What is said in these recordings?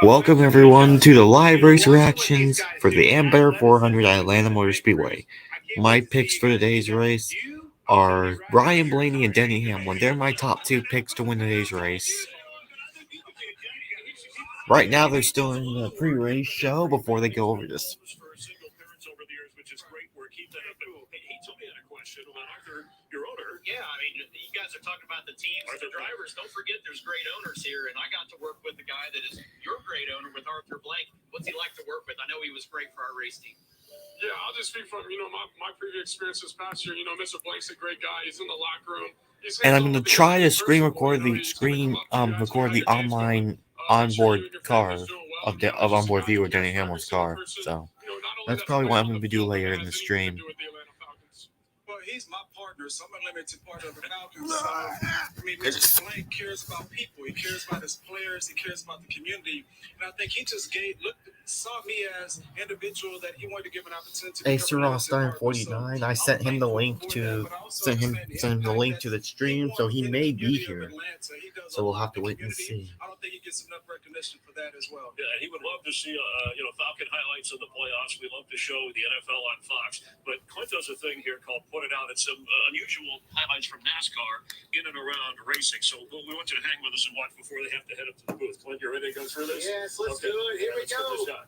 Welcome everyone to the live race reactions for the Ambetter 400 at Atlanta Motor Speedway. My picks for today's race are Brian Blaney and Denny Hamlin. They're my top two picks to win today's race. Right now they're still in the pre-race show before they go over this. Yeah, I mean, you guys are talking about the teams, the drivers. Don't forget there's great owners here, and I got to work with the guy that is your great owner with Arthur Blank. What's he like to work with? I know he was great for our race team. Yeah, I'll just speak from, my previous experience this past year. Mr. Blank's a great guy. He's in the locker room. And I'm gonna try to record the online onboard car of onboard view of Denny Hamlin's car. So that's probably what I'm gonna be doing later in the stream. Well, he's my partner, so I'm a limited partner of the Falcons. So, I mean, Mr. Blank cares about people. He cares about his players. He cares about the community. And I think he just saw me as an individual that he wanted to give an opportunity. Hey, Sir Stein 49. I sent him the link to the link to the stream, so he may be here. So we'll have to wait and see. I don't think he gets enough recognition for that as well. Yeah, he would love to see Falcon highlights of the playoffs. We love to show the NFL on Fox, but Clint does a thing here called Put It Out. It's some unusual highlights from NASCAR in and around racing. So we want you to hang with us and watch before they have to head up to the booth. Clint, you ready to go through this? Yes, let's do it. Here we go.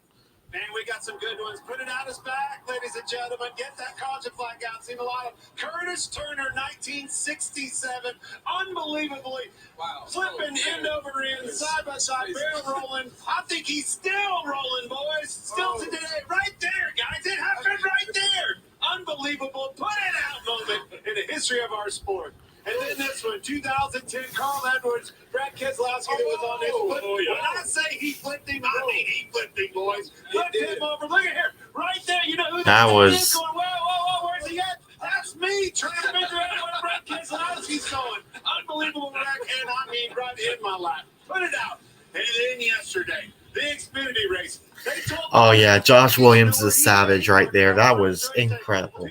Man, we got some good ones. Put It Out is back, ladies and gentlemen. Get that caution flag out. Seen a lot of Curtis Turner, 1967. Unbelievably flipping end over end, side by side, barrel rolling. I think he's still rolling, boys. Still today. Right there, guys. It happened right there. Unbelievable. Put it out moment in the history of our sport. And then this one, 2010, Carl Edwards, Brad Keselowski that was on this. When I say he flipped him, I mean he flipped him, boys. Flipped him over. Look at here. Right there. You know who that was? Is going, whoa, where's he at? That's me trying to figure out where Brad Keselowski's going. Unbelievable backhand, I mean right in my lap. Put it out. And then yesterday, the Xfinity race. Oh yeah, Josh Williams is a savage right there. That was incredible.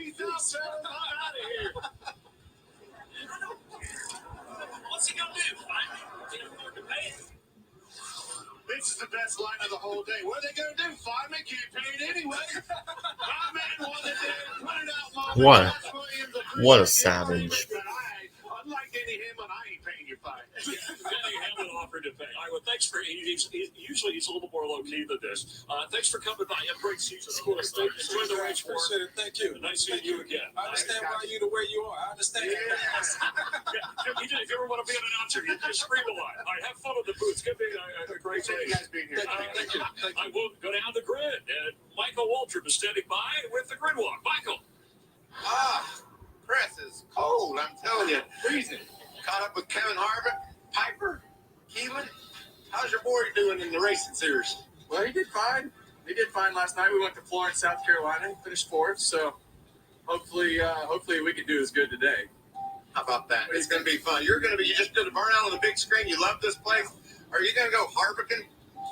This is the best line of the whole day. What are they going to do? Fireman can't pay it anyway. My man wanted to put it out. What a savage. Unlike Denny Hamlin, I ain't paying your fine. Denny Hamlin offered to pay. All right, well, thanks for. Usually he's a little more low key than this. Thanks for coming by. Have a great season. Of course, thank you. Enjoy the race for Appreciate it. Thank you. Nice seeing you again. I understand why you're the way you are. I understand. Yes. If you ever want to be an announcer, you just scream a lot. All right, have fun with the boots. Give me a great day. You guys being here. Thank you. I will go down the grid. Michael Waltrip is standing by with the grid walk. Michael. Press is cold, I'm telling you. Freezing. Caught up with Kevin Harvick, Piper, Keelan. How's your boy doing in the racing series? Well, he did fine. He did fine last night. We went to Florence, South Carolina, finished fourth. So hopefully we can do as good today. How about that? It's going to be fun. You just did a burnout on the big screen. You love this place. Are you going to go Harvicking?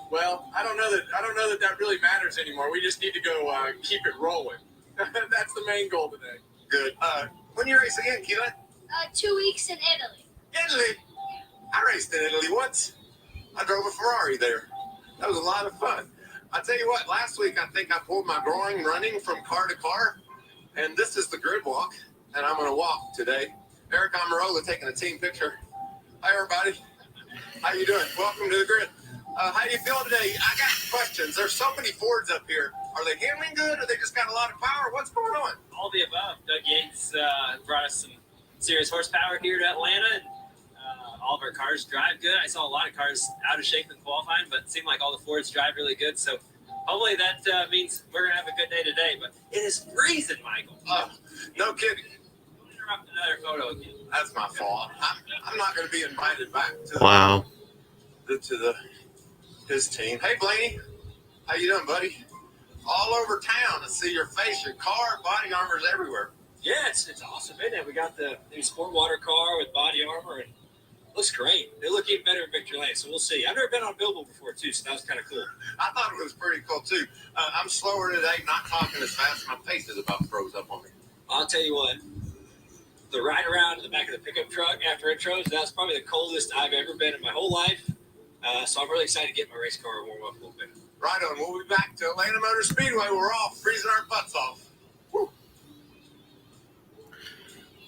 Well, I don't know that really matters anymore. We just need to go keep it rolling. That's the main goal today. Good. When you race again, Keelan? 2 weeks in Italy. Italy? I raced in Italy once. I drove a Ferrari there. That was a lot of fun. I'll tell you what, last week I think I pulled my groin running from car to car, and this is the grid walk, and I'm going to walk today. Eric Amarola taking a team picture. Hi, everybody. How you doing? Welcome to the grid. How do you feel today? I got questions. There's so many Fords up here. Are they handling good, or they just got a lot of power? What's going on? All the above. Doug Yates brought us some serious horsepower here to Atlanta. And, all of our cars drive good. I saw a lot of cars out of shape in qualifying, but it seemed like all the Fords drive really good. So hopefully that means we're going to have a good day today. But it is freezing, Michael. No kidding. Interrupt another photo again. That's my fault. I'm not going to be invited back to his team. Hey, Blaney. How you doing, buddy? All over town. I see your face, your car, body armor's everywhere. Yeah, it's awesome, isn't it? We got the new sport water car with body armor, and it looks great. They look even better in Victory Lane, so we'll see. I've never been on Billboard before, too, so that was kind of cool. I thought it was pretty cool, too. I'm slower today, not talking as fast. My face is about froze up on me. I'll tell you what. The ride around in the back of the pickup truck after intros, that was probably the coldest I've ever been in my whole life. So I'm really excited to get my race car warm up a little bit. Right on. We'll be back to Atlanta Motor Speedway. We're all freezing our butts off. Woo.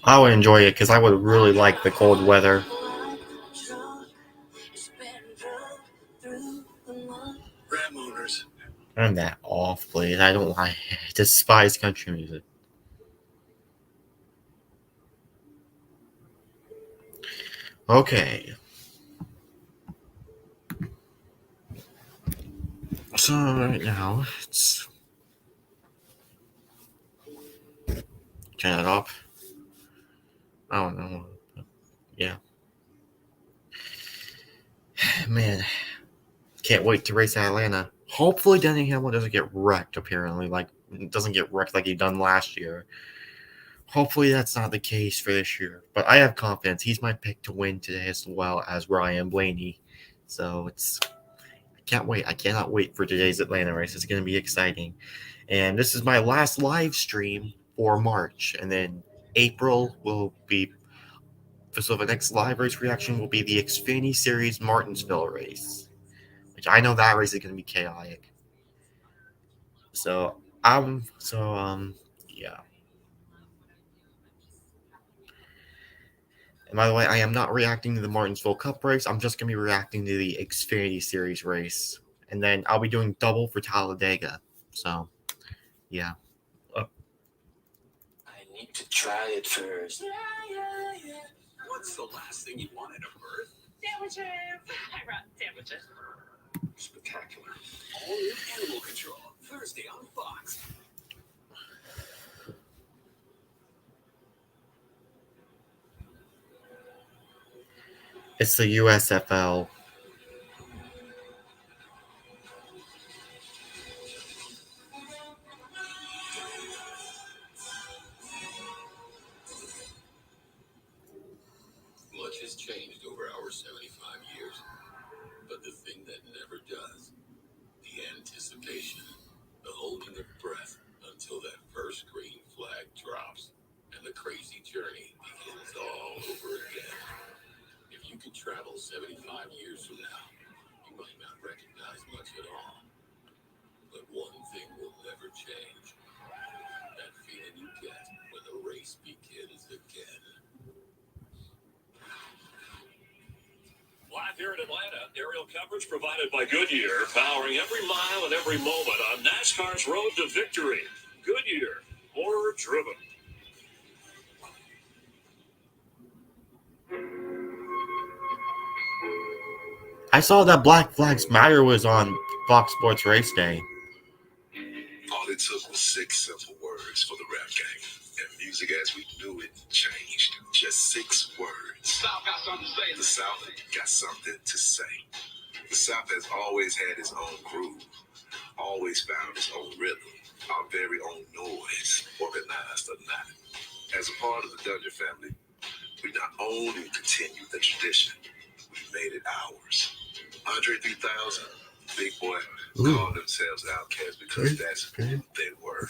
I would enjoy it because I would really like the cold weather. Ram owners. Turn that off, please. I don't like despise country music. Okay. So right now, let's turn it off. I don't know. Yeah. Man, can't wait to race at Atlanta. Hopefully Denny Hamlin doesn't get wrecked, apparently. Doesn't get wrecked like he done last year. Hopefully that's not the case for this year. But I have confidence. He's my pick to win today as well as Ryan Blaney. So I can't wait. I cannot wait for today's Atlanta race. It's going to be exciting. And this is my last live stream for March. And then April will be... So the next live race reaction will be the Xfinity Series Martinsville race. Which I know that race is going to be chaotic. Yeah. And by the way, I am not reacting to the Martinsville Cup race. I'm just going to be reacting to the Xfinity Series race. And then I'll be doing double for Talladega. So, yeah. I need to try it first. What's the last thing you wanted at birth? Sandwiches. I brought sandwiches. Spectacular. All new Animal Control. Thursday on Fox. It's the USFL. Much has changed over our 75 years, but the thing that never does, the anticipation, the holding of breath until that first green flag drops, and the crazy journey begins all over again. If you could travel 75 years from now, you might not recognize much at all. But one thing will never change. That feeling you get when the race begins again. Live here in Atlanta, aerial coverage provided by Goodyear, powering every mile and every moment on NASCAR's road to victory. Goodyear, more driven. I saw that Black Flags Matter was on Fox Sports Race Day. All it took was 6 simple words for the rap game. And music as we knew it changed. Just 6 words. South got something to say. The South got something to say. The South has always had its own groove, always found its own rhythm, our very own noise, organized or not. As a part of the Dungeon family, we not only continue the tradition, we made it ours. Andre 3000, Big Boy, called themselves Outcasts because that's who they were.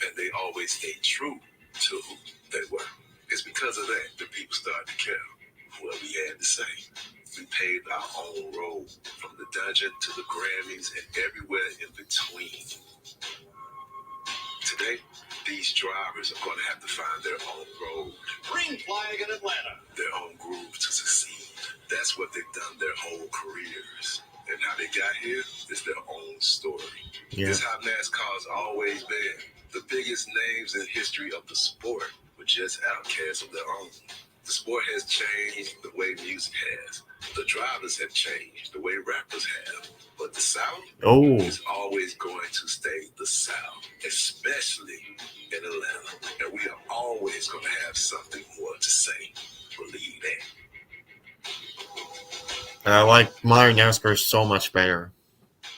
And they always stayed true to who they were. It's because of that that people started to care what we had to say. We paved our own road from the Dungeon to the Grammys and everywhere in between. Today, these drivers are going to have to find their own road. Green flag in Atlanta. Their own groove to succeed. That's what they've done their whole careers. And how they got here is their own story. Yeah. This is how NASCAR's always been. The biggest names in history of the sport were just outcasts of their own. The sport has changed the way music has. The drivers have changed the way rappers have. But the South is always going to stay the South, especially in Atlanta. And we are always going to have something more to say. Believe that. And I like modern NASCAR so much better.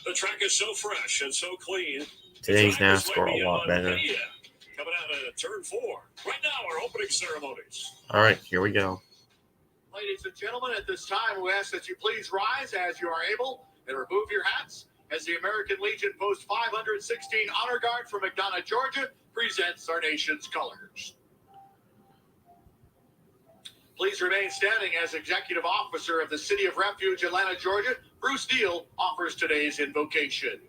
The track is so fresh and so clean. Today's NASCAR a lot better. Coming out of turn 4. Right now, our opening ceremonies. All right, here we go. Ladies and gentlemen, at this time, we ask that you please rise as you are able and remove your hats as the American Legion Post 516 Honor Guard from McDonough, Georgia, presents our nation's colors. Please remain standing as Executive Officer of the City of Refuge, Atlanta, Georgia. Bruce Deal offers today's invocation.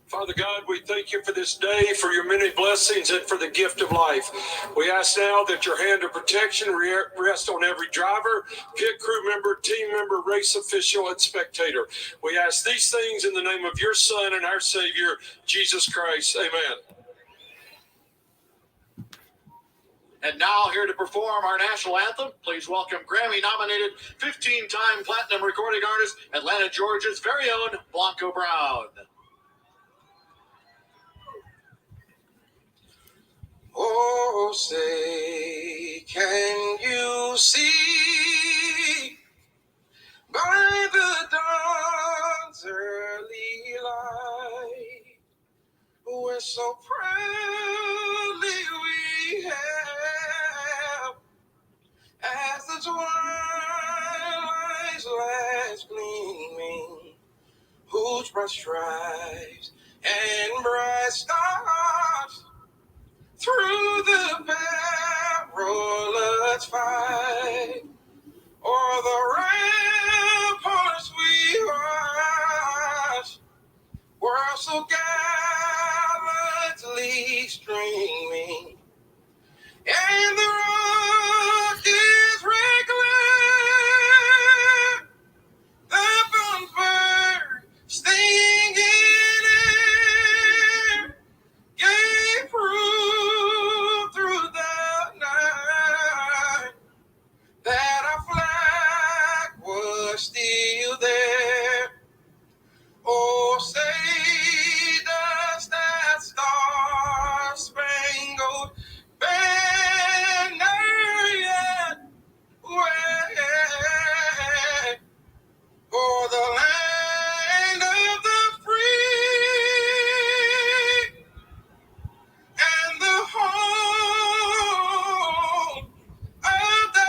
Father God, we thank you for this day, for your many blessings, and for the gift of life. We ask now that your hand of protection rest on every driver, pit crew member, team member, race official, and spectator. We ask these things in the name of your Son and our Savior, Jesus Christ. Amen. And now, here to perform our national anthem, please welcome Grammy-nominated 15-time platinum recording artist, Atlanta, Georgia's very own Blanco Brown. Oh, say, can you see by the dawn's early light, we're so proudly we have, as the twilight's last gleaming, whose bright stripes and bright stars through the perilous fight, o'er the ramparts we watch, were so gallantly streaming, and the rocket's red glare, the bonfire stinging air, gave proof through the night that our flag was still there. Oh, say does that star-spangled banner yet wave o'er the land of the free and the home of the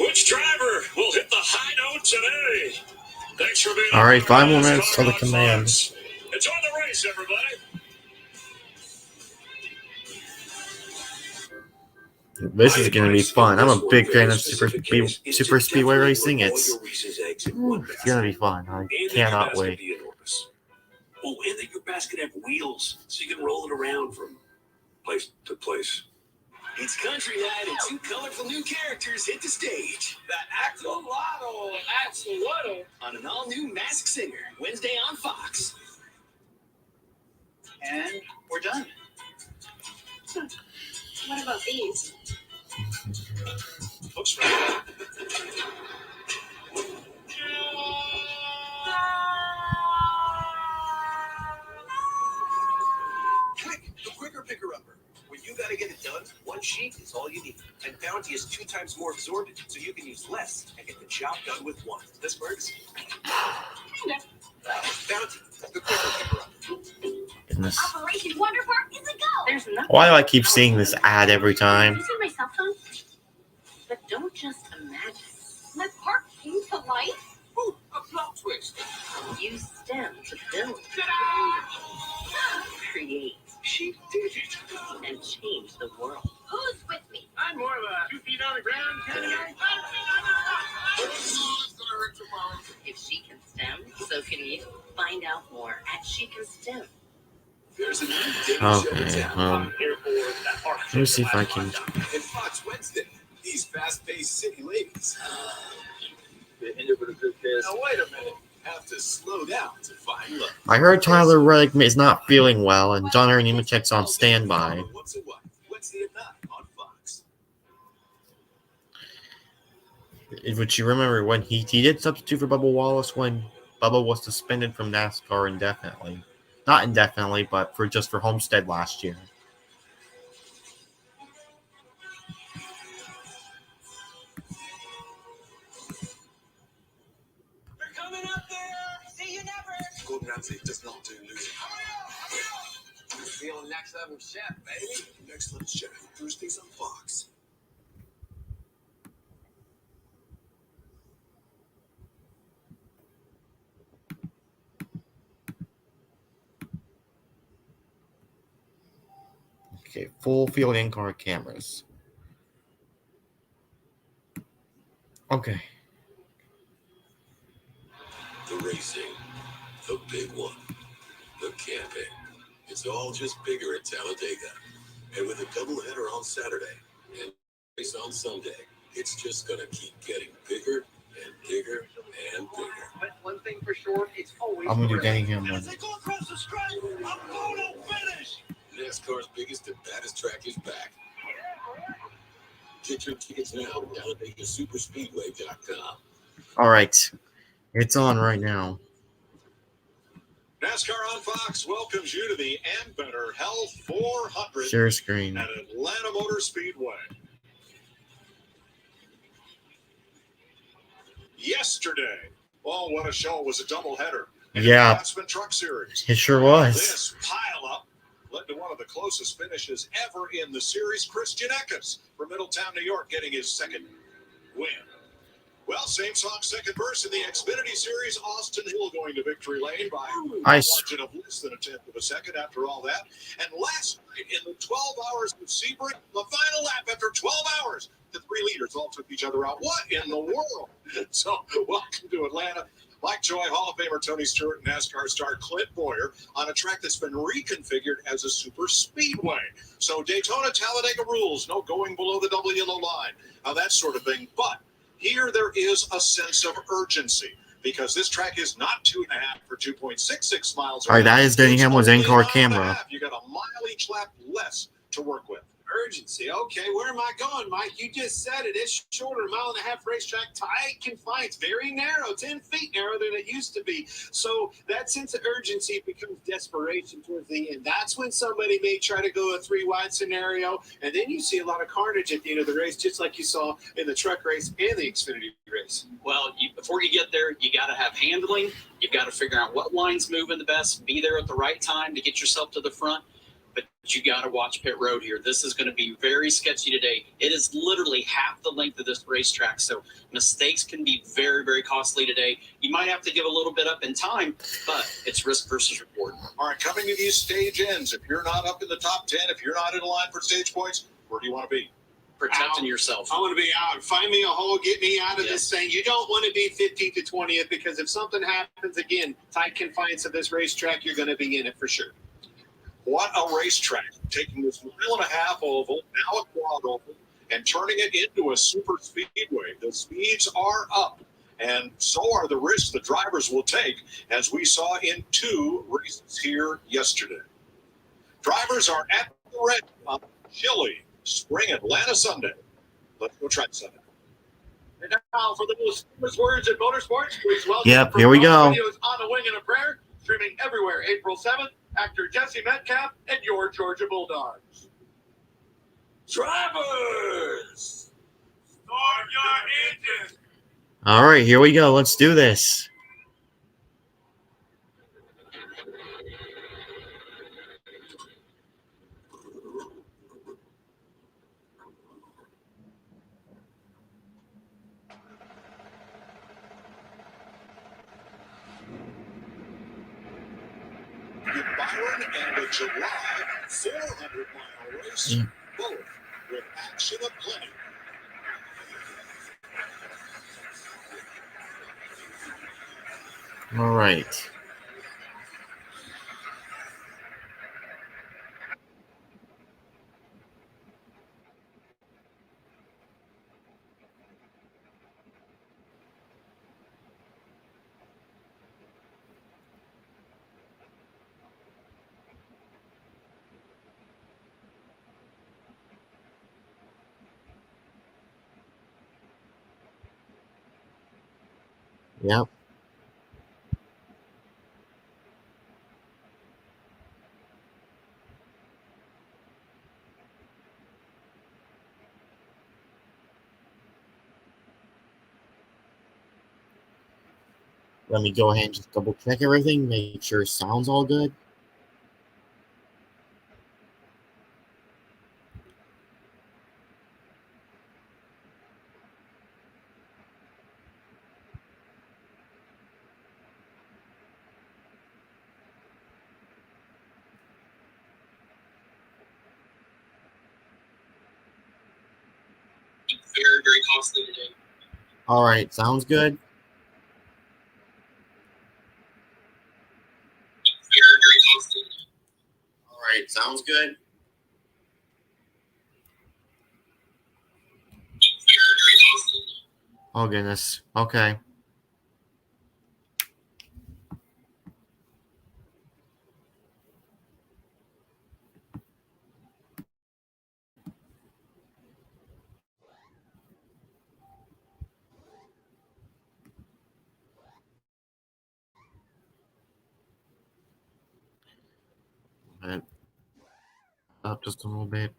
Which driver will hit the high note today? Thanks for being All right, 5 more NASCAR minutes till the on command. Fox. Enjoy the race, everybody. This is going to be fun. I'm a big fan of super speedway racing. It's going to be fun. I cannot wait. Oh, and that your basket have wheels, so you can roll it around from place to place. It's country night, and 2 colorful new characters hit the stage. The Axolotl. Axolotl. On an all-new Masked Singer, Wednesday on Fox. And we're done. What about these? Looks right. Quick, the quicker picker-upper. When you gotta get it done, 1 sheet is all you need. And Bounty is 2 times more absorbent, so you can use less and get the job done with 1. This works? Bounty, the quicker picker-upper. Goodness. Operation Wonder Park is a go. There's nothing. Why do I keep seeing this ad every time? You see my cell phone? But don't just imagine. My park came to life. Ooh, a plot twist. Use STEM to build, create, She did it. and change the world. Who's with me? I'm more of a 2 feet on the ground kind of guy. If she can STEM, so can you. Find out more at She Can STEM. There's a new daily show in Okay, town. let me see if I can. And Fox Wednesday. These fast-paced city ladies. Now, wait a minute. Have to slow down to find love. I heard Tyler Reddick is not feeling well, and John Aaron Nemechek's on standby. What's a what? Wednesday at 9 on Fox. Would you remember when he did substitute for Bubba Wallace when Bubba was suspended from NASCAR indefinitely? Not indefinitely, but for Homestead last year. They're coming up there. See you never. Gordon Ramsay does not do losing. Feeling next level chef, baby. Next Level Chef, Thursdays on Fox. Okay, full field in-car cameras. Okay. The racing, the big one, the camping. It's all just bigger at Talladega. And with a doubleheader on Saturday and race on Sunday, it's just going to keep getting bigger and bigger and bigger. But one thing for sure, it's always I'm going to do Denny Hamlin. As they go across the stripe, a photo finish. NASCAR's biggest and baddest track is back. Get your tickets now at TalladegaSuperspeedway.com. All right. It's on right now. NASCAR on Fox welcomes you to the Ambetter Health 400 Share screen. at Atlanta Motor Speedway. Yesterday, oh, what a show. It was a doubleheader. Yeah. Craftsman Truck Series. It sure was. This pile-up led to one of the closest finishes ever in the series. Christian Eckes from Middletown, New York, getting his second win. Well, same song, second verse in the Xfinity Series. Austin Hill going to victory lane by a margin of less than a tenth of a second after all that. And last night in the 12 hours of Sebring, the final lap after 12 hours, the 3 leaders all took each other out. What in the world? So, welcome to Atlanta. Mike Joy, Hall of Famer Tony Stewart, and NASCAR star Clint Boyer on a track that's been reconfigured as a super speedway. So Daytona, Talladega rules, no going below the double yellow line, that sort of thing. But here there is a sense of urgency because this track is not 2.5 or 2.66 miles. All right, that is Denny Hamlin's in-car camera. You got a mile each lap less to work with. Urgency. Okay, where am I going, Mike? You just said it. It's shorter, 1.5 mile racetrack, tight, confined. It's very narrow, 10 feet narrower than it used to be. So that sense of urgency becomes desperation towards the end. That's when somebody may try to go a 3-wide scenario, and then you see a lot of carnage at the end of the race, just like you saw in the truck race and the Xfinity race. Well, before you get there, you got to have handling. You've got to figure out what line's moving the best, be there at the right time to get yourself to the front. But you got to watch pit road here. This is going to be very sketchy today. It is literally half the length of this racetrack, so mistakes can be very, very costly today. You might have to give a little bit up in time, but it's risk versus reward. All right, coming to these stage ends, if you're not up in the top 10, if you're not in line for stage points, where do you want to be? Protecting yourself. I want to be out. Find me a hole. Get me out of this thing. You don't want to be 15th to 20th because if something happens again, tight confines of this racetrack, you're going to be in it for sure. What a racetrack, taking this 1.5 mile oval, now a quad oval, and turning it into a super speedway. The speeds are up, and so are the risks the drivers will take, as we saw in 2 races here yesterday. Drivers are at the ready on chilly spring Atlanta Sunday. Let's go try Sunday. And now for the most famous words in motorsports, please welcome. Yep, here we go. Videos On the Wing and a Prayer, streaming everywhere April 7th. Actor Jesse Metcalf and your Georgia Bulldogs. Drivers, start your engines. All right, here we go. Let's do this. Byron and the July 400-mile race, both with action aplenty. All right. Yep. Let me go ahead and just double check everything, make sure it sounds all good. All right, sounds good. All right, sounds good. Oh goodness. Okay. Up just a little bit.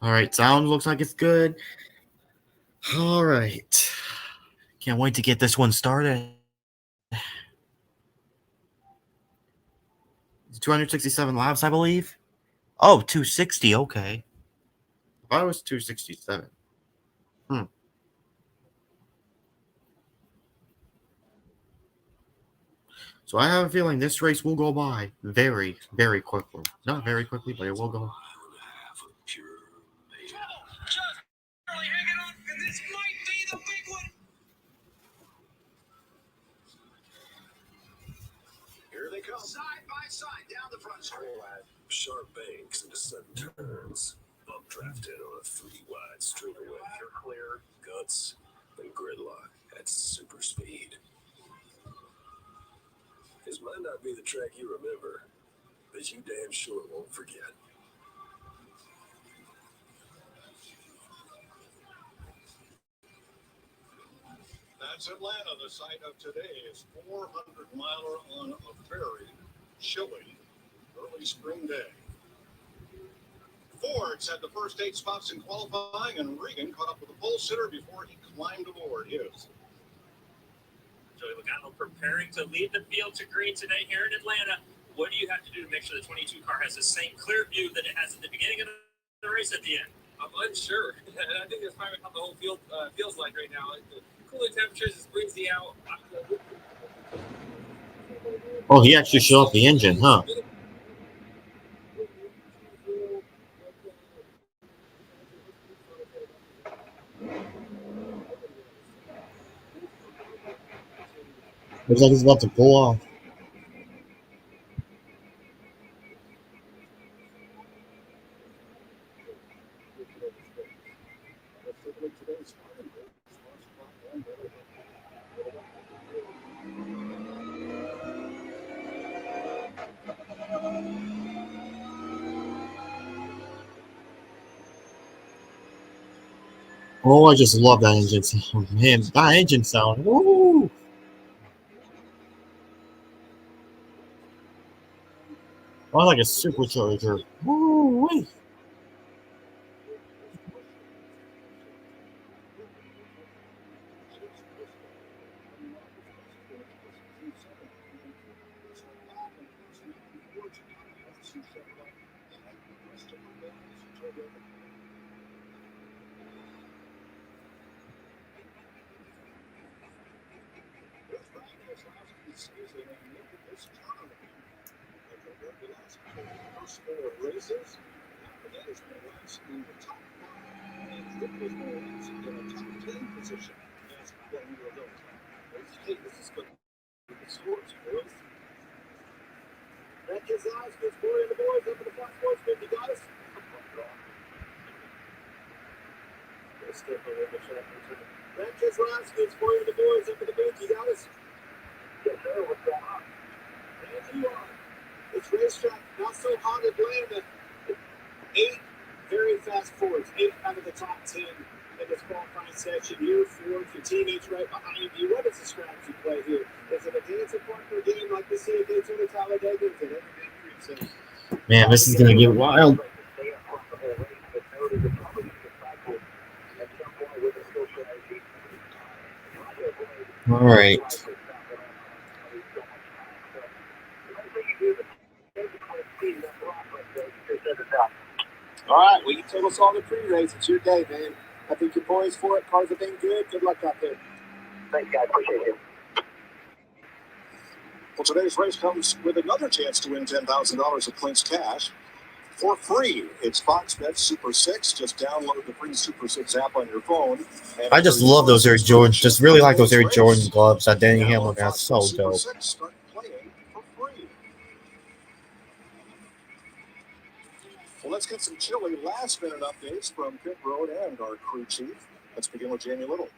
All right, sound looks like it's good. All right. Can't wait to get this one started. 267 lives, I believe. Oh, 260. Okay. I was 267. So I have a feeling this race will go by very, very quickly. Not very quickly, but it will go. Charlie, hanging on, and this might be the big one. Here they come. Side by side down the front stretch. Sharp banks into sudden turns. Updrafted on a 3-wide straightaway. Clear. Guts and gridlock at super speed. This might not be the track you remember, but you damn sure won't forget. That's Atlanta, the site of today's 400-miler on a very chilly early spring day. Ford's had the first 8 spots in qualifying, and Regan caught up with the pole sitter before he climbed aboard his. Joey Logano preparing to lead the field to green today here in Atlanta. What do you have to do to make sure the 22 car has the same clear view that it has at the beginning of the race at the end? I'm unsure. And I think that's probably how the whole field feels like right now. The cooling temperatures is breezy out. Oh, he actually shut off the engine, huh? Looks like he's about to pull off. Oh, I just love that engine sound. Man, that engine sound. Woo! Oh, like a supercharger. Woo! Races, that is in the top 5, and Dick was more in a top 10 position as well a year ago. Hey, this is good. The scores, boys. That kid's eyes, good boy and the boys up in the Fox Sports Group. You got us? That kid's eyes, good boy and the boys up in the booth. You got us? Yes, sir. What's going on? And you are. It's racetrack, not so hot in Atlanta. 8 very fast Fords, 8 out of the top 10 in this qualifying section. Your Ford, your teammates right behind you. What is the strategy play here? Is it a dancing partner game like we see at Daytona Talladega? Is it everything for yourself? Man, this is gonna get wild. All right. All right, well, you told us all the pre-race. It's your day, man. I think you're poised for it. Cars have been good. Good luck out there. Thanks, guys. Appreciate you. Well, today's race comes with another chance to win $10,000 of Clint's cash for free. It's Fox Bet Super 6. Just download the free Super 6 app on your phone. I just love those Air Jordan. Just really like those Air Jordan gloves that Danny Hamlin has. So dope. Start playing for free. Well, let's get some chilly last-minute updates from Pit Road and our crew chief. Let's begin with Jamie Little.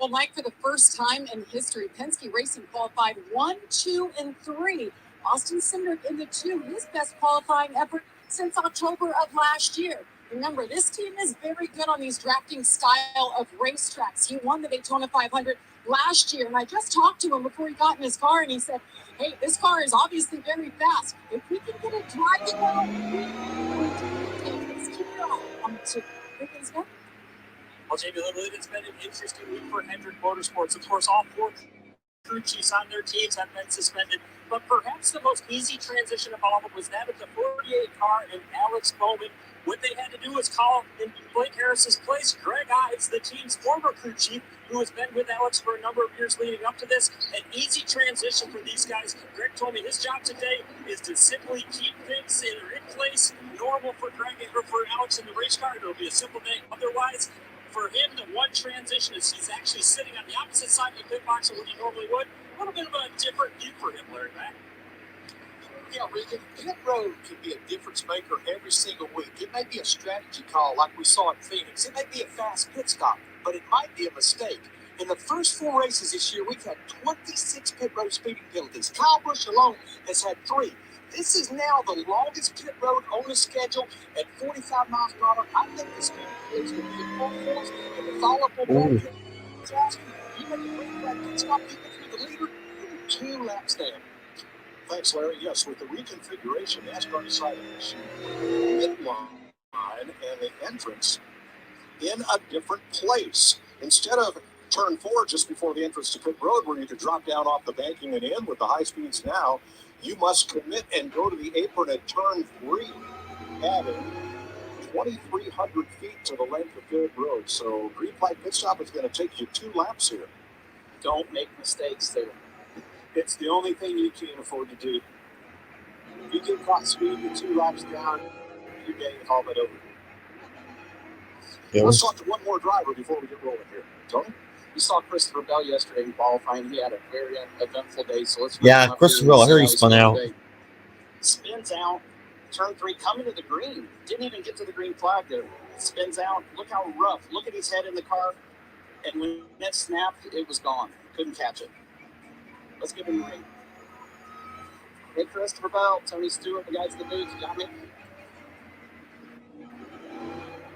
Well, Mike, for the first time in history, Penske Racing qualified 1, 2, and 3. Austin Cindric in the 2, his best qualifying effort since October of last year. Remember, this team is very good on these drafting style of racetracks. He won the Daytona 500 last year, and I just talked to him before he got in his car, and he said, hey, this car is obviously very fast. If we can get it driving well, let's keep it on to big things going. Well, Jamie Little, it's been an interesting week for Hendrick Motorsports. Of course, all 4 crew chiefs on their teams have been suspended, but perhaps the most easy transition of all of them was that of the 48 car and Alex Bowman. What they had to do was call in Blake Harris's place Greg Ives, the team's former crew chief, who has been with Alex for a number of years leading up to this. An easy transition for these guys. Greg told me his job today is to simply keep things in place, normal for Greg or for Alex in the race car. It'll be a simple day. Otherwise, for him, the one transition is he's actually sitting on the opposite side of the pit box of what he normally would. A little bit of a different view for him, Larry Mack. Yeah, Regan, pit road can be a difference maker every single week. It may be a strategy call like we saw in Phoenix. It may be a fast pit stop, but it might be a mistake. In the first 4 races this year, we've had 26 pit road speeding penalties. Kyle Busch alone has had 3. This is now the longest pit road on the schedule at 45 miles per hour. I think the speeding penalties will be a full force. And to follow up on that, you make a great flat pit stop, even through the leader, 2 laps down. Thanks, Larry. Yes, with the reconfiguration, NASCAR decided to shoot the pit line and the entrance in a different place. Instead of turn 4 just before the entrance to pit road, where you could drop down off the banking and in with the high speeds now, you must commit and go to the apron at turn 3, adding 2,300 feet to the length of pit road. So green flag pit stop is going to take you 2 laps here. Don't make mistakes there. It's the only thing you can afford to do. You get caught speeding 2 laps down, you're getting all but over. Yeah. Let's talk to one more driver before we get rolling here. Tony? We saw Christopher Bell yesterday in qualifying. He had a very eventful day. So let's Christopher Bell, I heard he spun out. Spins out, turn 3, coming to the green. Didn't even get to the green flag there. Spins out. Look how rough. Look at his head in the car. And when that snapped, it was gone. Couldn't catch it. Let's give him a ring. Hey, Christopher Bell, Tony Stewart, the guys in the booth, you got me?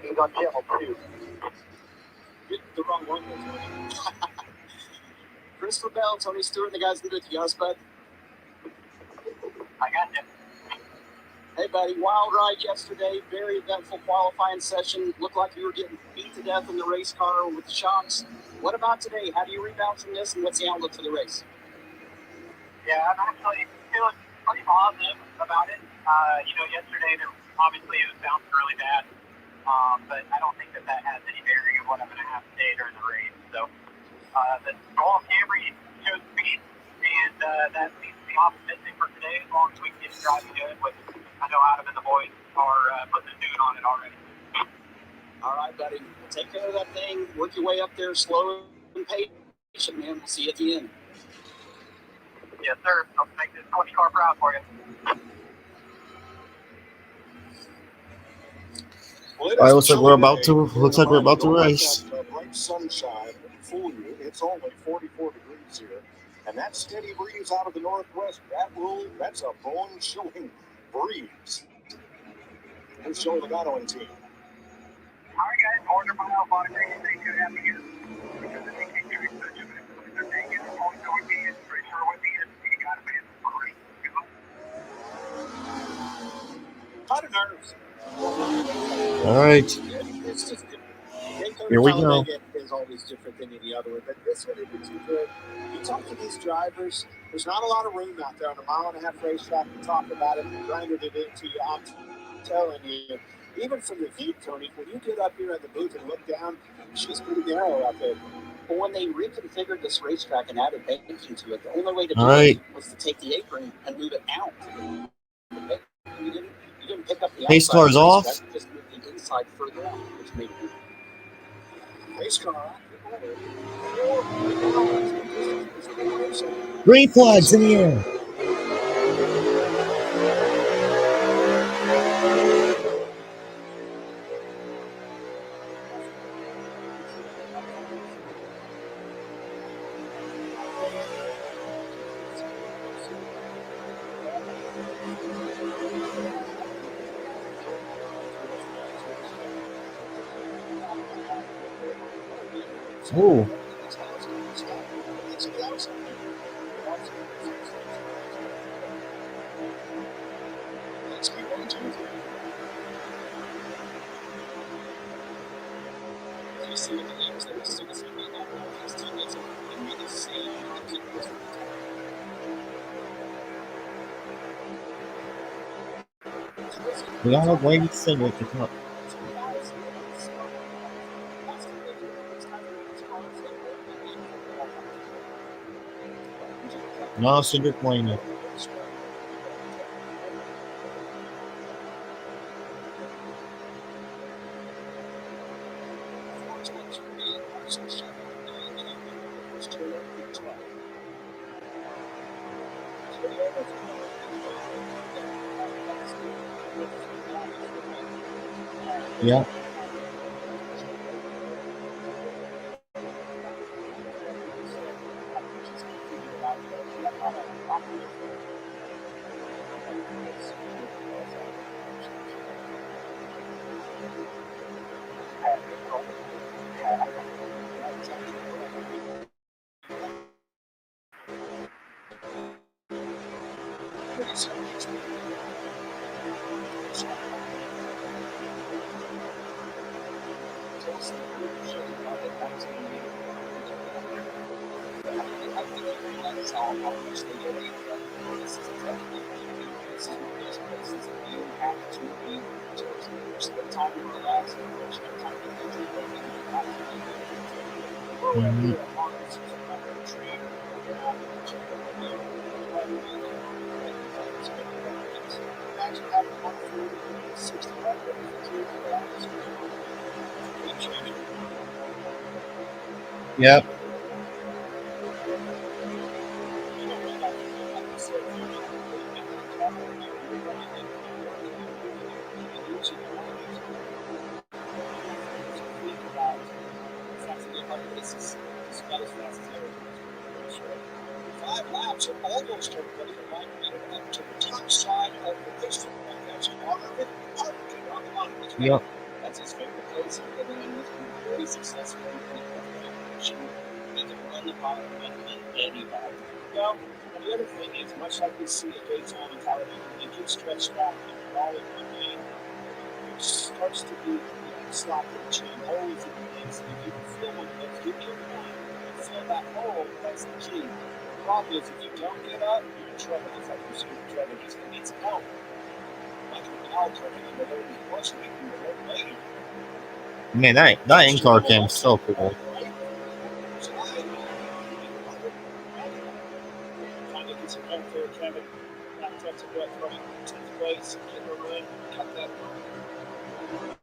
He's on channel 2. Get the wrong one. Christopher Bell, Tony Stewart, the guys in the booth, you got us, bud? I got you. Hey, buddy, wild ride yesterday. Very eventful qualifying session. Looked like you were getting beat to death in the race car with shocks. What about today? How do you rebound from this, and what's the outlook for the race? Yeah, I'm actually feeling pretty positive about it. Yesterday, obviously it was bouncing really bad, but I don't think that has any bearing of what I'm going to have today during the race. So the Royal Camry showed speed, and that seems to be optimistic for today as long as we can get driving good. Which I know Adam and the boys are putting a tune on it already. All right, buddy. Take care of that thing. Work your way up there slow and patient, man. We'll see you at the end. Yes, sir. I'll make this 20 car proud for you. Well, All right, looks like we're about to race. Bright sunshine fool you. It's only 44 degrees here, and that steady breeze out of the northwest. That's a bone-chilling breeze. Here's Joey Logano team. All right, guys. Order my help on it. Stay tuned after here. Because I think you're doing such a good thing. It's always going to be pretty sure what the is. You got to be in for race. A lot of nerves. All right. It's just Here we go. is always different than any other one, but this one isn't too good. You talk to these drivers, there's not a lot of room out there on a 1.5-mile racetrack to talk about it and grinded it into you. I'm telling you, Even from the heat, Tony, when you get up here at the booth and look down, she's pretty narrow out there. But when they reconfigured this racetrack and added banking to it, the only way to do Alright. it was to take the apron and move it out. You didn't pick up the Pace outside of car's the off. racetrack, you just moved the inside further out, which made it Race car. Green flags in the air. Ooh. We got a Wayne Cedric to come. No, Cedric Wayne. Yeah. Yep. Five laps are almost everybody might get it up to the top side of the racetrack. That's part of it. Parking on the line. Yep. That's his favorite place. And he's been very successful in the He can run the power and anybody. Well, and the other thing is, much like we see at Daytona and Talladega, when you get stretched out and you're all in one lane, it starts to be slot in the chain, holes in the lanes. And if you can fill one of those, give me a point and fill that hole, that's the key. The problem is, if you don't get up, you're in trouble. It's like you're super trouble. He's going to need some help. Like an owl coming in the road, he was making the road later. Man, that in-car cam's so cool. Trying to get some help there, Kevin. Not touch the breath running 10th place, get the run, cut that run.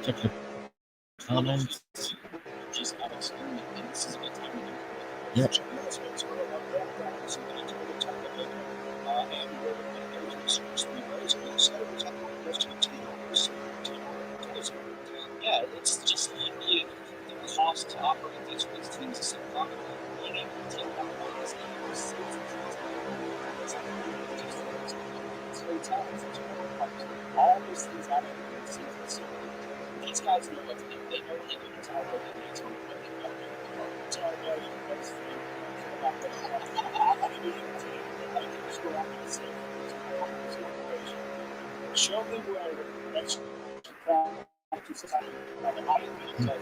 Check the comments. Just out of school, and this is a good time to do it. Yep. Yeah, it's just the cost to operate these teams is so common. Being able to take that one is all these things out of the season. So these guys know what to do. They know they can tell what they need to do. Show me where next Because if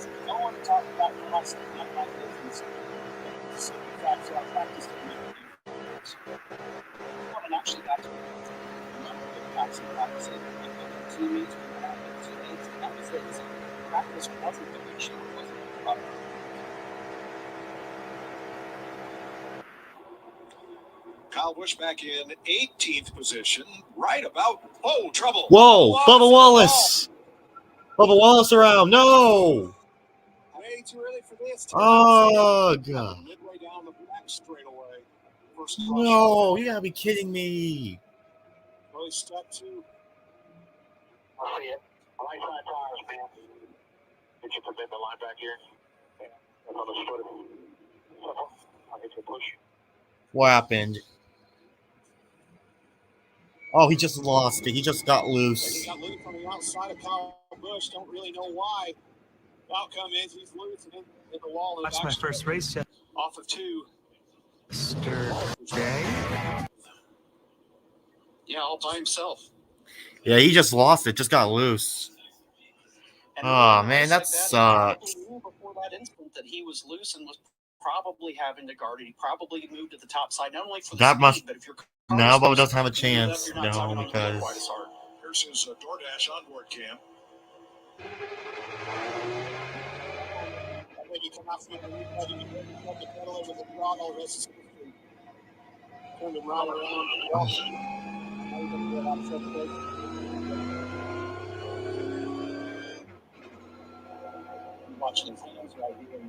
you don't want to talk about your last name, not my business. So in fact, so I practiced it. And actually got to practice teammates, teammates, and that was it. So practice wasn't the issue. It wasn't about Kyle Busch back in 18th position, right about, trouble. Whoa, Bubba Wallace. Bubba Wallace around. No. Way too early for this. Oh, God. Midway down the back straightaway. No, you gotta be kidding me. Really stuck to. I'll see it. Right side tires, man. Did you prevent the line back here? Yeah. Another split. I'll get you a push. What happened? Oh, he just lost it. He just got loose. He got loose on the outside of Kyle Busch. Don't really know why. The outcome is he's loose and in the wall. Watched my first race off of 2. yesterday. Yeah, all by himself. Yeah, he just lost it. Just got loose. Oh, man, that sucks. Before that incident that he was loose and was probably having to guard it. He probably moved to the top side, not only for the speed, but if your No, Bubba doesn't have a chance. No, because. Here's his DoorDash onboard cam. When you come out from underneath, you put the pedal over the throttle, this turn him right around. Watching his hands right here.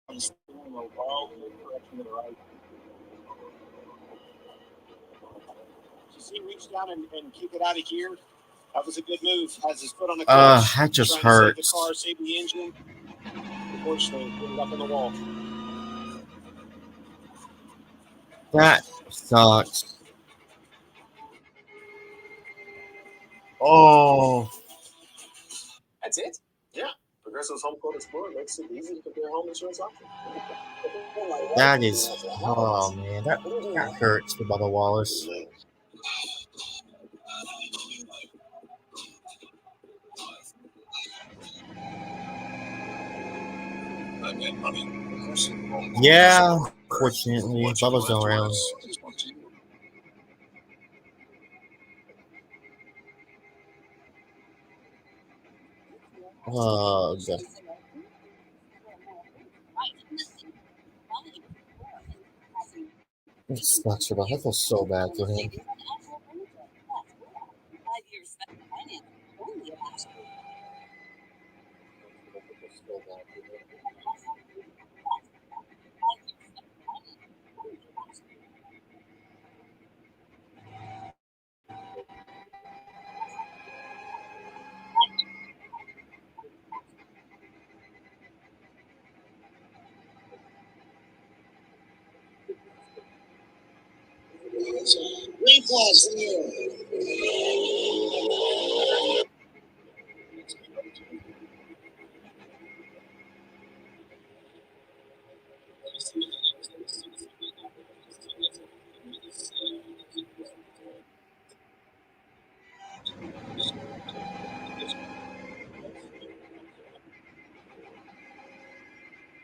He's steering wheel all the direction to the right. Does he reach down and keep it out of gear? That was a good move. Has his foot on the clutch. That just hurts. Save the hurts. car, save the engine. Unfortunately, put it up on the wall. That sucks. Oh. That's it? Yeah. Progressive's Home Quote Explorer makes it easy to compare home insurance options. That is. Oh, man. That hurts for Bubba Wallace. Yeah, fortunately, Bubba's around. Oh, God. It sucks for Bubba. I feel so bad for him.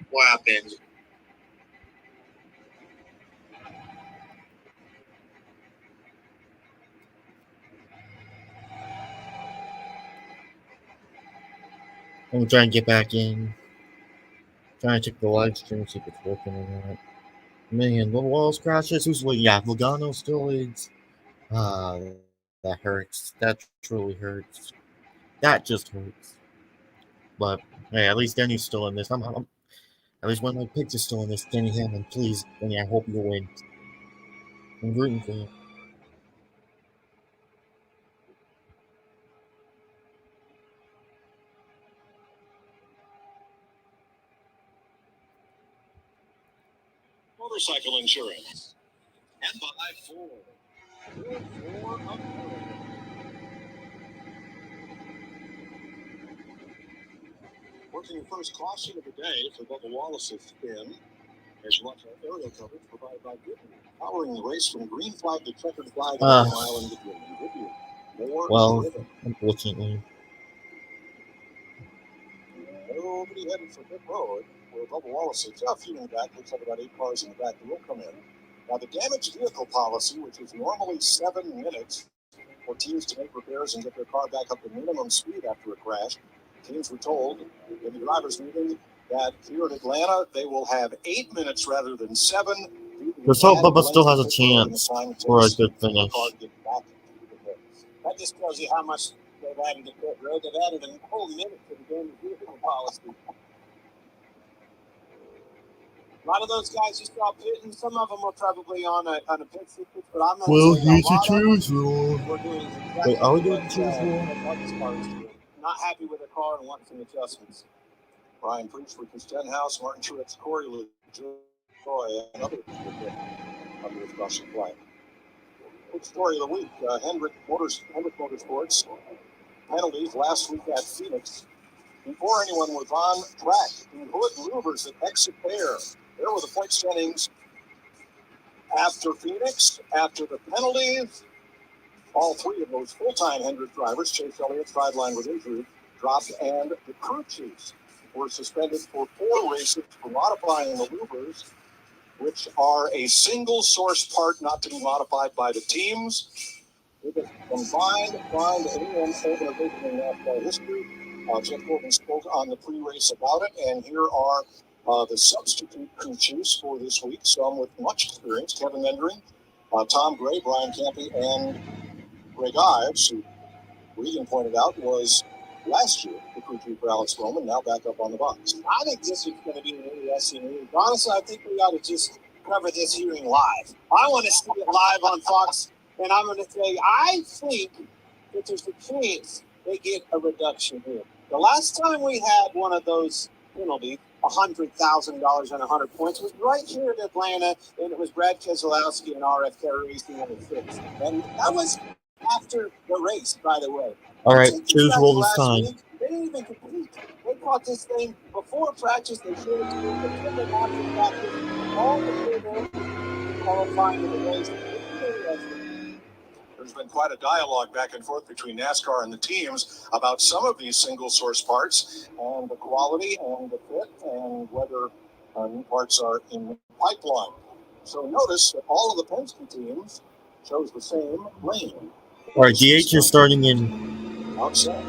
What happened? I'm trying to get back in. Trying to check the live stream, see if it's working or not. Man, the walls crashes. Who's leading? Yeah, Logano still leads. That hurts. That truly hurts. That just hurts. But hey, at least Denny's still in this. At least one of my picks is still in this. Denny Hamlin, please, Denny, I hope you win. I'm rooting for you. Motorcycle insurance. And by 4. Working first caution of the day for Bubba Wallace's spin. As you watch our aerial coverage provided by Goodyear. Powering the race from green flag to checkered flag on Long Island Goodyear. More Well, driven. unfortunately. nobody headed for pit road, where Bubba Wallace says, a few in the back, looks like about 8 cars in the back that will come in. Now, the damaged vehicle policy, which is normally 7 minutes for teams to make repairs and get their car back up to minimum speed after a crash, teams were told in the drivers' meeting that here in Atlanta, they will have 8 minutes rather than 7. Let's hope Bubba still has a chance for a good finish. That just tells you how much they've added to pit road. They've added a whole minute to the damaged vehicle policy. A lot of those guys you saw pitting, some of them are probably on a pit sequence, but I'm not Well, saying here's the choose rule. we're doing exactly Wait, are we doing the choose rule? what Bubba's car is doing. Not happy with the car and want some adjustments. Brian Preach with his Stenhouse, Martin Truex, Corey LaJoy, and others under his caution flag. Big story of the week, Hendrick Motorsports penalties last week at Phoenix. Before anyone was on track, the hood movers at exit there. There were the point standings after Phoenix, after the penalties. All 3 of those full-time Hendrick drivers, Chase Elliott, sidelined with injury, dropped, and the crew chiefs were suspended for 4 races for modifying the louvers, which are a single source part not to be modified by the teams. With a combined anyone organization in NASCAR history. Jeff Gordon spoke on the pre-race about it, and here are the substitute crew chiefs for this week, some with much experience: Kevin Endring, Tom Gray, Brian Campy, and Greg Ives, who Regan pointed out was last year the crew chief for Alex Roman, now back up on the box. I think this is going to be an interesting hearing. Honestly, I think we ought to just cover this hearing live. I want to see it live on Fox, and I'm going to say I think that there's a chance they get a reduction here. The last time we had one of those penalties, $100,000 and 100 points, was right here in Atlanta, and it was Brad Keselowski and RFK Racing on the 6th. And that was after the race, by the way. All right, choose rule this time. They didn't even compete. They caught this thing before practice. They showed it to me. They took it after practice. All the way there, qualifying in the race. There's been quite a dialogue back and forth between NASCAR and the teams about some of these single-source parts and the quality and the fit and whether new parts are in the pipeline. So notice that all of the Penske teams chose the same lane. All right, DH is starting in outside.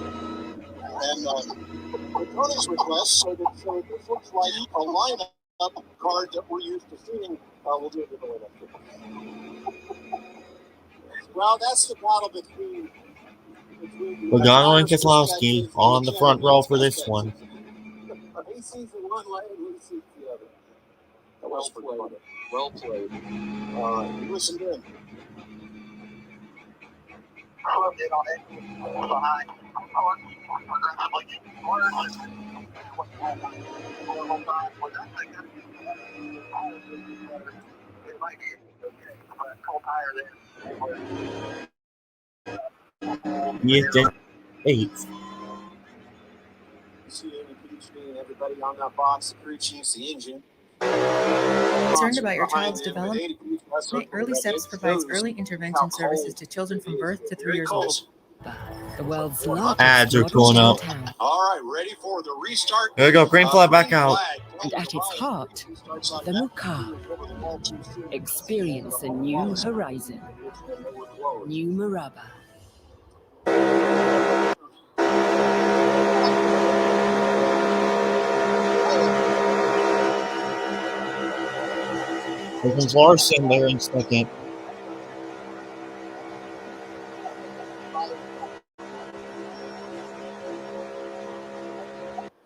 And with Tony's request, so that this looks like a lineup card that we're used to seeing, we'll do it with the lineup. Well, that's the battle between Logano and Keselowski on the front row for this one. He sees the one lane, he sees the other. Well played. Well played. All right, you listen in. He is just 8. See everybody on that box, the crew chiefs, the engine. Concerned about your child's development? Early Steps provides early intervention services to children from birth to 3 years old. The world's largest Ads are pulling up. All right, ready for the restart. There we go. Green flag back out. And at its heart, the Muka. Experience a new horizon. New Maraba. There's Larson there in second.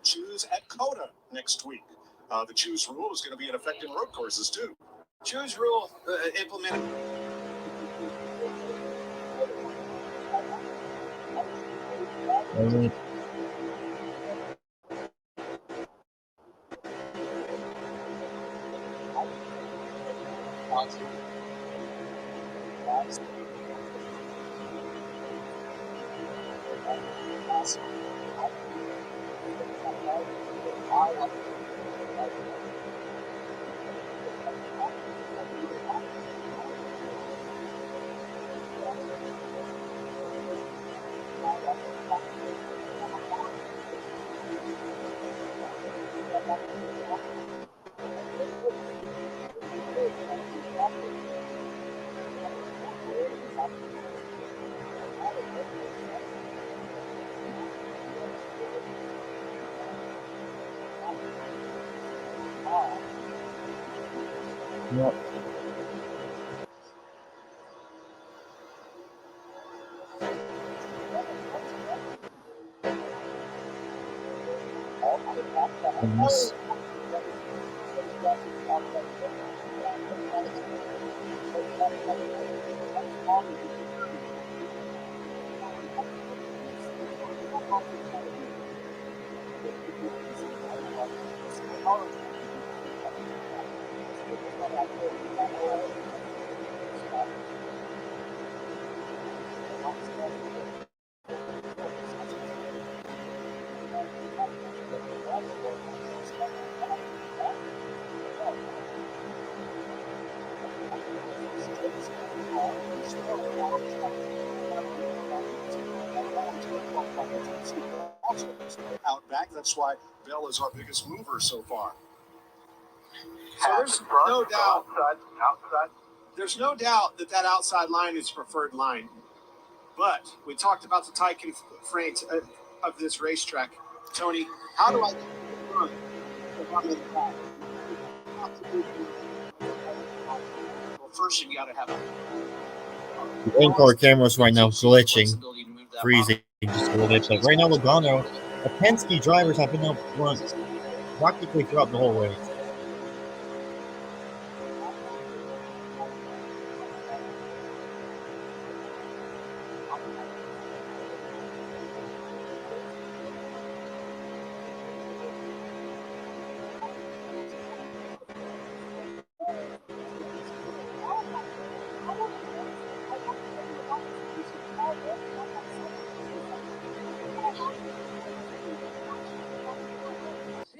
Choose at Coda next week. The choose rule is going to be in effect in road courses too. Choose rule implemented. Yep. Yes. Out back. That's why Bell is our biggest mover so far. So there's no doubt. There's no doubt that outside line is preferred line. But we talked about the tie constraints of this racetrack. Tony, how do I get the run? Well, first you got to have The in-car cameras right now glitching, freezing just a little bit. But right now, Logano, the Penske drivers have been up front practically throughout the whole race.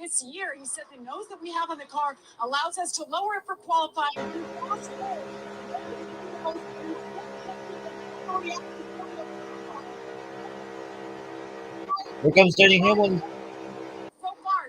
This year, he said the nose that we have on the car allows us to lower it for qualifying. Here comes Denny Hamlin. So far.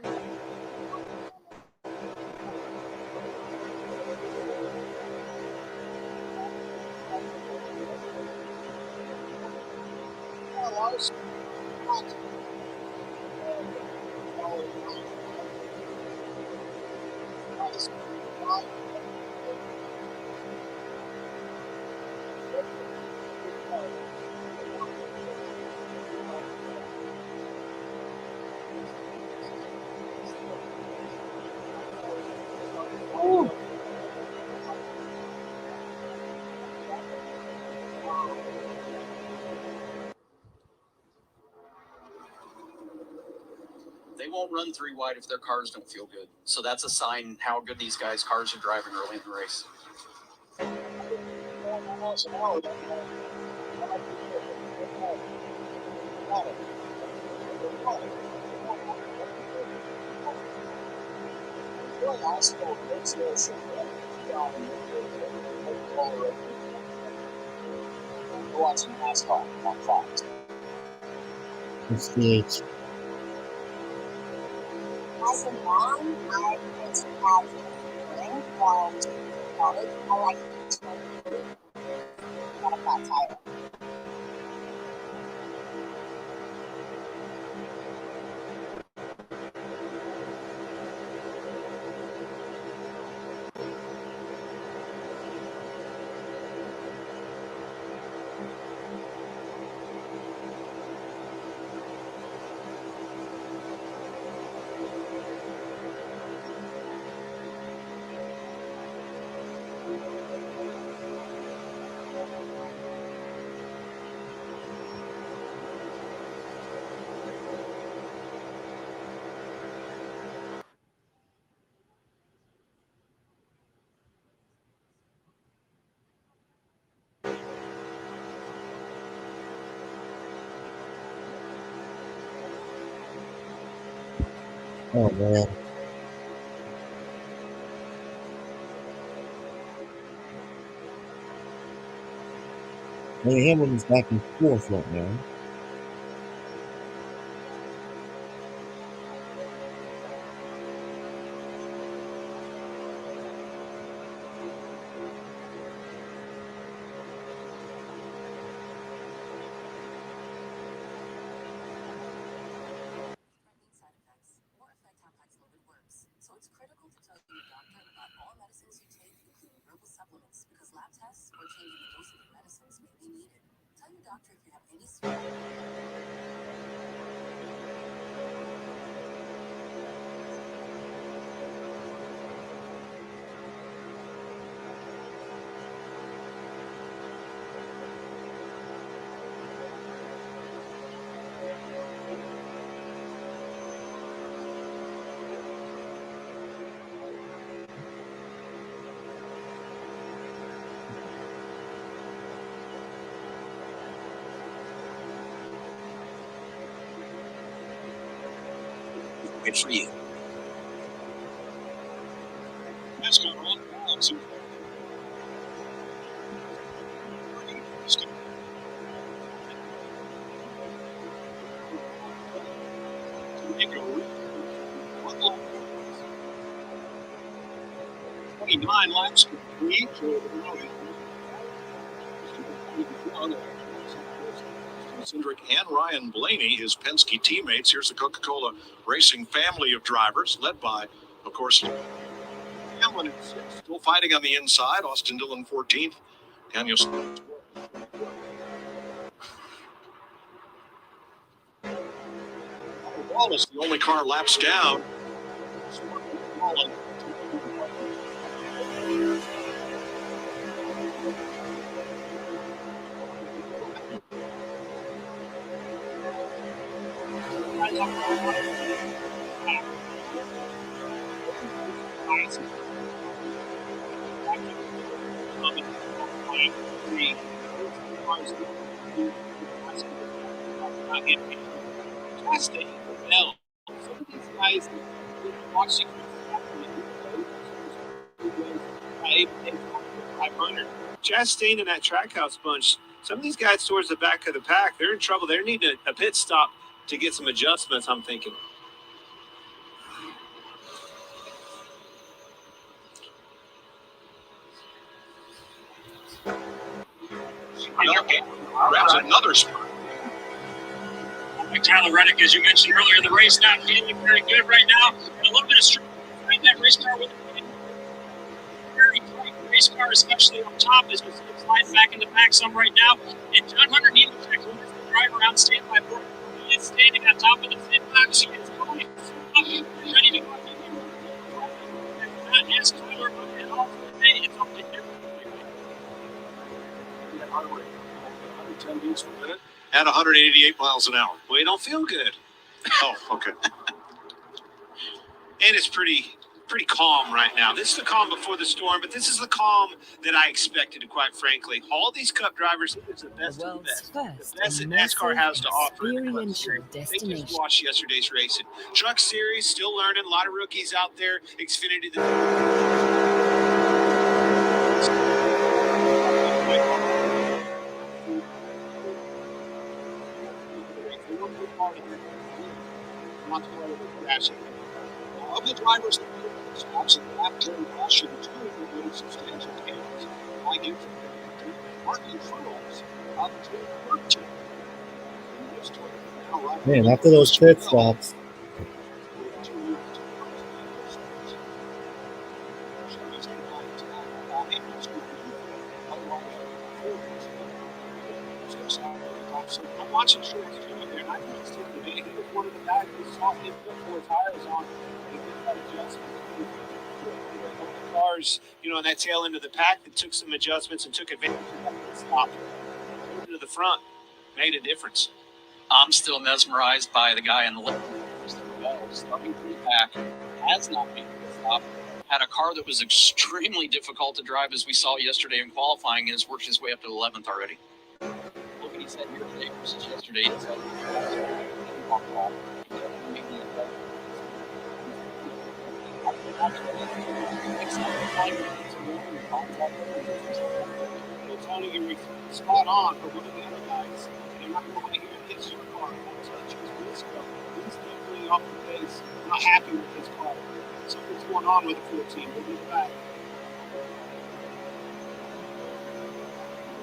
They won't run 3 wide if their cars don't feel good. So that's a sign how good these guys' cars are driving early in the race. Watching NASCAR on Fox. It's the As a mom, I like to have feeling while college. I like to get a flat tire. oh man. Denny Hamlin is back in fourth right now. supplements because lab tests or changing the dose of your medicines may be needed. Tell your doctor if you have any. Good for you. That's going on. Make a 29 laps complete. Cindric and Ryan Blaney, his Penske teammates. Here's the Coca-Cola Racing family of drivers, led by, of course, Hamlin at 6th, still fighting on the inside. Austin Dillon 14th. Daniel Wallace, the only car laps down. Chastain, Bell. Some of these guys watching Chastain and that Trackhouse bunch, some of these guys towards the back of the pack, they're in trouble. They need a pit stop to get some adjustments, I'm thinking. Grabs another spot. Tyler Reddick, as you mentioned earlier in the race, not feeling very good right now. A little bit of strength behind that race car with a very tight race car, especially on top, as you see it sliding back in the back some right now. And John Hunter Nemechek, who is the driver on standby for, he is standing on top of the pit box. He is going ready to go. Not ask Tyler about it all today. It's up to him. At 188 miles an hour. Well, you don't feel good. Oh, okay. And it's pretty calm right now. This is the calm before the storm, but this is the calm that I expected, quite frankly. All these Cup drivers, it's the best of the best. The best that NASCAR has to offer. They just watched yesterday's racing. Truck Series, still learning. A lot of rookies out there. Xfinity. Of the drivers stops and lap during caution, 2 made substantial gains. I give Martin Truex up to 13. Man, after those pit stops. I'm watching Truex doing there, and I think he was one of the guys who saw him put 4 tires on and did that adjustment. Cars, in that tail end of the pack that took some adjustments and took advantage of that stop to the front, made a difference. I'm still mesmerized by the guy in the left. Starting from the back, has not made the stop. Had a car that was extremely difficult to drive, as we saw yesterday in qualifying, and has worked his way up to 11th already. Look what he's had here today versus yesterday. He's had Tony, you're spot on for one of the other guys. They're not going to hear his car. He's definitely off the pace, not happy with his car. Something's going on with the 14. We'll be back.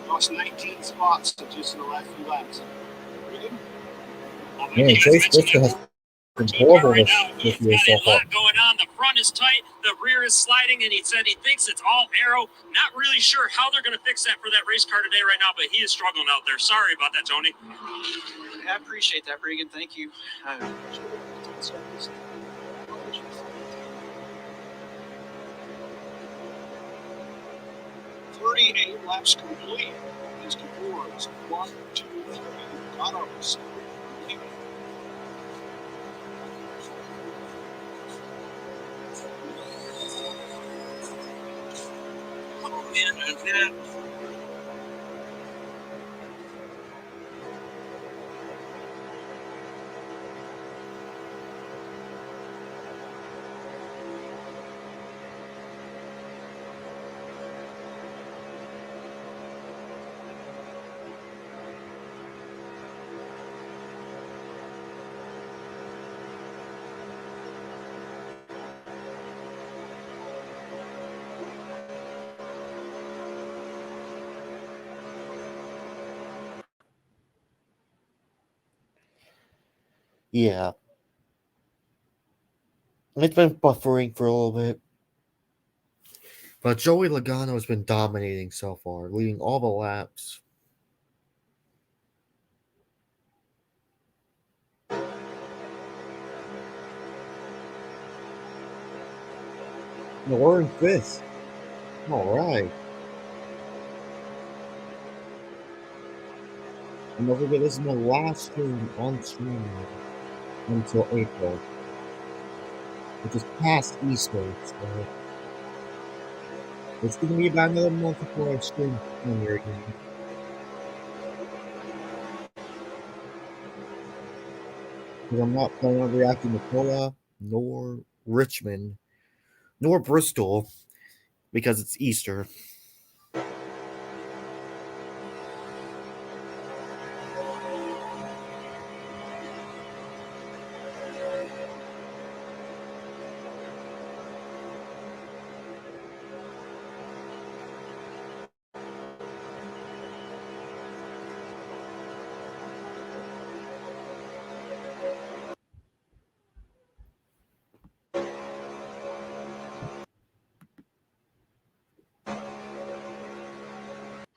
Lost 19 spots just in the last few laps. Man, Chase Briscoe has horrible Right this now, he's year got so a far. lot going on. The front is tight, the rear is sliding, and he said he thinks it's all aero. Not really sure how they're going to fix that for that race car today right now, but he is struggling out there. Sorry about that, Tony. I appreciate that, Regan. Thank you. 38 laps complete. These Cores 1, 2, 3. Autos. Oh, man. Yeah. It's been buffering for a little bit. But Joey Logano has been dominating so far, leading all the laps. No, we're in fifth. All right. And don't forget, this is my last stream on stream until April, which is past Easter. So it's going to be about another month before I stream on here again. Because I'm not planning on reacting to Cola, nor Richmond, nor Bristol, because it's Easter.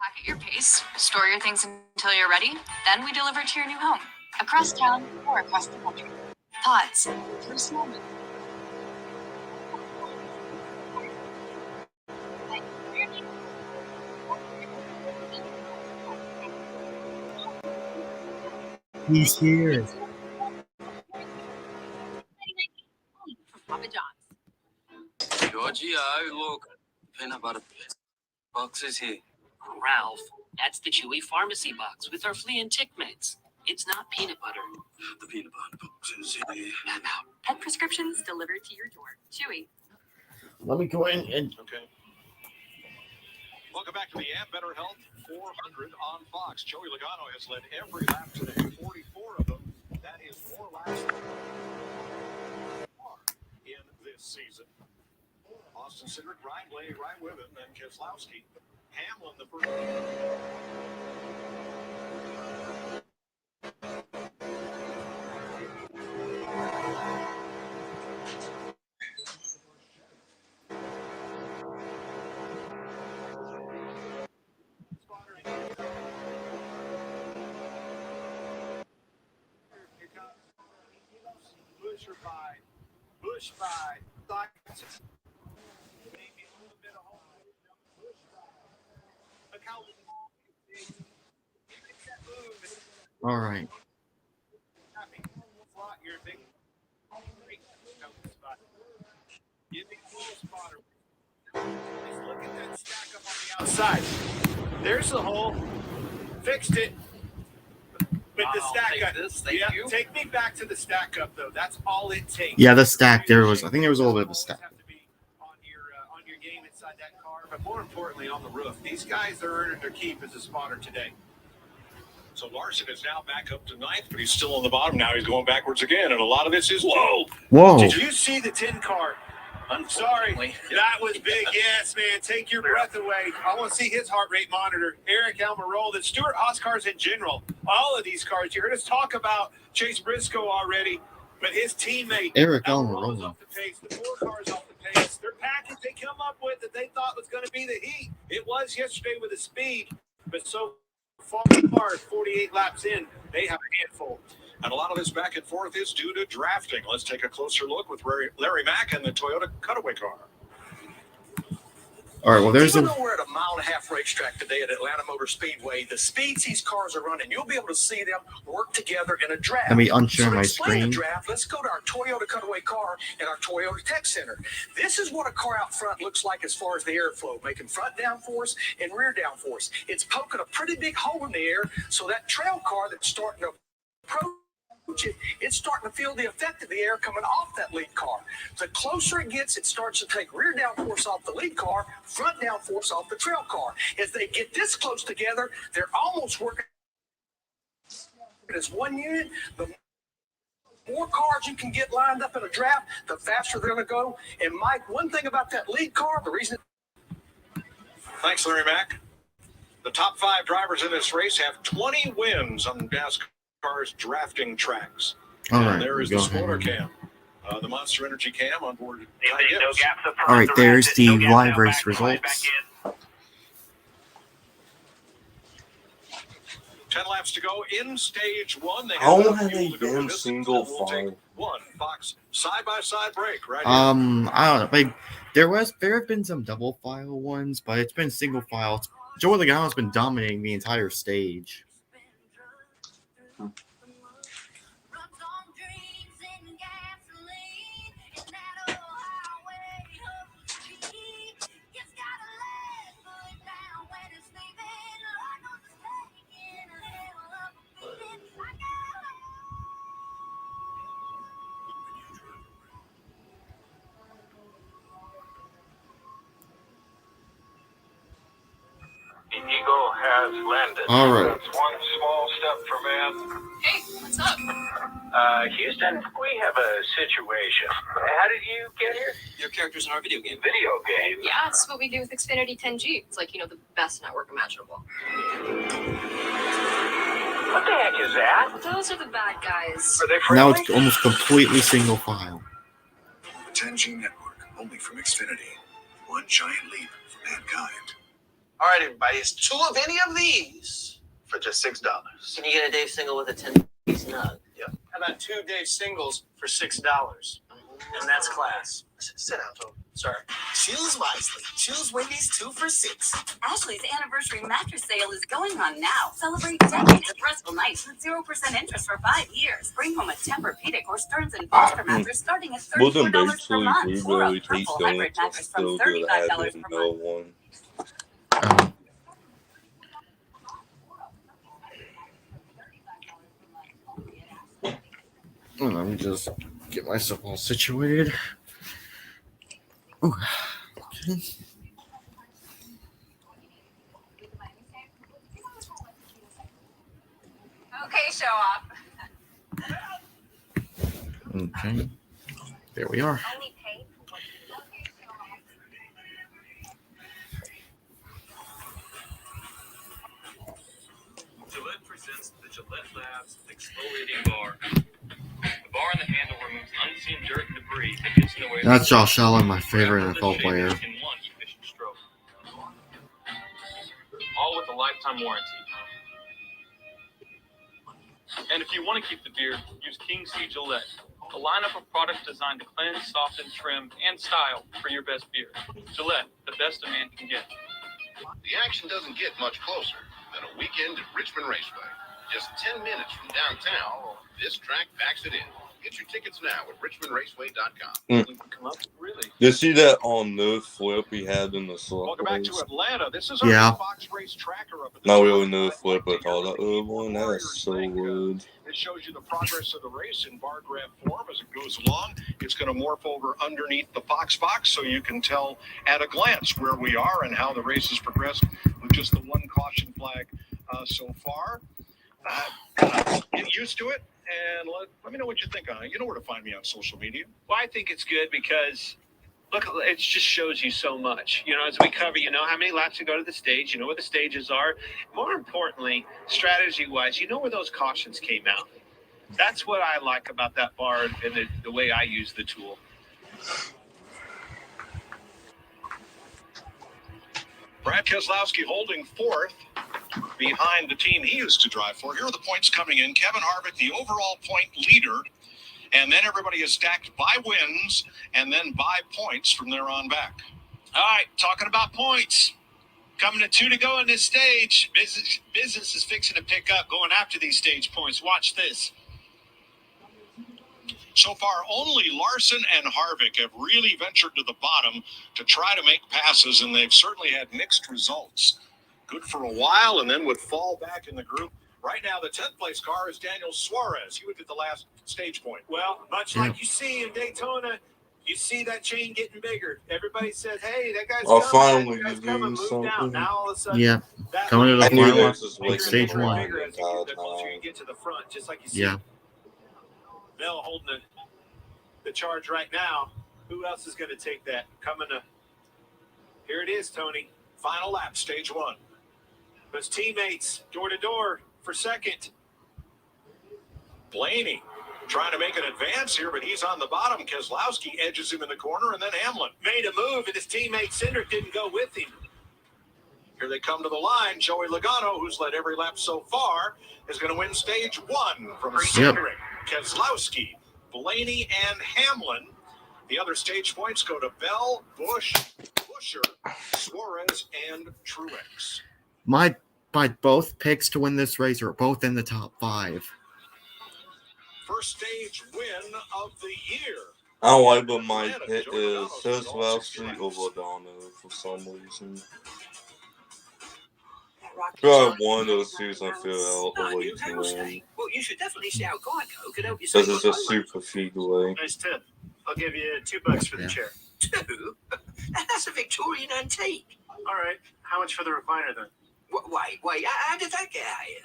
Pack at your pace, store your things until you're ready, then we deliver to your new home. Across town or across the country. Pods. First moment. He's here. Papa John's. Georgie, look. Peanut butter boxes here. Ralph, that's the Chewy Pharmacy box with our flea and tick meds. It's not peanut butter. The peanut butter boxes here. Pet prescriptions delivered to your door. Chewy. Let me go in and... Okay. Welcome back to the Ambetter Health 400 on Fox. Joey Logano has led every lap today, 44 of them. That is more laps in this season. Austin Cindric, Ryan Blaney right with him, and Keselowski. Hamlin the first. Bush by maybe a little bit of home. Look how All right. you're a big spot. Give me a little spotter. Just look at that stack up on the outside. There's the hole. Fixed it. With the stack up. Thank you. Take me back to the stack up though. That's all it takes. Yeah, the stack. I think there was a little bit of a stack. On your game inside that car, but more importantly on the roof. These guys are earning their keep as a spotter today. So Larson is now back up to ninth, but he's still on the bottom now. He's going backwards again, and a lot of this is whoa. Whoa. Did you see the 10 car? I'm sorry. That was big. Yes, man. Take your breath away. I want to see his heart rate monitor. Eric Almirola, the Stewart Haas cars in general. All of these cars. You heard us talk about Chase Briscoe already. But his teammate Eric on a Almiro's roll. off the pace. The 4 cars off the pace. Their package they come up with that they thought was going to be the heat. It was yesterday with the speed, but so far, 48 laps in, they have a handful. And a lot of this back and forth is due to drafting. Let's take a closer look with Larry Mack and the Toyota Cutaway car. All right, well, there's Even a though we're at a mile-and-a-half racetrack today at Atlanta Motor Speedway, the speeds these cars are running, you'll be able to see them work together in a draft. Let me unshare So to my explain screen. the draft, let's go to our Toyota Cutaway car and our Toyota Tech Center. This is what a car out front looks like as far as the airflow, making front downforce and rear downforce. It's poking a pretty big hole in the air, so that trail car that's starting to approach it's starting to feel the effect of the air coming off that lead car. The closer it gets, it starts to take rear downforce off the lead car, front downforce off the trail car. As they get this close together, they're almost working as one unit. The more cars you can get lined up in a draft, the faster they're going to go. And Mike, one thing about that lead car, the reason... Thanks, Larry Mack. The top 5 drivers in this race have 20 wins on NASCAR's drafting tracks. All And right, there is go the ahead. spoiler cam, the Monster Energy cam on board. Ty No Gibbs. gaps up front. All right, there's the No gaps live out race back, slide back results. in. 10 laps to go in stage 1. They How enough have fuel they to go the been distance, single and we'll take file? one Fox side-by-side break right here. I don't know. Like, there have been some double file ones, but it's been single file. Joey Logano's been dominating the entire stage. The Eagle has landed. All right. That's one small step for man. Hey, what's up? Houston, we have a situation. How did you get here? Your character's in our video game. Video game? Yeah, it's what we do with Xfinity 10G. It's like, the best network imaginable. What the heck is that? Those are the bad guys. Are they Now friendly? it's almost completely single file. The 10G network, only from Xfinity. One giant leap for mankind. All right, everybody, it's 2 of any of these for just $6. Can you get a Dave single with a 10-piece nug? Yep. How about 2 Dave singles for $6? And that's class. Sit down, Tom. Sorry. Choose wisely. Choose Wendy's 2 for $6. Ashley's anniversary mattress sale is going on now. Celebrate decades of restful nights with 0% interest for 5 years. Bring home a Tempur-Pedic or Stearns & Foster mattress starting at Wasn't $34 per basically month. Or a Blueberry taste purple on hybrid it, so mattress from still good $35 having per no month. one. Let me just get myself all situated. Ooh. Okay. Okay, show off. Okay. There we are. Gillette presents the Gillette Labs Exfoliating Bar. The bar and the handle removes unseen dirt and debris that gets in the way. That's Josh Allen, my favorite NFL player. In one efficient stroke. All with a lifetime warranty. And if you want to keep the beard, use King C Gillette, a lineup of products designed to cleanse, soften, trim, and style for your best beard. Gillette, the best a man can get. The action doesn't get much closer than a weekend at Richmond Raceway. Just 10 minutes from downtown, this track packs it in. Get your tickets now at richmondraceway.com. Come up, really. Did you see that on the flip he had in the slot? Welcome back to Atlanta. This is Yeah. our Fox Race Tracker up at the Not top. really no flip, but I thought that other one, that's so good. It shows you the progress of the race in bar graph form as it goes along. It's going to morph over underneath the Fox box so you can tell at a glance where we are and how the race has progressed with just the one caution flag so far. Get used to it and let me know what you think on it. You know where to find me on social media. Well, I think it's good because, look, it just shows you so much. As we cover, how many laps to go to the stage, where the stages are. More importantly, strategy-wise, where those cautions came out. That's what I like about that bar and the way I use the tool. Brad Keselowski holding fourth behind the team he used to drive for. Here are the points coming in. Kevin Harvick, the overall point leader. And then everybody is stacked by wins and then by points from there on back. All right, talking about points. Coming to 2 to go in this stage. Business is fixing to pick up going after these stage points. Watch this. So far, only Larson and Harvick have really ventured to the bottom to try to make passes, and they've certainly had mixed results. Good for a while, and then would fall back in the group. Right now, the 10th place car is Daniel Suarez. He would get the last stage point. Well, much like you see in Daytona, you see that chain getting bigger. Everybody says, hey, that guy's coming. Finally, that guy's coming. Move down. Now all of a sudden, Yeah. that Coming to the I knew final this was waiting stage in the one. line bigger the as you entire get, the closer you time. get to the front, just like you see. Yeah. Mel holding the charge right now. Who else is going to take that? Coming to. Here it is, Tony. Final lap, stage one. Those teammates, door to door for second. Blaney trying to make an advance here, but he's on the bottom. Keselowski edges him in the corner, and then Hamlin made a move, and his teammate Cindric didn't go with him. Here they come to the line. Joey Logano, who's led every lap so far, is going to win stage one from Cindric, Keselowski, Blaney, and Hamlin. The other stage points go to Bell, Busch, Buscher, Suarez, and Truex. My both picks to win this race are both in the top 5. First stage win of the year. I don't like, but my pick is Keselowski over Logano for some reason. I won those season, I feel way to win. Well, you should definitely see how Geico could help you. This is a super feedway. Nice tip. I'll give you $2 for the chair. 2? That's a Victorian antique. All right. How much for the recliner then? Wait. How did that get out here?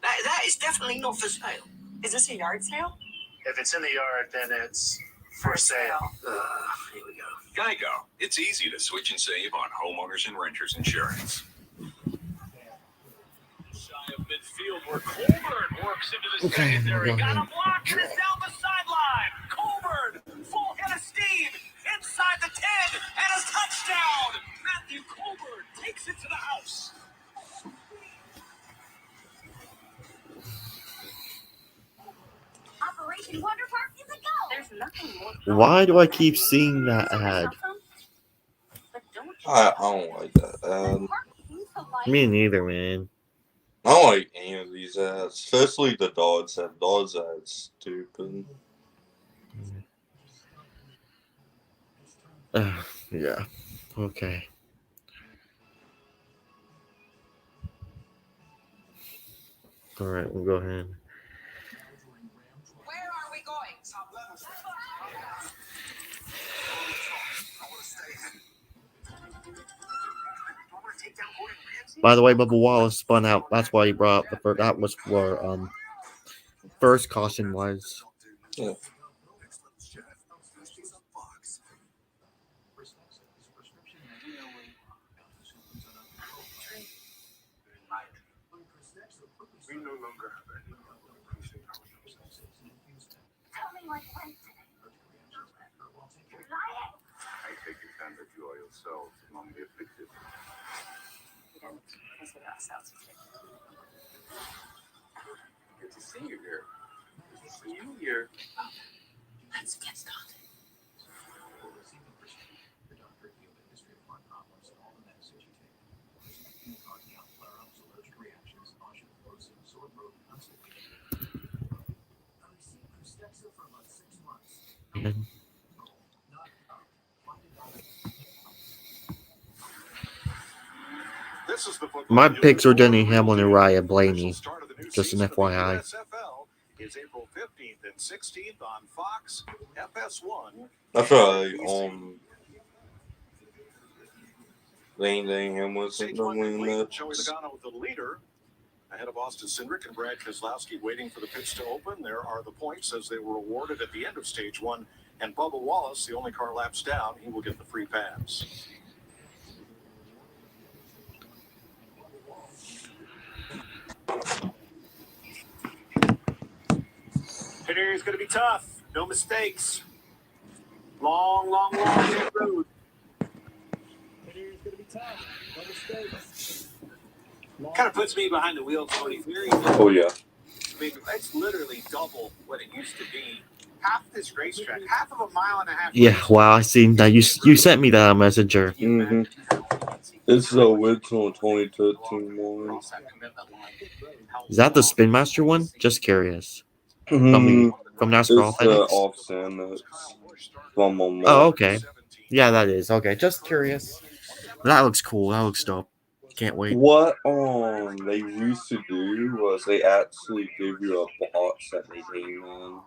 That is definitely not for sale. Is this a yard sale? If it's in the yard, then it's for sale. Here we go. Geico. It's easy to switch and save on homeowners and renters insurance. Shy of midfield where Colburn works into the secondary. Got a block and is down the sideline. Colburn, full head of steam, inside the 10, and a touchdown. Matthew Colburn takes it to the house. Operation Wonder Park is a go. There's nothing more. Why do I keep seeing that ad? I don't like that ad. Me neither, man. I don't like any of these ads, especially the Dodge ad. Dodge ad's stupid. Yeah. Okay. All right, we'll go ahead. Where are we going? By the way, Bubba Wallace spun out. That's why he brought up the first. That was where first caution was. Yeah. We no longer have any. Tell me what went today. I take it down that you are yourself among the afflicted. Good to see you here. Good to see you here. Let's get started. My picks are Denny Hamlin and Ryan Blaney. Just an FYI. Is April 15th and 16th on Fox FS1. That's right. Lane Hamlin Stage the one win complete. match. Joey Logano, the leader, ahead of Austin Cindric and Brad Keselowski, waiting for the pits to open. There are the points as they were awarded at the end of stage one. And Bubba Wallace, the only car laps down, he will get the free pass. interior's going to be tough. No mistakes. Long pit road. Interior's going to be tough. No mistakes. Kind of puts me behind the wheel, Tony. Oh, yeah. I mean, it's literally double what it used to be. Half this racetrack, half of a mile and a half. Yeah, wow, I seen that. You sent me that messenger. Mm-hmm. This is the original 2013 one. Is that the Spin Master one? Just curious. From NASCAR It's the Authentics? off-sand that's from on Oh, okay. Yeah, that is. Okay, just curious. That looks cool. That looks dope. Can't wait. What they used to do was they actually give you a box that they came in.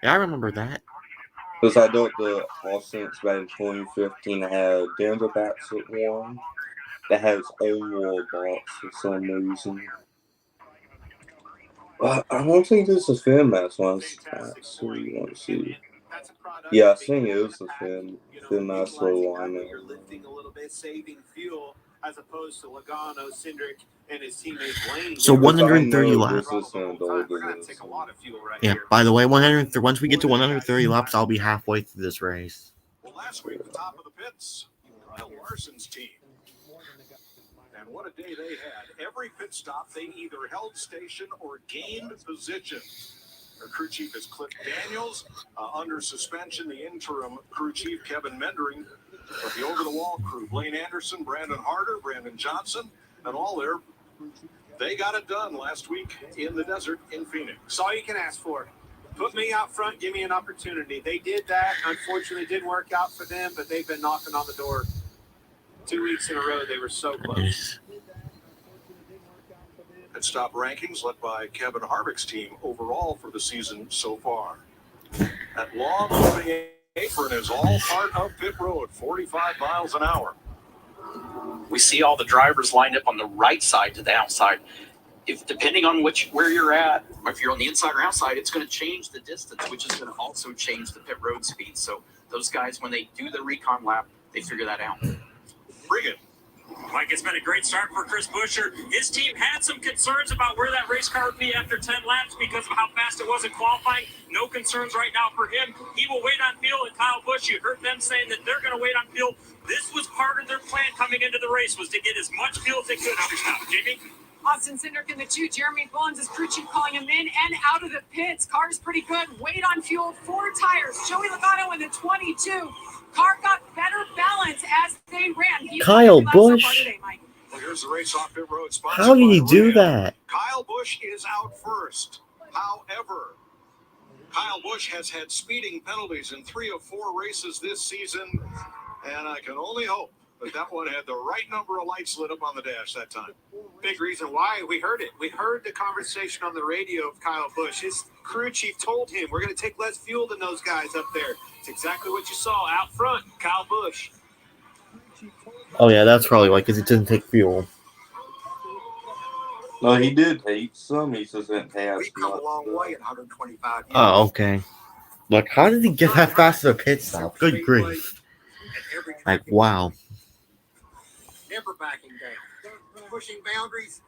Yeah, I remember that. Because I know the Offense back in 2015 had Denver Bassett one that had its own little box for some reason. But I don't think this is a Fin Master one. I actually want to see. Yeah, I think it is a Fin Master line. You're lifting a little bit, saving fuel, as opposed to Logano, Cindric, and his teammate Blaney. So 130 laps. Yeah, by the way, 130. Once we get to 130 laps, I'll be halfway through this race. Well, last week, the top of the pits, Kyle Larson's team. And what a day they had. Every pit stop, they either held station or gained position. Their crew chief is Cliff Daniels. Under suspension, the interim crew chief, Kevin Mendering. But the over-the-wall crew, Blaine Anderson, Brandon Harder, Brandon Johnson, and all there. They got it done last week in the desert in Phoenix. That's all you can ask for. Put me out front, give me an opportunity. They did that. Unfortunately, it didn't work out for them, but they've been knocking on the door 2 weeks in a row. They were so close. Pit stop rankings led by Kevin Harvick's team overall for the season so far. That long moving apron is all part of pit road, 45 miles an hour. We see all the drivers lined up on the right side to the outside. If depending on where you're at, if you're on the inside or outside, it's going to change the distance, which is going to also change the pit road speed. So those guys, when they do the recon lap, they figure that out. Bring it. Mike, it's been a great start for Chris Buescher. His team had some concerns about where that race car would be after 10 laps because of how fast it was in qualifying. No concerns right now for him. He will wait on field, and Kyle Busch, you heard them saying that they're going to wait on field. This was part of their plan coming into the race, was to get as much fuel as they could out of stop. Jamie? Austin Cindric in the 2, Jeremy Bullins is crew chief calling him in and out of the pits. Car's pretty good. Wait on fuel, 4 tires. Joey Logano in the 22. Car got better balance as they ran. Kyle Busch. Well, here's the race off pit road. How did he do that? Kyle Busch is out first. However, Kyle Busch has had speeding penalties in 3 of 4 races this season, and I can only hope that one had the right number of lights lit up on the dash that time. Big reason why. We heard it. We heard the conversation on the radio of Kyle Busch. His crew chief told him, we're going to take less fuel than those guys up there. It's exactly what you saw out front, Kyle Busch. Oh, yeah, that's probably why, because it doesn't take fuel. No, he did take some. He just didn't pay as We've come a long way in 125 years. Oh, okay. Like, how did he get that fast at a pit stop? Good grief. Like, wow. Never backing down, pushing boundaries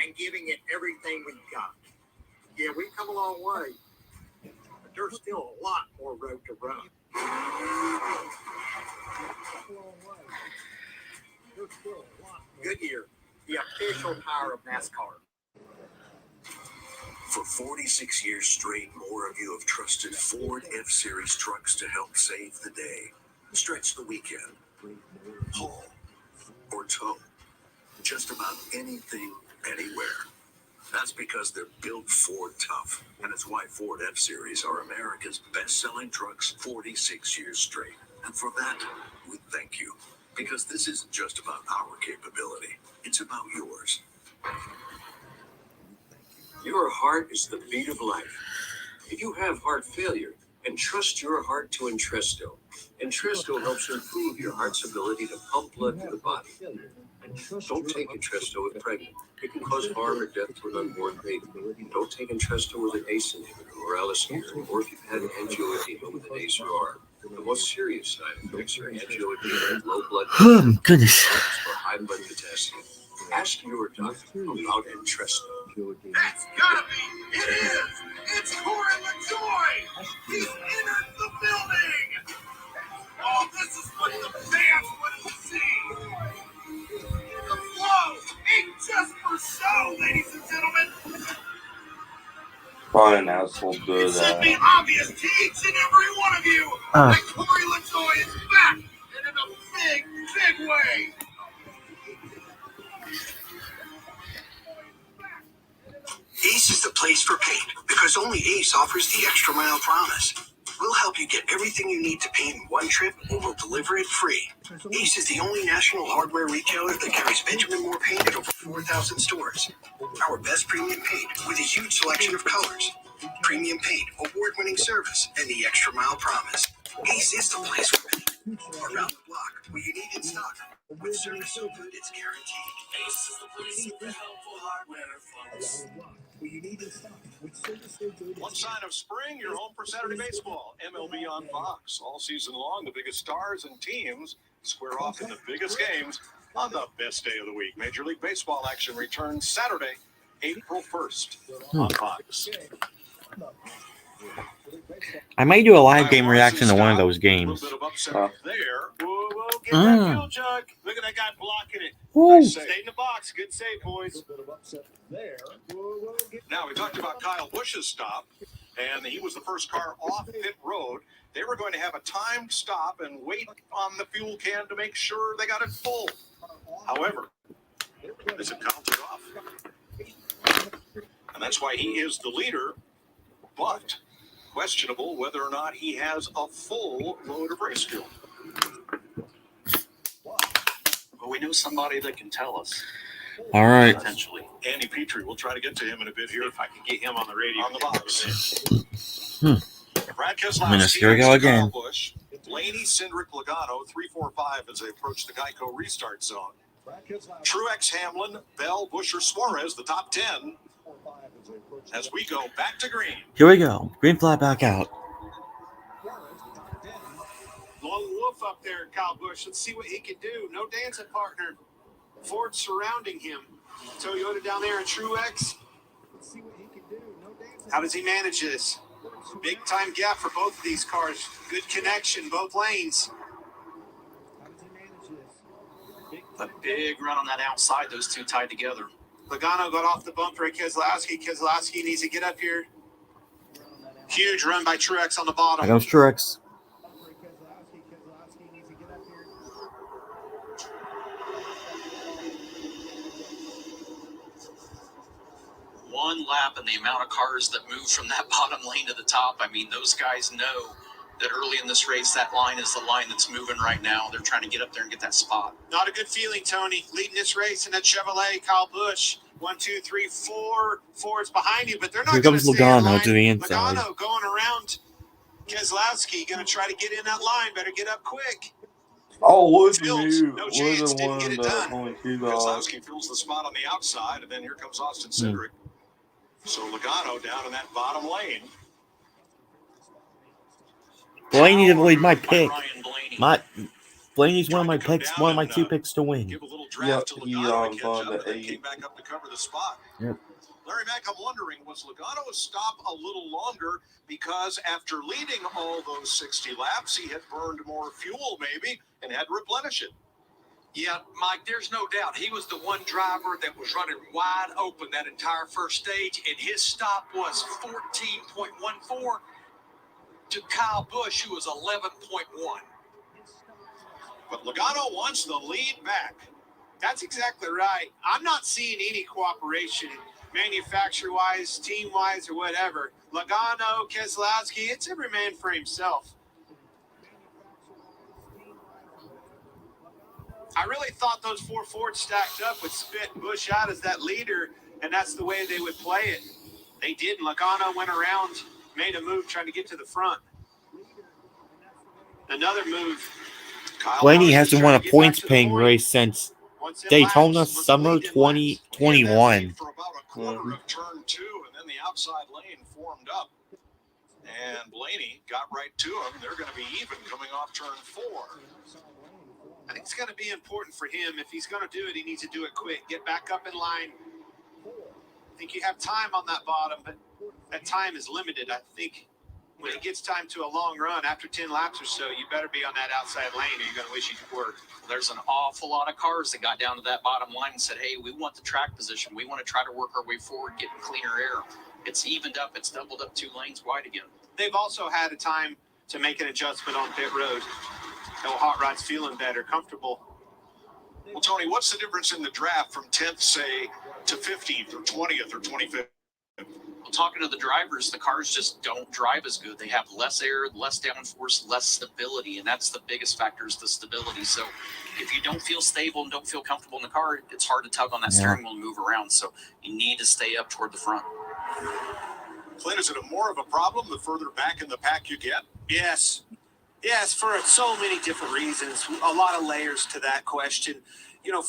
and giving it everything we've got. Yeah, we've come a long way, but there's still a lot more road to run. Goodyear, the official tire of NASCAR. For 46 years straight, more of you have trusted Ford F-Series trucks to help save the day, stretch the weekend, haul, or tow. Just about anything, anywhere. That's because they're built Ford tough, and it's why Ford F-Series are America's best-selling trucks 46 years straight. And for that, we thank you. Because this isn't just about our capability, it's about yours. Your heart is the beat of life. If you have heart failure, entrust your heart to Entresto. Entresto helps improve your heart's ability to pump blood to the body. Don't take Entresto if pregnant. It can cause harm or death to an unborn baby. Don't take Entresto with an ACE inhibitor or allosterone, or if you've had angioedema with an ACE or ARB. The most serious side effects are angioedema and low blood pressure. Oh, goodness. Or high blood potassium. Ask your doctor about Entresto. That's gotta be. It is. It's Corey LaJoy. He's entered the building. Oh, this is what the fans want to see. The flow ain't just for show, ladies and gentlemen. Probably not so It good should at. be obvious to each and every one of you that Corey LaJoy is back and in a big, big way. Ace is the place for paint because only Ace offers the extra mile promise. We'll help you get everything you need to paint in one trip, or we'll deliver it free. Ace is the only national hardware retailer that carries Benjamin Moore paint at over 4,000 stores. Our best premium paint with a huge selection of colors. Premium paint, award-winning service, and the extra mile promise. Ace is the place for paint. Around the block, where you need in stock. With service so good, it's guaranteed. Ace is the place for helpful hardware, folks. One sign of spring, you're home for Saturday baseball. MLB on Fox. All season long, the biggest stars and teams square off in the biggest games on the best day of the week. Major League Baseball action returns Saturday, April 1st on Fox. I might do a live game reaction to one of those games. There. Whoa, get that field jug. Look at that guy blocking it. Nice Stay in the box. Good save, boys. Now, we talked about Kyle Busch's stop, and he was the first car off pit road. They were going to have a timed stop and wait on the fuel can to make sure they got it full. However, this had counted off. And that's why he is the leader, but questionable whether or not he has a full load of race fuel. Well, we know somebody that can tell us. All right. Potentially. Andy Petrie, we'll try to get to him in a bit here. If I can get him on the radio. On the box. Brad Here we go again. Busch, Blaney, Cindric, Logano, 3-4-5 as they approach the Geico restart zone. Truex, Hamlin, Bell, Buescher, Suarez, the top 10. As we go back to green. Here we go. Green flag back out. Lone wolf up there, Kyle Busch. Let's see what he can do. No dancing partner. Ford surrounding him. Toyota down there in Truex. How does he manage this? Big time gap for both of these cars. Good connection, both lanes. A big run on that outside, those two tied together. Logano got off the bumper at Keselowski. Keselowski needs to get up here. Huge run by Truex on the bottom. Here comes Truex. One lap and the amount of cars that move from that bottom lane to the top. I mean, those guys know that early in this race, that line is the line that's moving right now. They're trying to get up there and get that spot. Not a good feeling, Tony. Leading this race in that Chevrolet, Kyle Busch. 1, 2, 3, 4. Ford's behind you, but they're not going to stay in line. Logano to the inside. Logano going around Keselowski, going to try to get in that line. Better get up quick. Oh, would Fields, you? no Would chance, have didn't won get it the done. point two Keselowski fills the spot on the outside, and then here comes Austin Cindric. So Logano down in that bottom lane. Blaney didn't lead my pick. Blaney's one of my picks, one of my two picks to win. Give a little draft to Logano to catch up, and then came back up to cover the spot. Yep. Larry Mack, I'm wondering, was Logano's stop a little longer because after leading all those 60 laps, he had burned more fuel maybe and had to replenish it? Yeah, Mike, there's no doubt. He was the one driver that was running wide open that entire first stage, and his stop was 14.14 to Kyle Busch, who was 11.1. But Logano wants the lead back. That's exactly right. I'm not seeing any cooperation, manufacturer-wise, team-wise, or whatever. Logano, Keselowski, it's every man for himself. I really thought those 4 Fords stacked up would spit Busch out as that leader, and that's the way they would play it. They didn't. Logano went around, made a move, trying to get to the front. Another move. Blaney hasn't won a points-paying race since Daytona Summer 2021. For about a quarter of turn 2, and then the outside lane formed up. And Blaney got right to him. They're going to be even coming off turn 4. I think it's going to be important for him. If he's going to do it, he needs to do it quick. Get back up in line. think you have time on that bottom, but that time is limited. I think when it gets time to a long run after 10 laps or so, you better be on that outside lane or you're going to wish you could work. There's an awful lot of cars that got down to that bottom line and said, hey, we want the track position. We want to try to work our way forward, getting cleaner air. It's evened up. It's doubled up 2 lanes wide again. They've also had a time to make an adjustment on pit road. No hot rod's feeling better, comfortable. Well, Tony, what's the difference in the draft from 10th, say, to 15th or 20th or 25th? Well, talking to the drivers, the cars just don't drive as good. They have less air, less downforce, less stability, and that's the biggest factor is the stability. So if you don't feel stable and don't feel comfortable in the car, it's hard to tug on that steering wheel and move around. So you need to stay up toward the front. Clint, is it more of a problem the further back in the pack you get? Yes. Yes, for so many different reasons. A lot of layers to that question. You know,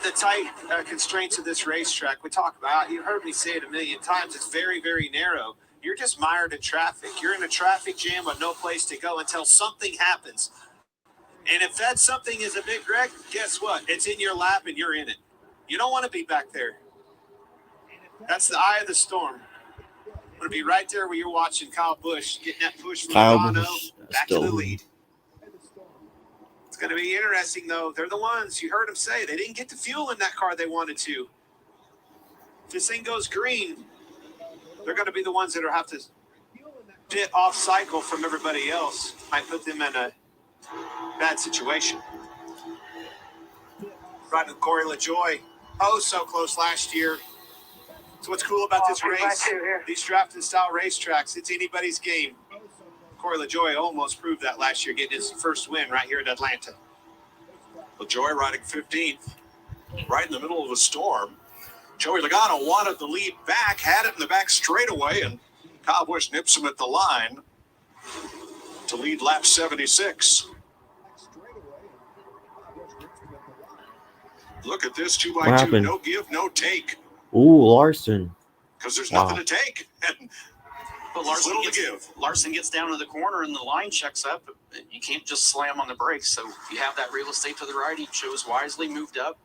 the tight constraints of this racetrack we talk about, you heard me say it a million times, it's very, very narrow. You're just mired in traffic. You're in a traffic jam with no place to go until something happens. And if that something is a big wreck, guess what? It's in your lap and you're in it. You don't want to be back there. That's the eye of the storm. I'm going to be right there where you're watching Kyle Busch getting that push from Bono back to the lead. It's going to be interesting, though. They're the ones, you heard them say, they didn't get the fuel in that car they wanted to. If this thing goes green, they're going to be the ones that will have to pit off cycle from everybody else. Might put them in a bad situation. Riding with Corey LaJoy. Oh, so close last year. So what's cool about this race, these drafting style racetracks, it's anybody's game. Corey LaJoy almost proved that last year, getting his first win right here at Atlanta. LaJoy riding 15th, right in the middle of a storm. Joey Logano wanted the lead back, had it in the back straightaway, and Kyle Busch nips him at the line to lead lap 76. Look at this 2x2, no give, no take. Ooh, Larson. Because there's nothing to take. But Larson gets down to the corner and the line checks up. You can't just slam on the brakes. So you have that real estate to the right. He chose wisely, moved up.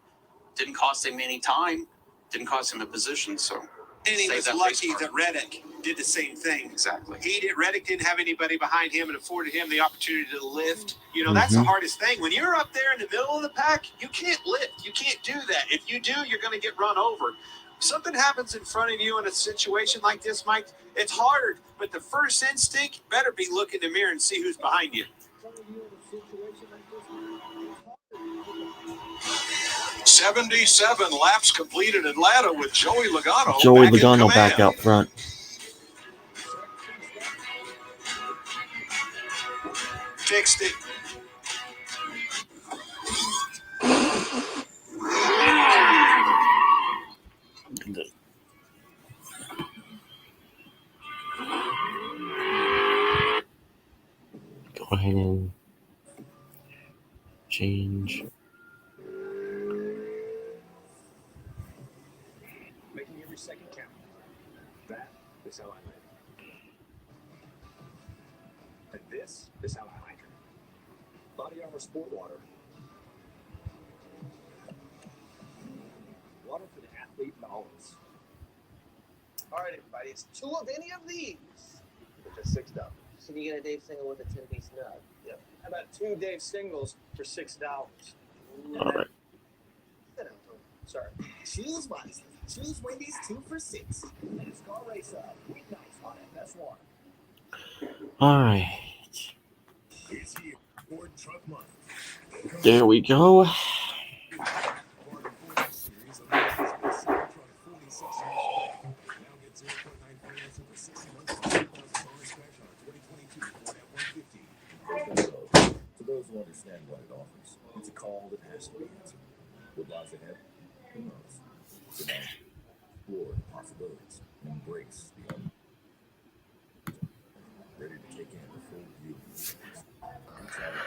Didn't cost him any time. Didn't cost him a position. So and he was lucky that Reddick did the same thing. Exactly. Reddick didn't have anybody behind him and afforded him the opportunity to lift. You know, that's the hardest thing. When you're up there in the middle of the pack, you can't lift. You can't do that. If you do, you're going to get run over. If something happens in front of you in a situation like this, Mike, it's hard. But the first instinct better be look in the mirror and see who's behind you. 77 laps completed in Atlanta with Joey Logano. Joey Logano back out front. Fixed it. Go ahead and change. Making every second count. That is how I live. And this is how I hydrate. Body Armor Sport Water. Water for the athlete and always. All right, everybody, it's 2 of any of these for just $6. So you get a Dave single with a 10-piece nug. Yep. How about 2 Dave singles for $6? All right. Sorry. Choose wisely. Choose Wendy's 2 for $6. NASCAR Race Up. Weeknights on FS1. All right. There we go. For those who understand what it offers, it's a call that has to be answered. What lies ahead? Who knows? Tonight, explore the possibilities and embrace the unknown. Ready to take in the full view of the universe. Reach out,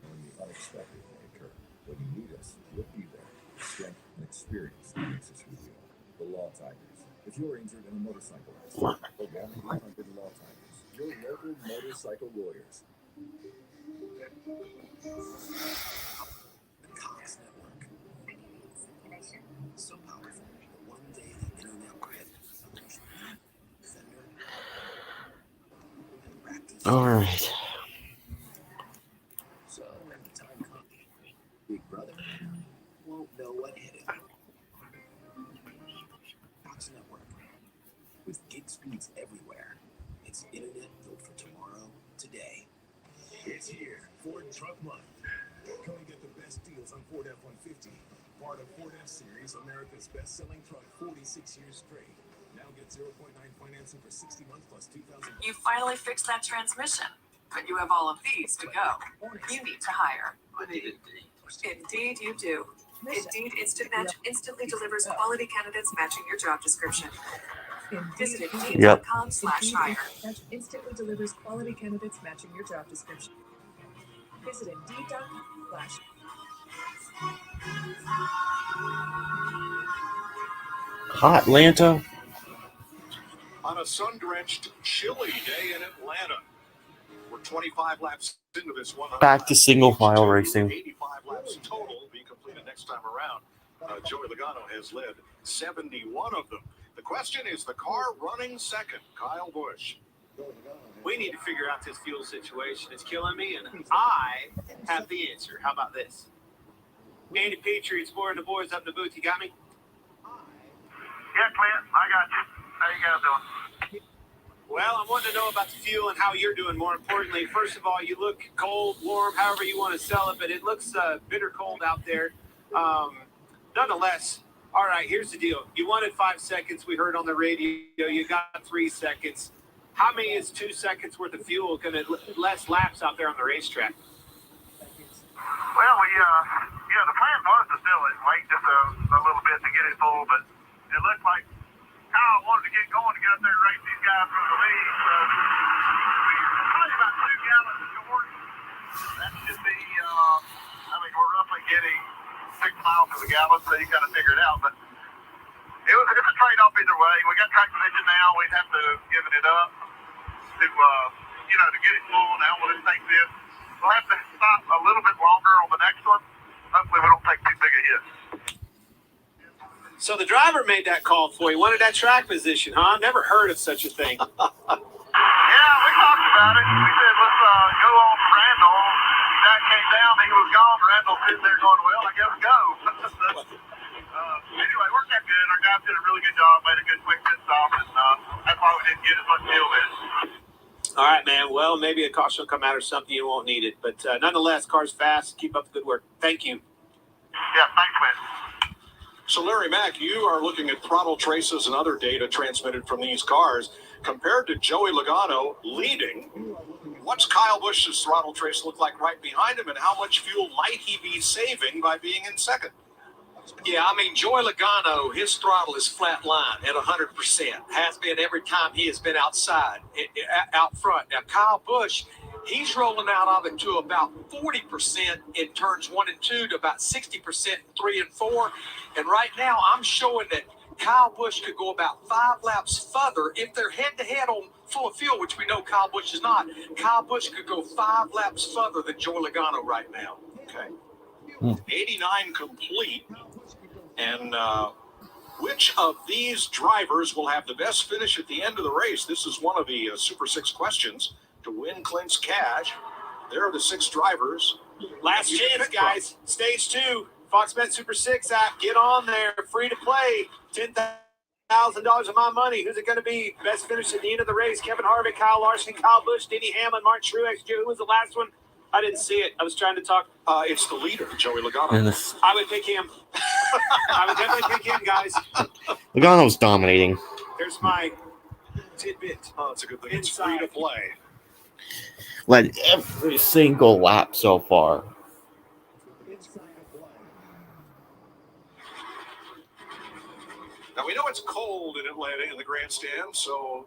knowing the unexpected may occur. When you need us, we'll be there. Strength and experience makes us who we are. The Law Tigers. If you're injured in a motorcycle accident, program 100 Law Tigers. Your local motorcycle warriors. The Cox Network. So powerful that one day the internet Big Brother won't know what hit him. Fox Network. With gig speeds everywhere, it's internet built for tomorrow, today. It's here. Ford Truck Month. Come and get the best deals on Ford F-150. Part of Ford F-Series, America's best-selling truck 46 years straight. Now get 0.9 financing for 60 months plus $2,000. You finally fixed that transmission, but you have all of these to go. You need to hire. I need Indeed. Indeed, you do. Indeed Instant Match instantly delivers quality candidates matching your job description. Visit Indeed.com/hire. Instantly delivers quality candidates matching your job description. Visit Indeed.com/hire. Hot Atlanta. On a sun-drenched, chilly day in Atlanta. We're 25 laps into this one. Back to single file racing. 85 laps total will be completed next time around. Joey Logano has led 71 of them. The question is the car running second, Kyle Busch. We need to figure out this fuel situation. It's killing me, and I have the answer. How about this? Andy Petrie, Exploring the Boys up in the booth. You got me? Yeah, Clint, I got you. How you guys doing? Well, I'm wanting to know about the fuel and how you're doing. More importantly, first of all, you look cold, warm, however you want to sell it, but it looks bitter cold out there. Nonetheless, all right, here's the deal. You wanted 5 seconds. We heard on the radio. You got 3 seconds. How many is 2 seconds worth of fuel going to less laps out there on the racetrack? Well, the plan was to still wait just a little bit to get it full, but it looked like Kyle wanted to get going to get up there and race these guys from the lead. So we're probably about 2 gallons short. That should be, we're roughly getting 6 miles to the gallon, so you got to figure it out. But it's a trade-off either way. We got track position now. We'd have to give it up to get it full. Now we'll just take this. We'll have to stop a little bit longer on the next one. Hopefully we don't take too big a hit. So the driver made that call for you. Wanted that track position, huh? Never heard of such a thing. Yeah, we talked about it. We said, let's go on to Randall. Jack came down. He was gone. Randall sitting there going, well, I guess go. Anyway, worked out good. Our guys did a really good job. Made a good quick pit stop. And that's why we didn't get as much fuel in. All right, man. Well, maybe a caution will come out or something. You won't need it. But nonetheless, car's fast. Keep up the good work. Thank you. Yeah, thanks, man. So, Larry Mack, you are looking at throttle traces and other data transmitted from these cars. Compared to Joey Logano leading, what's Kyle Busch's throttle trace look like right behind him, and how much fuel might he be saving by being in second? Yeah, Joey Logano, his throttle is flat line at 100%. Has been every time he has been outside, out front. Now, Kyle Busch, he's rolling out of it to about 40% in turns 1 and 2, to about 60% in 3 and 4. And right now, I'm showing that Kyle Busch could go about 5 laps further if they're head-to-head on full of fuel, which we know Kyle Busch is not. Kyle Busch could go 5 laps further than Joey Logano right now. Okay. 89 complete. And which of these drivers will have the best finish at the end of the race? This is one of the Super 6 questions to win Clint's cash. There are the 6 drivers. Last chance, guys. Stage 2. FoxBet Super 6 app. Get on there. Free to play. $10,000 of my money. Who's it going to be? Best finish at the end of the race. Kevin Harvick, Kyle Larson, Kyle Busch, Denny Hamlin, Martin Truex. Who was the last one? I didn't see it. I was trying to talk. It's the leader, Joey Logano. I would pick him. I would definitely pick him, guys. Logano's dominating. There's my tidbit. Oh, that's a good thing. It's free to play. Led every single lap so far. Now, we know it's cold in Atlanta in the grandstand, so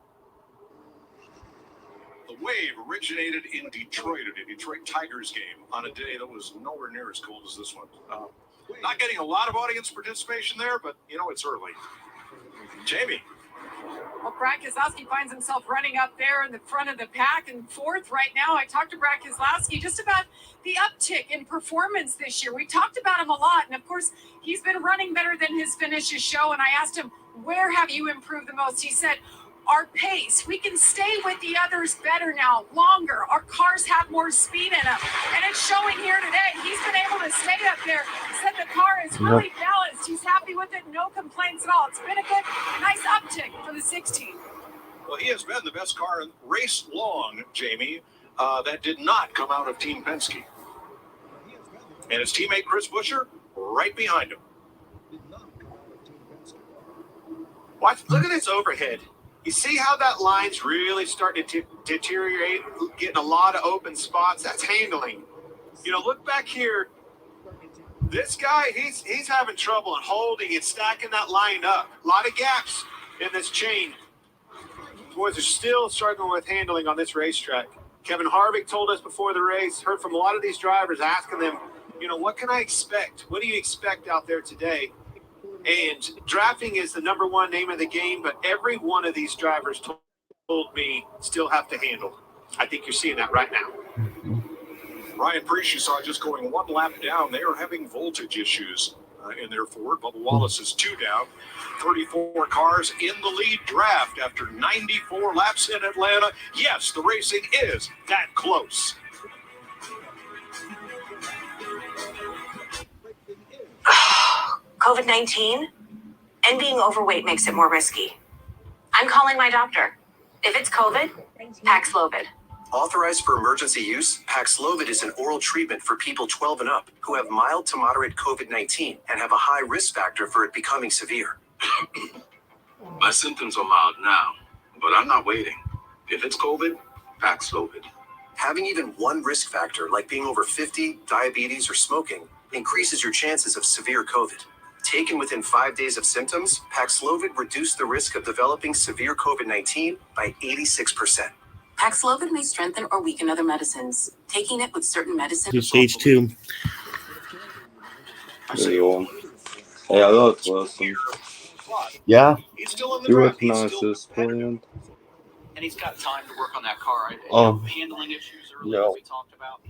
the wave originated in Detroit at a Detroit Tigers game on a day that was nowhere near as cold as this one. Not getting a lot of audience participation there, but, it's early. Jamie. Well, Brad Keselowski finds himself running up there in the front of the pack and fourth right now. I talked to Brad Keselowski just about the uptick in performance this year. We talked about him a lot, and of course, he's been running better than his finishes show. And I asked him, where have you improved the most? He said, our pace. We can stay with the others better now, longer. Our cars have more speed in them. And it's showing here today. He's been able to stay up there. Said the car is really balanced. He's happy with it. No complaints at all. It's been a good, nice uptick for the 16. Well, he has been the best car in race long, Jamie. That did not come out of Team Penske. And his teammate Chris Buescher right behind him. Watch, look at this overhead. You see how that line's really starting to deteriorate, getting a lot of open spots? That's handling. You know, look back here. This guy, he's having trouble in holding and stacking that line up. A lot of gaps in this chain. Boys are still struggling with handling on this racetrack. Kevin Harvick told us before the race, heard from a lot of these drivers asking them, you know, what can I expect? What do you expect out there today? And drafting is the number one name of the game, but every one of these drivers told me still have to handle. I think you're seeing that right now. Ryan Preece, you saw just going one lap down. They are having voltage issues in their Ford. Bubba Wallace is 2 down. 34 cars in the lead draft after 94 laps in Atlanta. Yes, the racing is that close. COVID-19 and being overweight makes it more risky. I'm calling my doctor. If it's COVID, Paxlovid. Authorized for emergency use, Paxlovid is an oral treatment for people 12 and up who have mild to moderate COVID-19 and have a high risk factor for it becoming severe. My symptoms are mild now, but I'm not waiting. If it's COVID, Paxlovid. Having even one risk factor, like being over 50, diabetes, or smoking, increases your chances of severe COVID. Taken within 5 days of symptoms, Paxlovid reduced the risk of developing severe COVID-19 by 86%. Paxlovid may strengthen or weaken other medicines. Taking it with certain medicines. To stage 2. Hey, I love to listen. Yeah. You recognize this blend? And he's got time to work on that car. Handling issues earlier we talked about.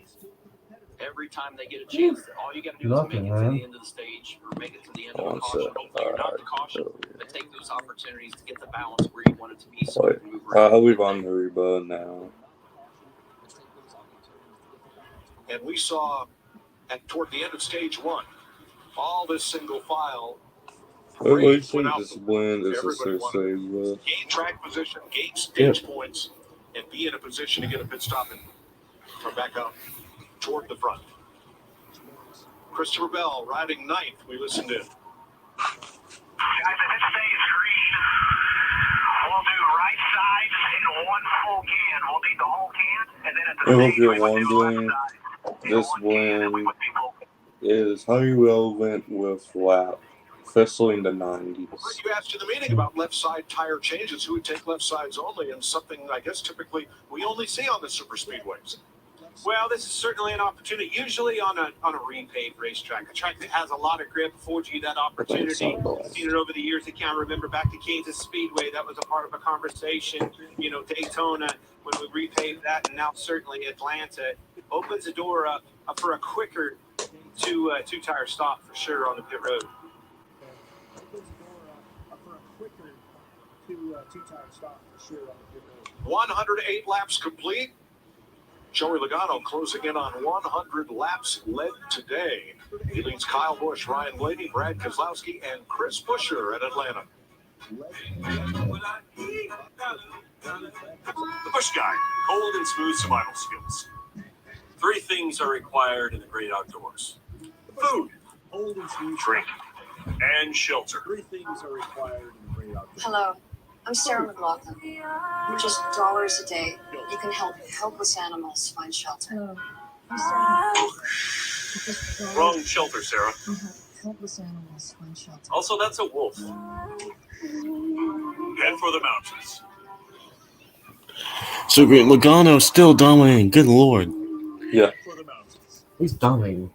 Every time they get a chance, all you got to do is make it to the end of the stage or make it to the end of the caution. Hopefully you're not the caution, but take those opportunities to get the balance where you want it to be. So I believe I'm the rebuttal now. And we saw toward the end of stage 1, all this single file. We see this blend is a success with. Gain track position, gain stage points, and be in a position to get a pit stop and come back up toward the front. Christopher Bell riding 9th. We listened in. Guys, if it stays green, we'll do right side in one full can. We'll need the whole can, and then at the If you're wondering, this blend is highly relevant with lap, especially in the 90s. You asked in the meeting about left side tire changes, who would take left sides only, and something I guess typically we only see on the super speedways. Well, this is certainly an opportunity. Usually on a repaved racetrack, a track that has a lot of grip affords you that opportunity. Seen it over the years. I can't remember back to Kansas Speedway. That was a part of a conversation. You know, Daytona when we repaved that, and now certainly Atlanta opens the door up for a quicker two-tire stop for sure on the pit road. 108 laps complete. Joey Logano closing in on 100 laps led today. He leads Kyle Busch, Ryan Blaney, Brad Keselowski, and Chris Buescher at Atlanta. The Busch Guy, cold and smooth survival skills. 3 things are required in the great outdoors: food, drink, and shelter. 3 things are required in the great outdoors. Hello, I'm Sarah McLaughlin. For just $1 a day, you can help helpless animals find shelter. Wrong shelter, Sarah. Helpless animals find shelter. Also, that's a wolf. Head for the mountains. So great. Logano still dominating. Good lord. Yeah. He's dominating.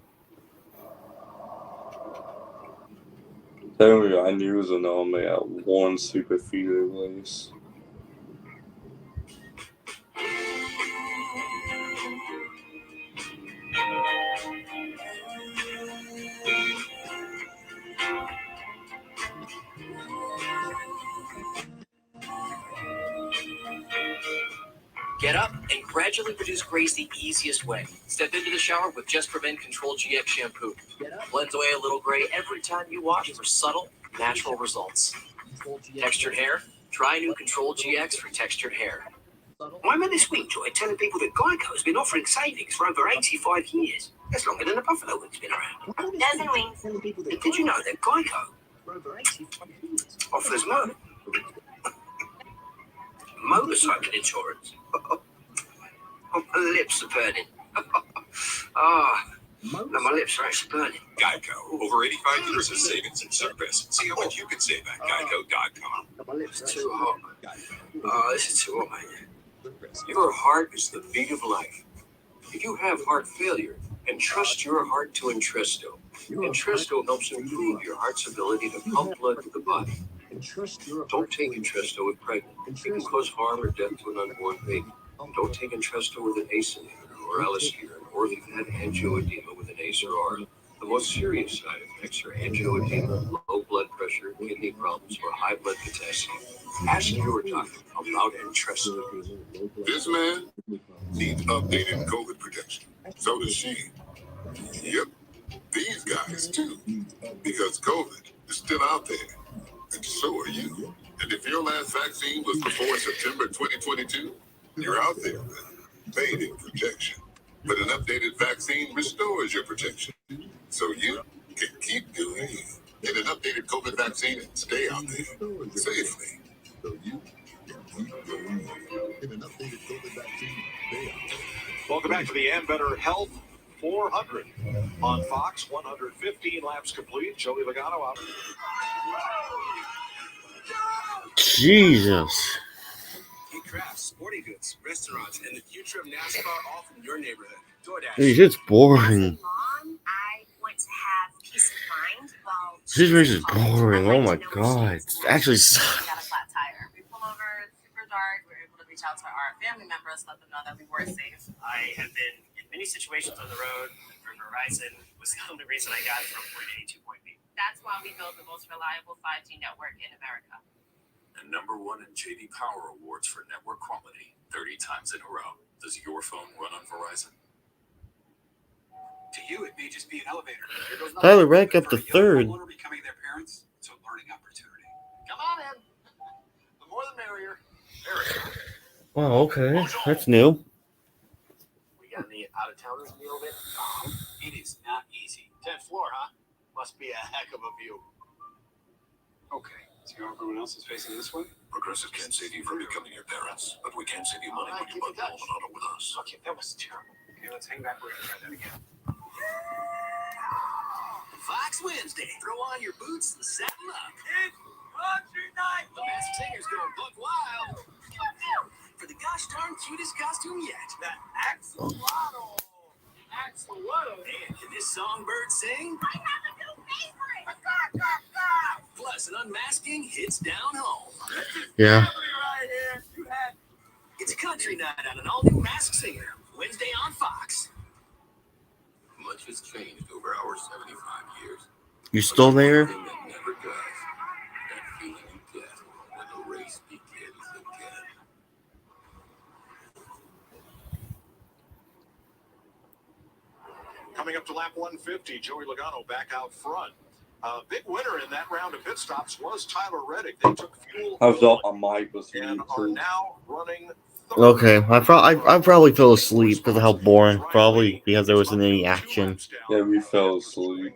There we go. I knew it was an anomaly at one super feeder race. Get up and gradually reduce grays the easiest way. Step into the shower with Just Prevent Control GX shampoo. Blends away a little gray every time you wash for subtle, natural results. Textured hair? Try new Control GX for textured hair. I'm in this week, Joy, telling people that Geico's been offering savings for over 85 years. That's longer than the Buffalo Wing's been around. Dozen wings. And did you know that Geico offers motorcycle insurance? Oh, my lips are burning. No, my lips are actually burning. Geico. Over 85 years of savings and service. See how much you can save at geico.com. My lips are too hot. This is too hot, man. Your heart is the beat of life. If you have heart failure, entrust your heart to Entresto. Entresto helps improve your heart's ability to pump blood to the body. Don't take Entresto if pregnant. It can cause harm or death to an unborn baby. Don't take Entresto with an ACE inhibitor or aliskiren, or if you've had angioedema with an ACE or ARB. The most serious side effects are angioedema, low blood pressure, kidney problems, or high blood potassium. Ask your doctor about Entresto. This man needs updated COVID protection. So does she. Yep. These guys too. Because COVID is still out there. And so are you. And if your last vaccine was before September 2022, you're out there with fading protection. But an updated vaccine restores your protection. So you can keep doing you. Get an updated COVID vaccine and stay out there safely. So you can keep doing you. Get an updated COVID vaccine and stay out there. Welcome back to the Ambetter Health 400 on Fox. 115 laps complete. Joey Logano out. Jesus. Eat crafts, sporting goods, restaurants, and the future of NASCAR all from your neighborhood. DoorDash. It's boring. Mom, I want to have peace of mind while This race is boring. Oh my god. It's actually we got a flat tire. We pull over, it's super dark. We were able to reach out to our family members, let them know that we were safe. I have been in many situations on the road. River Horizon was the only reason I got from point A to point B. That's why we built the most reliable 5G network in America. And #1 in JD Power Awards for network quality 30 times in a row. Does your phone run on Verizon? To you, it may just be an elevator. Tyler Rack up to third. Children becoming their parents, it's a learning opportunity. Come on in. The more the merrier. Wow, okay. That's new. We got any out-of-towners in the orbit? It is not easy. 10th floor, huh? Must be a heck of a view. Okay, so everyone else is facing this way? Progressive can't save you from becoming your parents, but we can save you money when you bundle home and auto with us. Okay, that was terrible. Okay, let's hang back. We're going to try that again. Fox Wednesday. Throw on your boots and saddle up. It's country night. The Masked Singer's going buck wild for the gosh darn cutest costume yet. The Axolotl. Axolotl. And can this songbird sing? I have a new favorite. Plus, an unmasking hits down home. Yeah. Right here. You had It's country night on an all-new Masked Singer. Wednesday on Fox. Much has changed over our 75 years. You still there? Thing that never does. That feeling you get when the race begins again. Coming up to lap 150, Joey Logano back out front. Big winner in that round of pit stops was Tyler Reddick. They took fuel I thought I might was and are now running. Okay, I probably fell asleep because of how boring. Probably because there wasn't any action. Yeah, we fell asleep.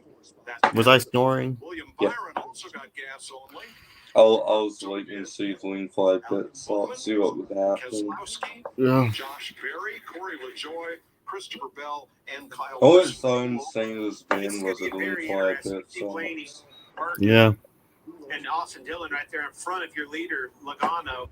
Was I snoring? Yeah. I was waiting to see if Link fly pit stop, see what would happen. Yeah. Josh Berry, Corey LaJoy, Christopher Bell, and Kyle. All it sounded saying as Ben was a Link fly pit stop. Yeah. And Austin Dillon right there in front of your leader, Logano.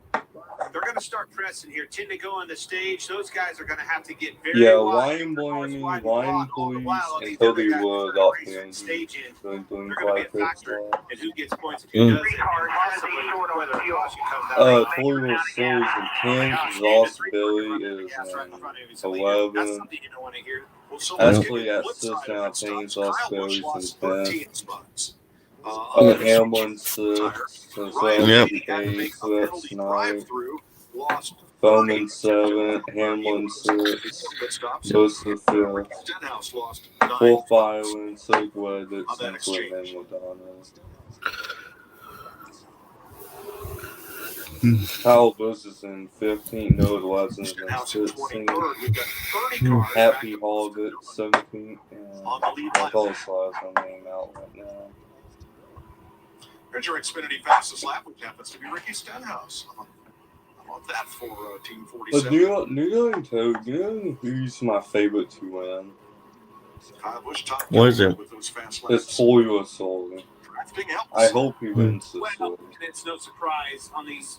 They're going to start pressing here. 10 to go on the stage. Those guys are going to have to get very Yeah, wide. line blaming, line police, until they would off the engine. Then Link fly pit stop. And who gets points and who doesn't. Corey was Sills and 10, Zoss Billy is 11. Actually, at system, I think Zoss Billy's in 10. Hamlin 6, so Yep. 8, so that's 9. Bowman 7, Hamlin 6, Joseph 5th, Stenhouse lost 4th Island, Silkwood, Simpson, and Logano. Kyle Busch is in 15th, Noah Watson is in 16th, Happy Holliday 17th, and I'll call his last name out right now. Here's your Xfinity fastest lap, which happens to be Ricky Stenhouse. How about that for Team But 47? New Zealand who's my favorite to win? Kyle Busch top What is it? with those fast It's laps. Toyo Sully. Drafting helps. I hope he wins this Well, week. and it's no surprise on these.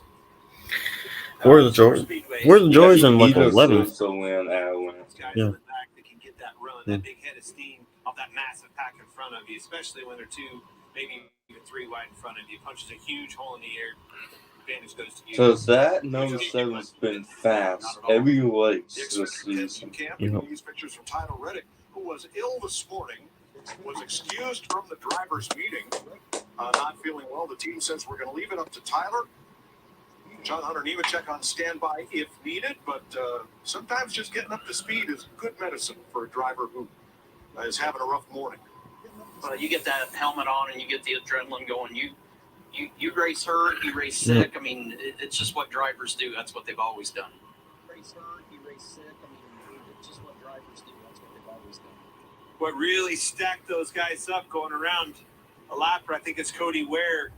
Where are the joys? Where are the joys in like He 11th? deserves to win at win. Guys Yeah. in the back that can get that run, that big head of steam off that massive pack in front of you, especially when they're two, maybe even three wide in front of you. Punches a huge hole in the air. Advantage goes to you. Because that number 7's been fast every race this season. Camp, we can use pictures from Tyler Reddick, who was ill this morning, was excused from the drivers' meeting, not feeling well. The team says we're going to leave it up to Tyler. John Hunter Nemechek on standby if needed, but sometimes just getting up to speed is good medicine for a driver who is having a rough morning. Well, you get that helmet on and you get the adrenaline going. You race hurt, you race sick. I mean, it's just what drivers do. That's what they've always done. Race hurt, you race sick. I mean, it's just what drivers do. That's what they've always done. What really stacked those guys up going around a lapper, I think it's Cody Ware.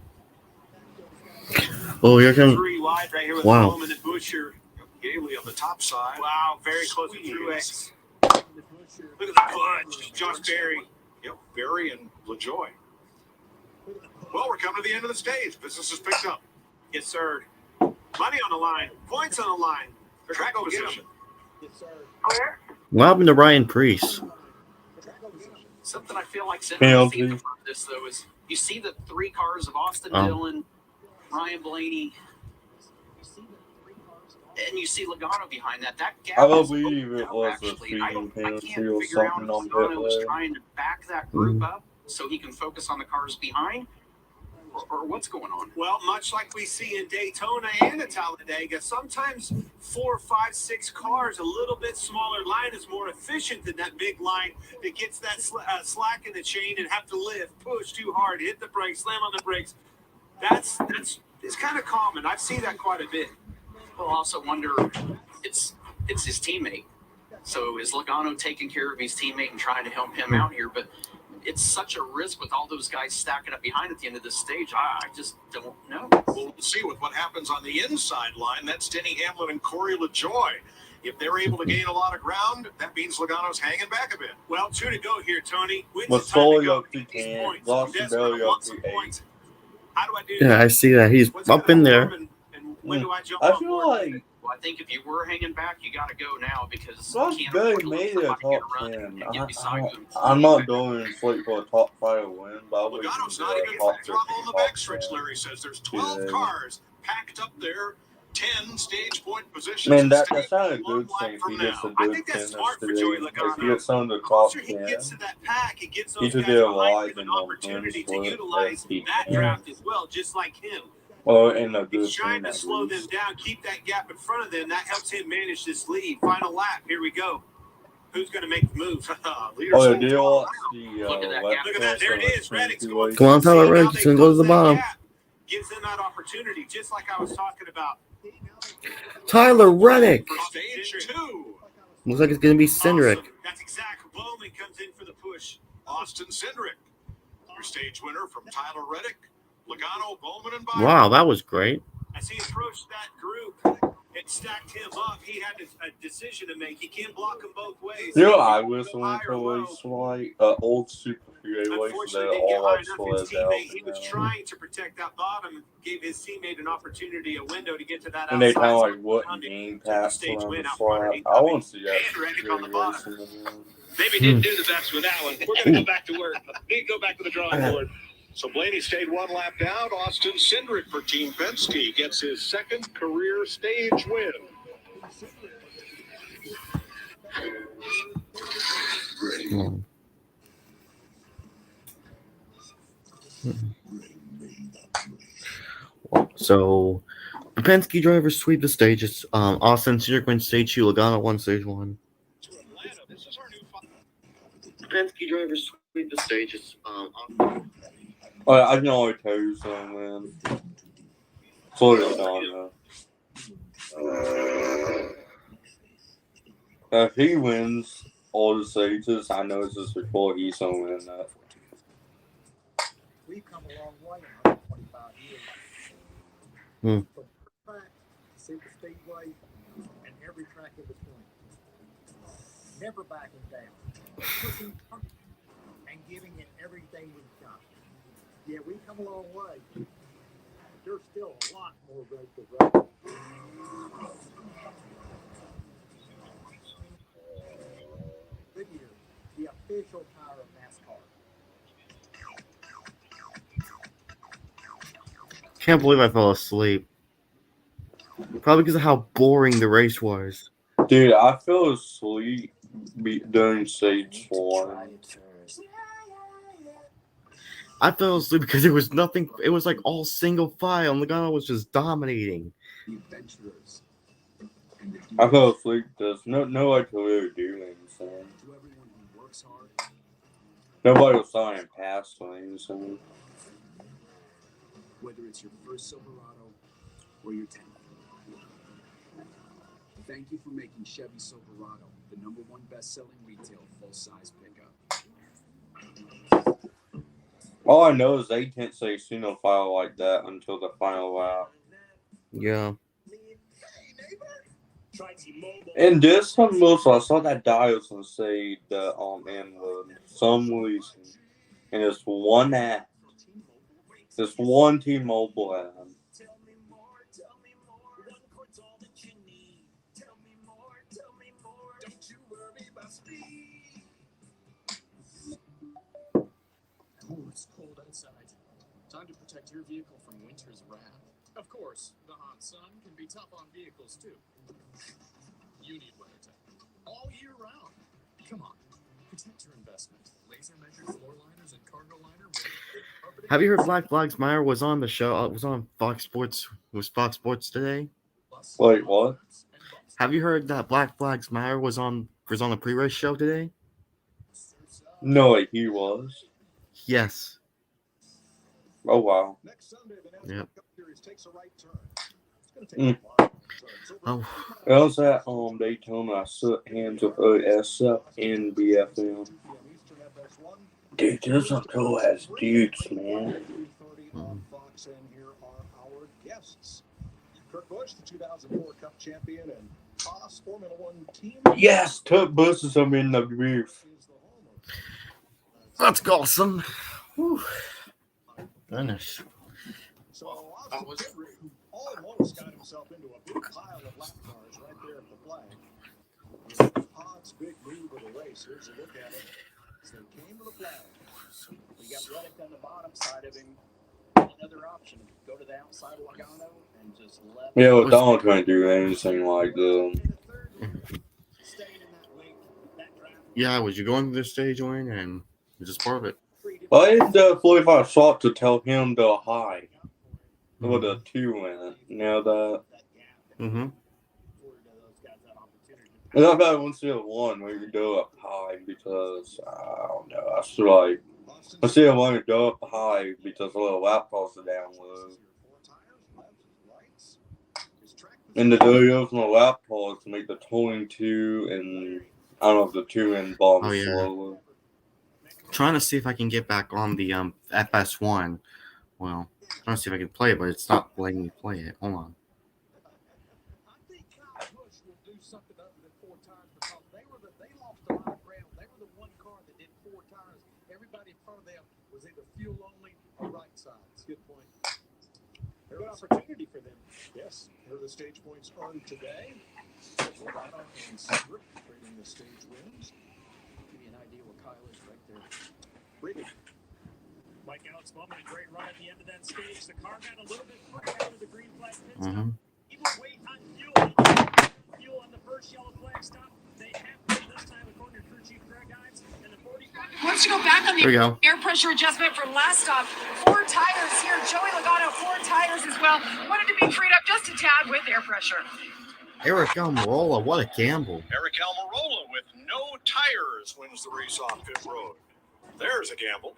Oh, here comes. 3 wide right here with Wow. Bowman and Butcher. Gailey on the top side. Wow, very close to Truex. Look at the punch, Josh Berry. Yep, Berry and LaJoy. Well, we're coming to the end of the stage. Business is picked up. Yes, sir. Money on the line, points on the line. Track position. Where? What happened to Ryan Priest? Something I feel like Penalty. interesting about this, though, is you see the 3 cars of Austin Dillon, Ryan Blaney, and you see Logano behind that. That gap I is believe opened it up, was a actually. I speeding can't penalty or figure out something if on Logano pit was lane. trying to back that group up so he can focus on the cars behind, or what's going on. Well, much like we see in Daytona and at Talladega, sometimes 4, 5, 6 cars, a little bit smaller line is more efficient than that big line that gets that slack in the chain and have to lift, push too hard, hit the brakes, slam on the brakes. That's it's kind of common. I see that quite a bit. Well, I also wonder, it's his teammate. So is Logano taking care of his teammate and trying to help him out here? But it's such a risk with all those guys stacking up behind at the end of this stage. I just don't know. We'll see with what happens on the inside line. That's Denny Hamlin and Corey LaJoy. If they're able to gain a lot of ground, that means Logano's hanging back a bit. Well, 2 to go here, Tony. Wins With the time to Sully go. up to Get these 10, points. Dawson Desmond Belly up wants to some 8. points. How do I do Yeah, that? I see that. He's What's up gonna in form there. and when do I jump I on feel board? like Well, I think if you were hanging back, you got to go now because Dawson you can't Belly afford to let made it a somebody get top a run 10. and get beside you and pull I'm you not back. going straight for a top 5 win, but I would Logano's do not a even top full 15, throttle on the top backstretch, 10. Larry says. There's 12 Yeah. cars packed up there, 10 stage point positions. Man, and that's staying not a one good lap thing if from he gets now. a I good think that's finish smart for today. Joey If he Logano. gets on the The top closer he 10, gets to that pack, it gives he those should guys be a behind lot him an in the opportunity to win utilize split if he that can. draft as well, just like him. Or in a good He's trying team to at slow them least. down, keep that gap in front of them. That helps him manage this lead. Final lap. Here we go. Who's going to make the move? Leaders Oh, full do you throttle watch now. the Look at that gap. Look at that. There it is. Reddick's going. Come on, Tyler See Reddick. how He's they going to go to close the that bottom. gap. Gives them that opportunity, just like I was talking about. Tyler Reddick. For stage 2. Looks like it's going to be Cindric. Awesome. That's exactly. Bowman comes in for the push. Austin Cindric, your stage winner from Tyler Reddick, Logano, Bowman, and Byron. Wow, that was great. As he approached that group, it stacked him up. He had a decision to make. He can't block them both ways. You know, I was went to a race like old Super Freeway race that Unfortunately, didn't get all high I enough. saw His is out. teammate, he was trying to protect that bottom, gave his teammate an opportunity, a window to get to that And they outside. kind of like what game pass stage around win the out front slot. underneath I of want it. to see that And Reddick Super on the bottom. Freeway racing again. Maybe didn't do the best with that one. We're going to go back to work. Need to go back to the drawing board. So Blaney stayed one lap down. Austin Cindric for Team Penske gets his second career stage win. So Penske drivers sweep the stages. Austin Cindric wins stage 2. Logano won stage 1. Penske drivers sweep the stages. I can only tell you something, man. Slow it down, if he wins all the stages, I know this is before he's gonna win that. We've come a long way in 125 years. From track to super speedway and every track in between. Never backing down. Pushing and giving it everything we've got. Yeah, we've come a long way. But there's still a lot more road to run. Goodyear, the official tire of NASCAR. Can't believe I fell asleep. Probably because of how boring the race was. Dude, I fell asleep during stage 1. I fell asleep because there was nothing. It was like all single file, and Logano was just dominating. I fell asleep because nobody could really do anything. Nobody was trying past me, so. Whether it's your first Silverado or your 10th. Thank you for making Chevy Silverado the #1 best-selling retail full-size pickup. All I know is they can't say single file like that until the final lap. Yeah. And this some most I saw that Dialson say the in some reason, and it's one ad, this one T-Mobile ad. Oh, it's cold outside. Time to protect your vehicle from winter's wrath. Of course, the hot sun can be tough on vehicles too. You need WeatherTech all year round. Come on, protect your investment. Laser measured floor liners and cargo liner. Have you heard Black Lives Matter was on the show? Was on Fox Sports. Was Fox Sports today? Wait, what? Have you heard that Black Lives Matter was on the pre-race show today? No, he was. Yes. Oh wow. Yep. Oh. It was at Daytona. I shook hands with OSF and BFM. Dude, those are cool ass dudes, man. Kurt Busch, the 2004 Cup champion and Haas Formula One team. Yes, Kurt Busch is in the booth. That's awesome. Whew. Goodness. So Austin all at once got himself into a big pile of lap cars right there at the flag. Haas' big move of the race. Here's a look at it. As they came to the flag. We got Reddick on the bottom side of him. Another option, go to the outside of Logano and just let. Yeah, well, Donald can't do anything like that. Yeah, was you going to this stage, Wayne, and just part of it? Well, it's 45 shot to tell him to hide. With a 2 in it. You know that? Mm-hmm. And I bet once you have 1 where you go up high because, I don't know, I feel like, I see one to go up high because a little lap calls are down low. And the videos on the lap calls to make the 22 and, I don't know if the 2 in bomb slower. Trying to see if I can get back on the FS1. Well, trying to see if I can play it, but it's not letting me play it. Hold on. Good point. Good opportunity for them. Yes, here are the stage points earned today. Logano and Cindric trading the stage wins. Give you an idea what Kyle is right there. Really. Mike Alex Bowman, a great run at the end of that stage. The car got a little bit further after the green flag pit stop. He would wait on fuel on the first yellow flag stop. They have this time, according to crew chief Greg Ives, and the 40 Wants to go back on There we the go. air pressure adjustment from last stop. 4 tires here. Joey Logano, 4 tires as well. Wanted to be freed up just a tad with air pressure. Eric Almirola, what a gamble. Eric Almirola with no tires wins the race off pit road. There's a gamble.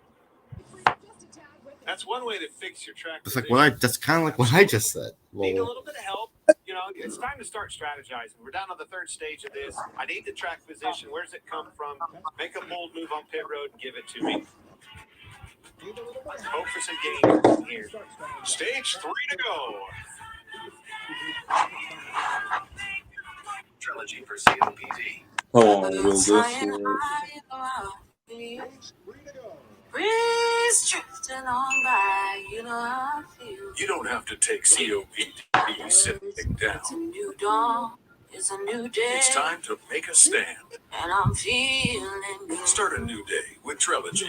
That's one way to fix your track. That's like what I. That's kind of like what I just said. Need a Lol. little bit of help. You know, it's time to start strategizing. We're down on the third stage of this. I need the track position. Where's it come from? Make a bold move on pit road and give it to me. Let's hope for some gains here. Stage 3 to go. Trilogy for COPD. How long will this last? Breeze drifting on by, you know how I feel. You don't have to take COPD sitting down. It's a new dawn, it's a new day. It's time to make a stand. And I'm feeling good. Start a new day with Trilogy.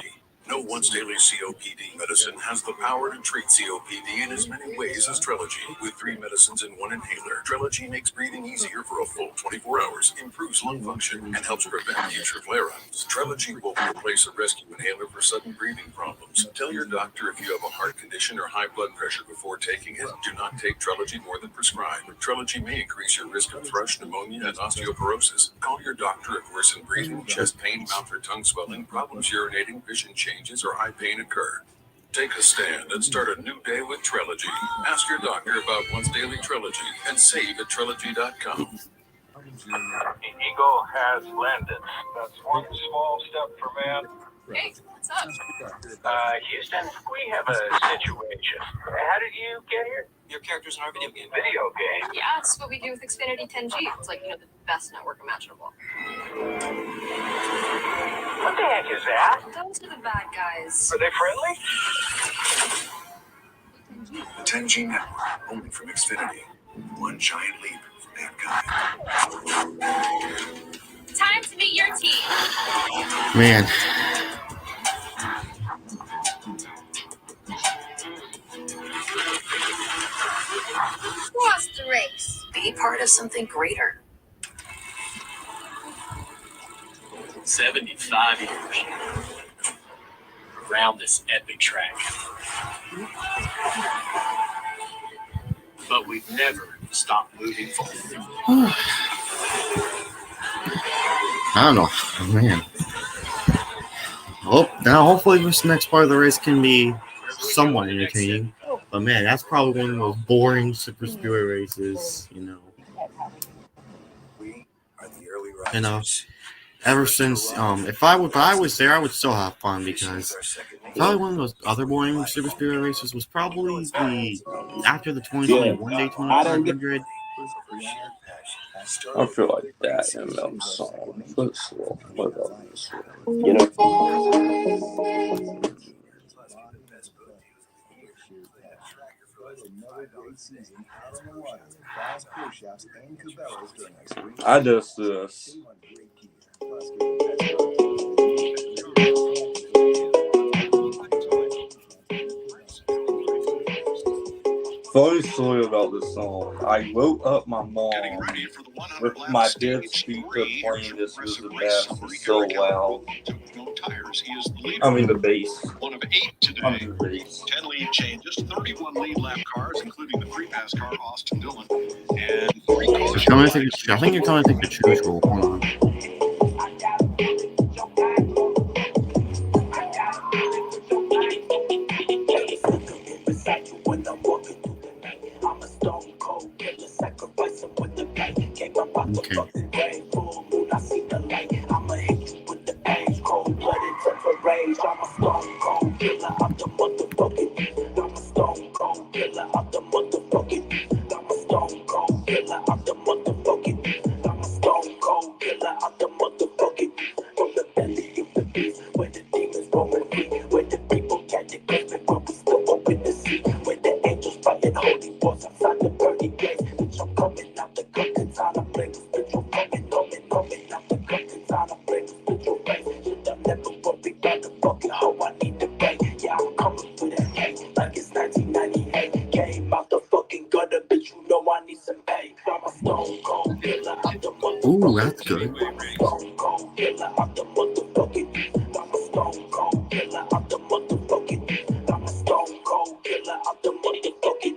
No once daily COPD medicine has the power to treat COPD in as many ways as Trilogy. With 3 medicines in 1 inhaler, Trilogy makes breathing easier for a full 24 hours, improves lung function, and helps prevent future flare-ups. Trilogy won't replace a rescue inhaler for sudden breathing problems. Tell your doctor if you have a heart condition or high blood pressure before taking it. Do not take Trilogy more than prescribed. Trilogy may increase your risk of thrush, pneumonia, and osteoporosis. Call your doctor if worsened breathing, chest pain, mouth or tongue swelling, problems urinating, vision changes, or high pain occur. Take a stand and start a new day with Trilogy. Ask your doctor about once daily Trilogy and save at Trilogy.com. Eagle has landed. That's one small step for man. Hey, what's up? Houston, we have a situation. How did you get here? Your character's in our video game. Video game. Yeah, that's what we do with Xfinity 10G. It's like, the best network imaginable. What the heck is that? Those are the bad guys. Are they friendly? The 10G network, only from Xfinity. One giant leap for mankind. Time to meet your team. Man. Who lost the race? Be part of something greater. 75 years around this epic track. But we've never stopped moving forward. I don't know, man. Oh, now hopefully this next part of the race can be somewhat entertaining. But man, that's probably one of the most boring super speedway races, ever since if I was there, I would still have fun because probably one of those other boring super speedway races was probably after the 2021 Daytona 500. I feel like that in them song. Let's slow. What about this one? I just this. Funny story about this song. I woke up my mom with my dead speaker playing this was the best. It's so loud. I mean the bass. One of 8 today. 10 lead changes, 31 lead lap cars, including the free pass car, Austin Dillon, and 3 cars. I think you're trying to take the choose rule. Hold on. Ooh, that's good. out the motherfucking. I'm a stone cold killer out the motherfucking.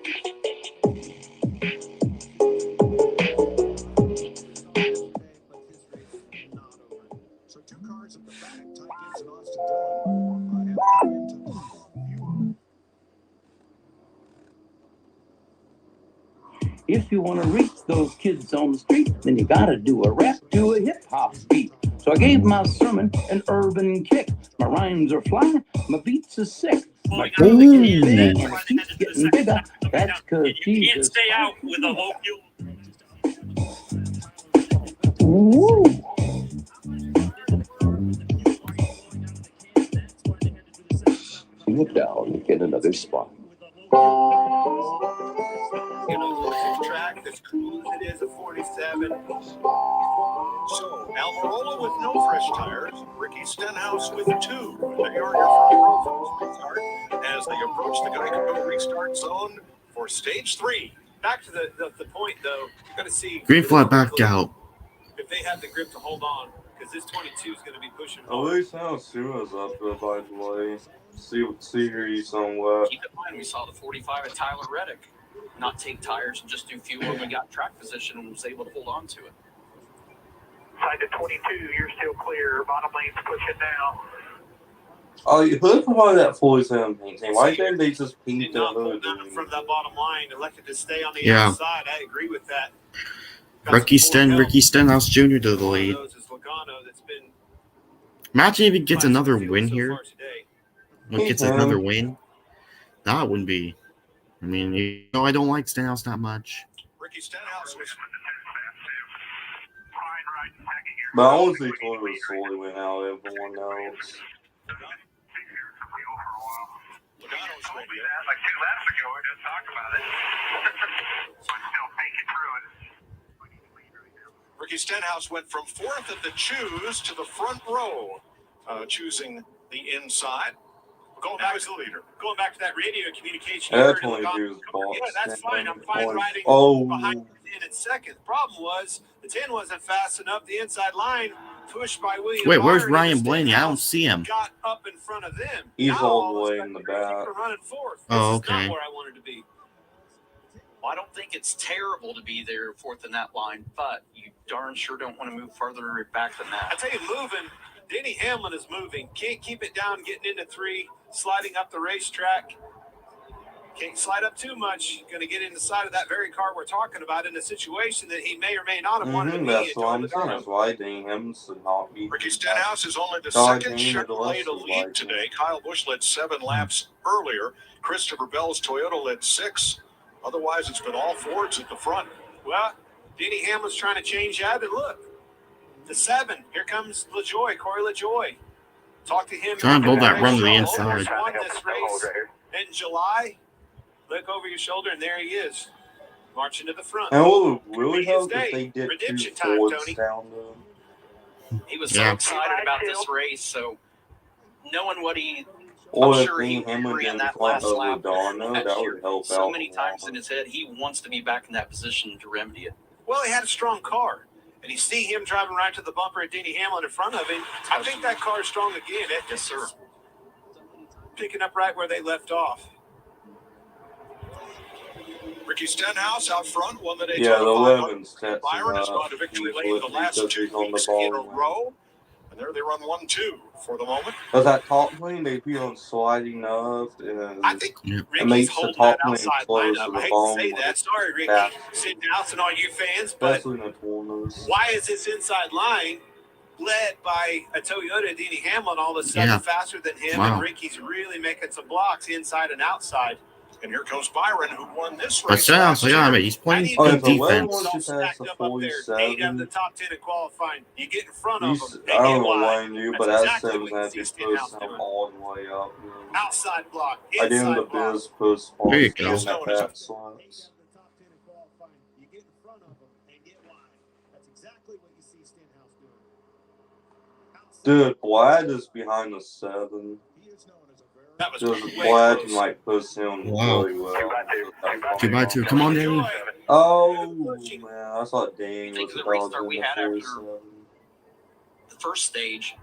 So 2 cars at the back, Ty Gibbs and Austin Dillon, have come into the view. If you want to reach those kids on the street, then you gotta do a rap to a hip-hop beat. So I gave my sermon an urban kick. My rhymes are fly, my beats are sick. My team is big and it keeps getting bigger. That's cause Jesus. Can't stay out with a low fuel. Woo! Look down, get another spot. You know, this track, as cool as it is, a 47. So, Almirola with no fresh tires, Ricky Stenhouse with 2. There you are, your front row restart as they approach the Geico restart zone for stage 3. Back to the point, though, you're going to see Green flag backed out. if they have the grip to hold on, because this 22 is going to be pushing At hard. least now Sua's up there, by the way. See her somewhat. Keep in mind, we saw the 45 at Tyler Reddick not take tires and just do fuel when we got track position and was able to hold on to it. Side to 22, you're still clear. Bottom lane's pushing now. Oh, who's behind that 47 painting? Why didn't they just paint the hood? From that bottom line, elected to stay on the Yeah. outside. I agree with that. Ricky Stenhouse Jr. to the lead. Imagine if he gets another win here. When he gets another win, that wouldn't be. I mean, you know, I don't like Stenhouse that much. Ricky Stenhouse was. But I honestly thought it was Sully went out everyone else. Logano's ready. Like 2 laps ago, we just talked about it. So I'm still thinking through it. Ricky Stenhouse went from 4th at the choose to the front row, choosing the inside. Going back to the leader. Going back to that radio communication. That 22 is boss. Yeah, that's fine. I'm fine riding behind the 10 in second. The problem was the 10 wasn't fast enough. The inside line pushed by William. Wait, where's Ryan Blaney? I don't see him. Got up in front of them. He's all the way in the back. Running 4th. Oh, This is okay. not where I wanted to be. Well, I don't think it's terrible to be there 4th in that line, but you darn sure don't want to move further back than that. I tell you, moving. Denny Hamlin is moving. Can't keep it down, getting into 3, sliding up the racetrack. Can't slide up too much. Going to get in the side of that very car we're talking about in a situation that he may or may not have wanted to be. That's what I'm saying. That's why Denny Hamlin should not be. Ricky Stenhouse is only the second Chevrolet to lead today. Kyle Busch led 7 laps earlier. Christopher Bell's Toyota led 6. Otherwise, it's been all Fords at the front. Well, Denny Hamlin's trying to change that, and look. The 7. Here comes LaJoy, Corey LaJoy. Talk to him. Trying to build that run to the inside. Won this race in July. Look over your shoulder, and there he is, marching to the front. And what would really help if they did 2 Fords down there. He was so excited about this race, so knowing what he. Or I'm if sure he Denny Hamlin ran in that front last of lap. Logano, that would help so out. many times in his head, he wants to be back in that position to remedy it. Well, he had a strong car. And you see him driving right to the bumper at Denny Hamlin in front of him. I think that car is strong again. Yes, sir. Picking up right where they left off. Ricky Stenhouse out front won the Daytona Yeah, the 500. 11's Texas. Byron has gone to victory lane the last 2 weeks in a row. And there they run 1-2 for the moment. But that top lane, they be on sliding up, and I think it Ricky's makes the holding top that lane outside close lineup. to I the hate to bottom. say that. Sorry, Ricky. Yeah. Stenhouse and all you fans, but Especially in the corners. why is this inside line led by a Toyota Denny Hamlin all of a sudden faster than him? Wow. And Ricky's really making some blocks inside and outside. And here comes Byron, who won this race. But Stenhouse, yeah, I mean, he's playing good defense. Just has the 8 of the 47. top 10 in qualifying. You get in front of them. I don't know why you, but That's that exactly 7 what you had see to Stenhouse push him doing. all the way up. Outside block, I did inside the block. biz push There you on go. that back slots. You get in front of them and get wide. That's exactly what you see Stenhouse doing. Dude, Blad is behind the 7. That was Just way Blad close. can like push him Wow. really well. 2x2. Come on, Danny. Oh man, I thought Dane Think was of the about restart in we the had after 47. the first stage.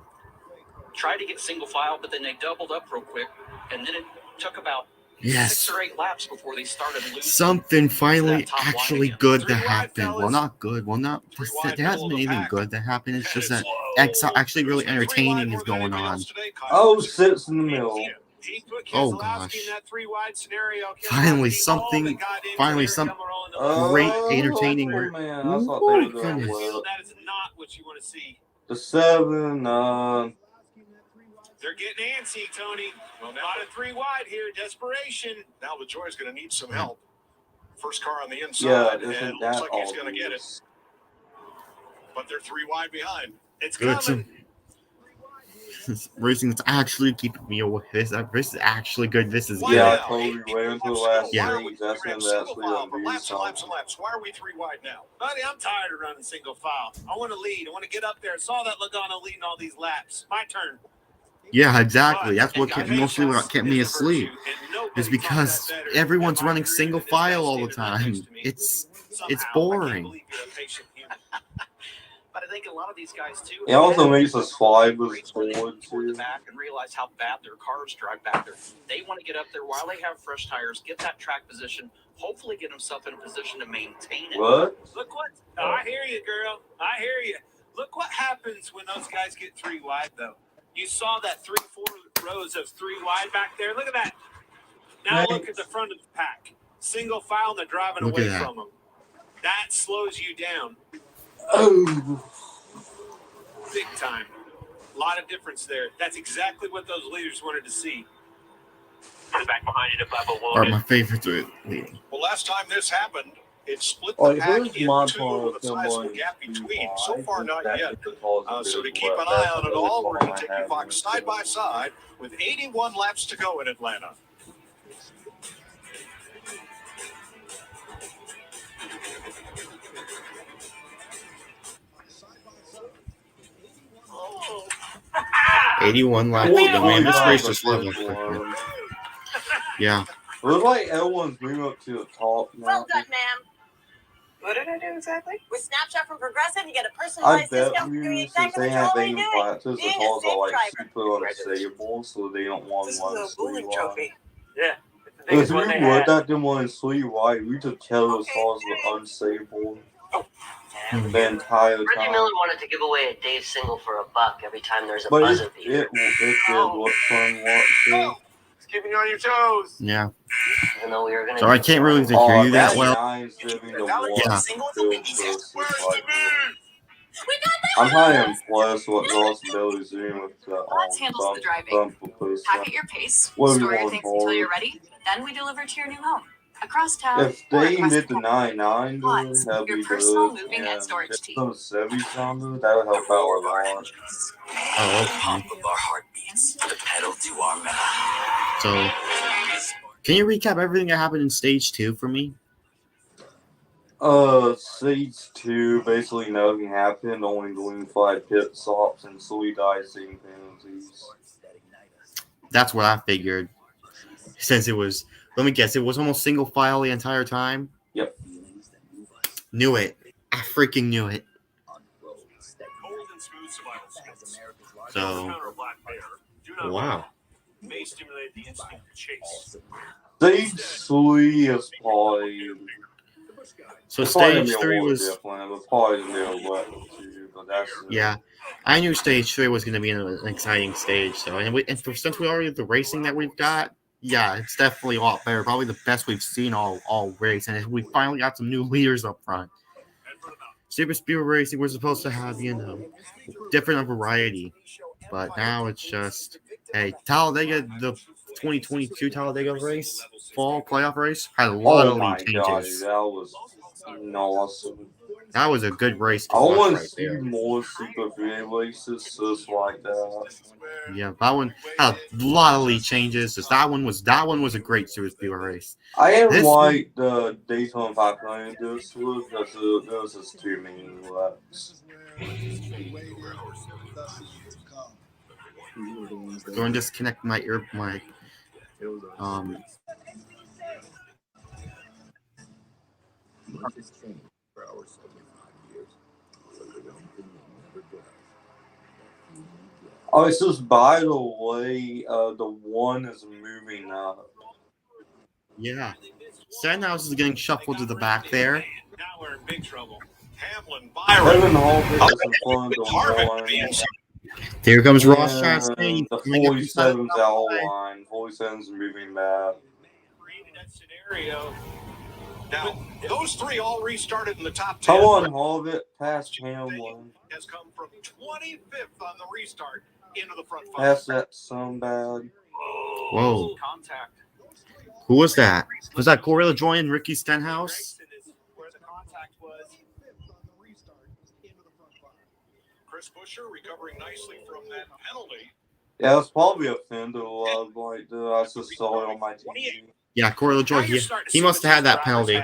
tried to get single file, but then they doubled up real quick, and then it took about Yes. 6 or 8 laps before they started losing. Something finally actually good to happen. Well, not good. Well, not. There hasn't been anything good to happen. It's just that actually really entertaining is going on. Oh, sits in the middle. Oh gosh. Finally something. Finally some great entertaining. Oh man, I thought they were doing well. That is not what you want to see. The 7, They're getting antsy, Tony. Well, now a lot of 3 wide here. Desperation. Now LaJoy's going to need some help. First car on the yeah, inside, and isn't looks that like he's going to get it. obvious? But they're 3 wide behind. It's Good. coming. Racing that's actually keeping me away. This is actually good. This is Yeah, I good. totally waited until the last Yeah. stage. That's when that's actually going to be Laps and something. laps. Why are we 3 wide now? Buddy, I'm tired of running single file. I want to lead. I want to get up there. I saw that Logano leading all these laps. My turn. Yeah, exactly. That's what kept me asleep. Is because everyone's running single file all the time. It's boring. But I think a lot of these guys too. It also makes us slide with forward toward the too. back and realize how bad their cars drive back there. They want to get up there while they have fresh tires, get that track position, hopefully get himself in a position to maintain it. What? Look what I hear you, girl. I hear you. Look what happens when those guys get 3 wide, though. You saw that 3-4 rows of 3 wide back there. Look at that. Now look at the front of the pack. Single file, and they're driving Look away at that. from them. That slows you down. Oh. Big time. A lot of difference there. That's exactly what those leaders wanted to see. Back behind you to Bubba Are my favorites are leading. Well, last time this happened, it split the Like, pack who's in my 2 point with a sizable going gap to between. buy? So far, not That yet. is because of So to this, keep an but eye that's on it another all, we're going problem to take I you have Fox with side it. by side with 81 laps to go in Atlanta. Oh. 81 laps. Well, Man, this race the just flew fifth up quickly. one. Yeah. It looks like everyone's moving up to the top now. Well done, ma'am. What did I do exactly? With Snapchat from Progressive, you get a I personalized bet discount for doing you, since exactly they what you're have already aim doing. practice, the Being a cars safe are like driver. super unstable, so they don't want This one is a bowling sleeve trophy. Yeah. If you would that them one sleeve right, we just tell those cars were unstable the entire Reggie time. Miller wanted to give away a Dave single for $1 every time there's a But buzzer it beater. did look fun watching. It's keeping you on your toes. Yeah. Even though we were gonna So I can't really hear you that well. Yeah. I'm kind of impressed what Ross Bill is doing with the Let's handle the driving. Pack at your pace, What do you store your want things more? until you're ready, then we deliver to your new home. Across town, If or they across did the 99, Lots, that'd your be personal good. moving and storage team. Some 70 something, that would help out a lot. Oh, okay. Pump of our heartbeats, the pedal to our metal. So, can you recap everything that happened in stage 2 for me? Stage 2, basically nothing happened, only doing 5 pit stops and 3 icing penalties. That's what I figured. Since it was, let me guess, it was almost single file the entire time? Yep. Knew it. I freaking knew it. So, wow. May stimulate the instinct to chase. Stage 3 is probably... So it's probably stage gonna be 3 a little was... different, but probably gonna be a wet too, but that's... Yeah. I knew stage 3 was going to be an exciting stage. So, since we already have the racing that we've got, yeah, it's definitely a lot better. Probably the best we've seen all race. And we finally got some new leaders up front. Super Speedway Racing, we're supposed to have, different variety. But now it's just, hey, Talladega, the 2022 Talladega race, fall playoff race, had a lot of lead changes. God, that was awesome. That was a good race to I watch want to right see there. more Super Speedway races just like that. Yeah, that one had a lot of lead changes. That one was a great Super Speedway race. I didn't like the Daytona 500 this week because there was just too many laps. Go and disconnect my Oh, it says, by the way, the one is moving up. Yeah. Stenhouse is getting shuffled to the back there. Now we're in big trouble. Hamlin, Kevin Byron. Harvick is in front of the one. Here comes Ross And Chastain. the Coming up inside 47's out of line. 47's moving back. Created that scenario. Now, those three all restarted in the top 10. Come on, Harvick, past Hamlin. Has come from 25th on the restart into the front five. Pass that scumbag. Whoa. Contact. Who was that? Was that Corey LaJoy and Ricky Stenhouse? Where the contact was. Chris Buescher recovering nicely from that penalty. Yeah, it's probably a fender. I just saw it on my TV. Yeah, Corey LaJoy. He must have had that penalty.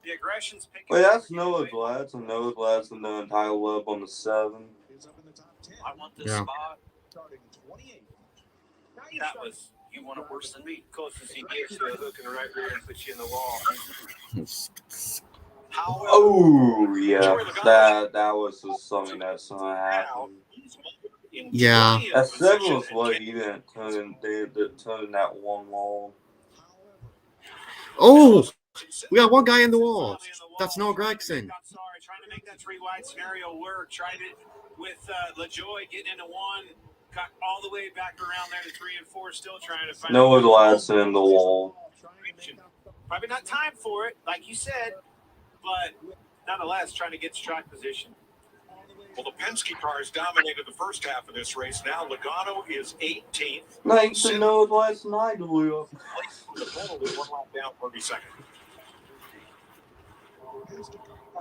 The aggression's picking Wait, that's Noah Gladson. And Noah Gladson doing Tyler Webb on the 7. I want this spot. That was, you want it worse than me. Closest he gets to a hook in the right rear and puts you in the wall. Oh, yeah. That was just something that's going to happen. Yeah. That 7 was what he didn't turn in that one wall. Oh! We got one guy in the wall. That's Noah Gregson. Sorry, trying to make that 3 wide scenario work. Tried it with LaJoy getting into 1. Got all the way back around there to 3 and 4. Still trying to find Noah Gladson in the wall. Probably not time for it, like you said, but nonetheless, trying to get to track position. Well, the Penske cars dominated the first half of this race. Now Logano is 18th. Thanks to Noah Gladson, I blew up. The penalty, 1 lap down, 32nd.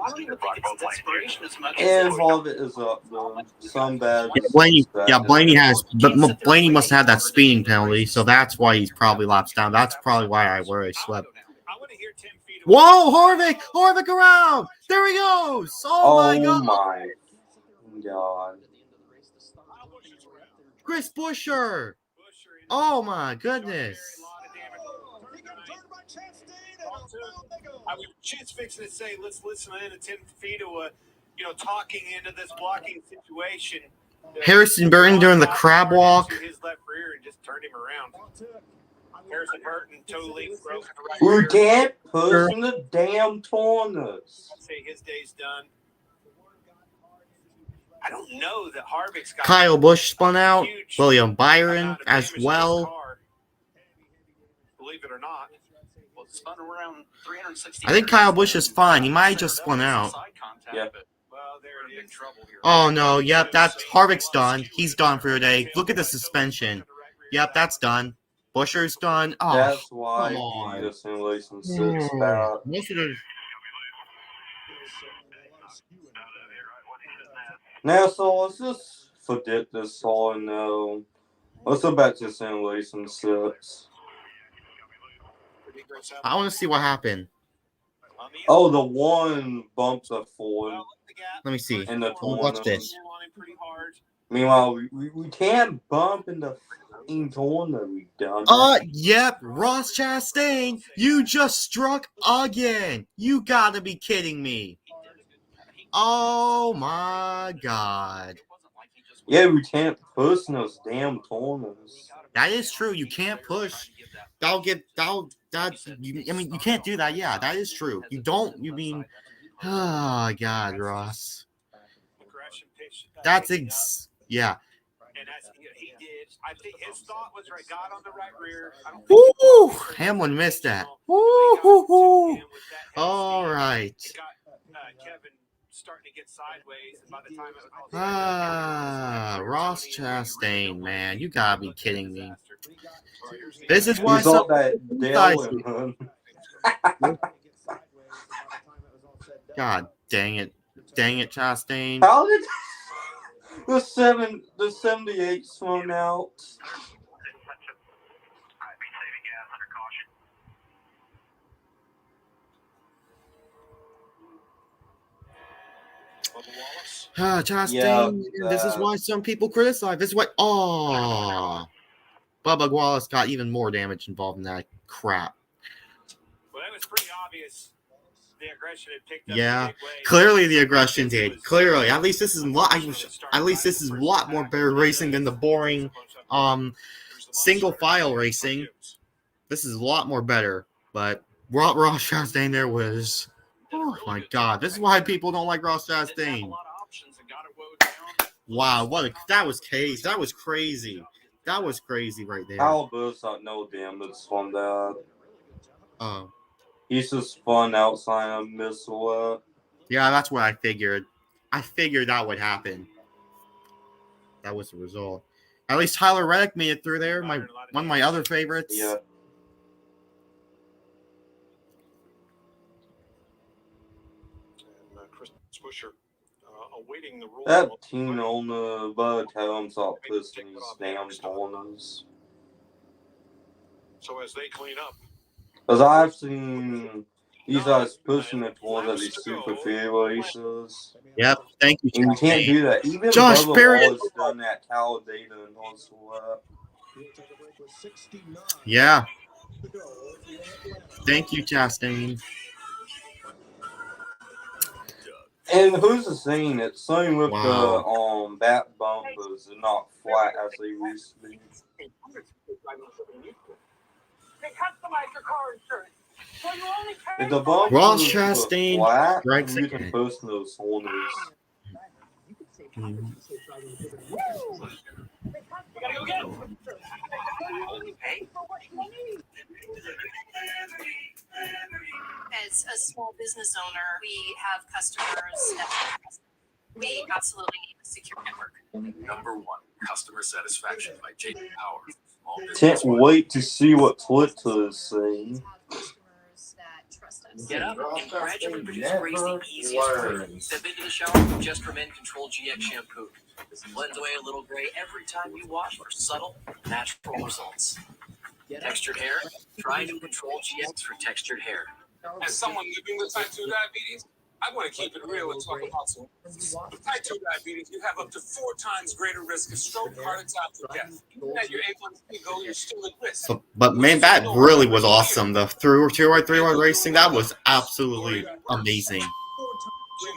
I don't even think it's desperation as much And as Harvick is up, though. Some bad. Blaney has, but Blaney must have had that speeding penalty, so that's why he's probably laps down. That's probably why I swept. Whoa, Harvick! Harvick around! There he goes! Oh my God. Chris Buescher! Oh my goodness! I was just fixing to say, let's listen in to Tim Feto, talking into this blocking situation. Harrison Burton doing the crab walk. His left rear and just turned him around. Harrison Burton totally broken the right We rear. can't push in the damn corners. I'd say his day's done. I don't know that Harvick's got Kyle Busch spun out. William Byron as well. Believe it or not. well, spun around 360. I think Kyle Busch is fine. He might have just spun out. Yeah. Well, they're in big trouble here. Oh no, yep, that's Harvick's done. He's done for the day. Look at the suspension. Yep, that's done. Buescher's done. Oh, That's why come on. he need a simulation 6 back. Most of the Now, so let's just forget this all and know. Let's go back to simulation 6. I want to see what happened. Oh, the one bumps a Ford. Let me see. In the Watch this. Meanwhile, we can't bump in the fucking corner, we done. Yep, Ross Chastain, you just struck again. You gotta be kidding me. Oh my God. Yeah, we can't push in those damn corners. That is true. You can't push. You can't do that. Yeah, that is true. Oh God, Ross. Yeah. And as he did, I think his thought was right. Got on the right rear. Woo! Hamlin missed that. Woo! All right. Kevin starting to get sideways, and by the time it was Ross Chastain, man, you gotta be kidding me. This is why you saw that Dylan. God dang it, Chastain. How did the 78 swung out? Chastain, this is why some people criticize. This is why. Bubba Wallace got even more damage involved in that crap. Well, that was pretty obvious. The aggression had picked up Yeah, in a big way. clearly the aggression did. Clearly, at least this is a lot. At least this is a lot more better racing than the boring, single file racing. This is a lot more better. But Ross Chastain there was. Oh my God! This is why people don't like Ross Chastain. Wow, that was crazy. That was crazy. That was crazy right there. Kyle Busch got no damage from that. Oh. He's just fun outside of Missile. Yeah, that's what I figured. I figured that would happen. That was the result. At least Tyler Reddick made it through there. One of my other favorites. Yeah. And Chris Buescher awaiting the rule. That team owner, but tell him stop pushing these damn corners. So as they clean up. Because I've seen these guys pushing the corners at these super fair races. Yep, thank you, And you can't do that. Even Josh Bubba Barrett Wallace done that Talladega and also Yeah. Thank you, Chastain. And who's the saying it? Same with the back bumpers are not flat as they used to be. They customize your car insurance. So you only pay If the bumpers Ross were Chastain flat, strikes you can again. post those corners. You gotta go get them. Only pay for what you need. As a small business owner, we have customers that we absolutely need a secure network. Number 1, customer satisfaction by J.D. Power. Small Can't business wait to see what Twitter is saying. Get up and gradually produce the easiest way. Step into the shower with Just for Men Control GX shampoo. This blends away a little gray every time you wash for subtle, natural results. Textured hair? Try new Control GX for textured hair. As someone living with type 2 diabetes, I want to keep it real and talk about some risks. With type 2 diabetes, you have up to 4 times greater risk of stroke, heart attack, or death. Even at your A1C goal, you're still at risk. But man, that really was awesome. The 3-way racing, that was absolutely amazing. Too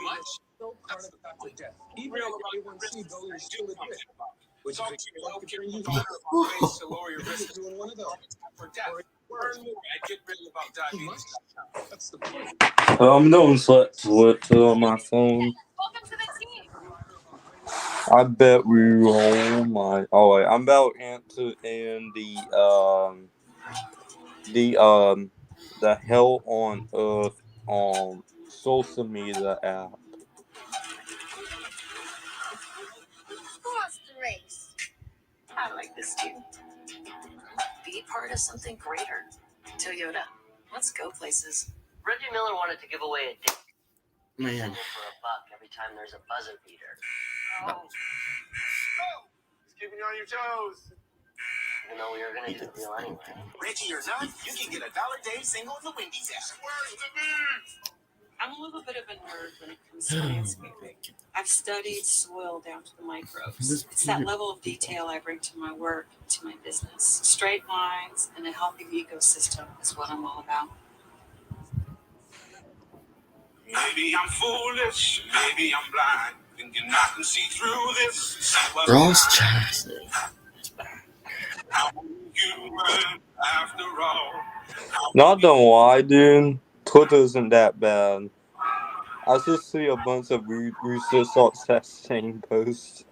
much? That's the point. Be real about your risks that do come to the body. Talk to your healthcare provider about ways to lower your risk of heart attack or death. Learn more at getreallyabouutdiabetes.com. That's the point. I'm doing Twitter on my phone. Welcome to the team. I bet we oh my wait, I'm about to enter in the Hell on Earth social media app. Who wants to race? I like this too. Be part of something greater. Toyota. Let's go places. Reggie Miller wanted to give away a dick Man. for $1 every time there's a buzzer beater. Oh. It's keeping you on your toes. Even though we were going to do the deal anyway. Reggie or not, you can get a $1 day single in the Wendy's app. Where's the beef? I'm a little bit of a nerd when it comes to landscaping. I've studied soil down to the microbes. It's that level of detail I bring to my work, to my business. Straight lines and a healthy ecosystem is what I'm all about. Maybe I'm foolish, maybe I'm blind, thinking I can see through this. Ross Chastain. I'm human after all. Not gonna lie, dude. Twitter isn't that bad. I just see a bunch of research testing posts.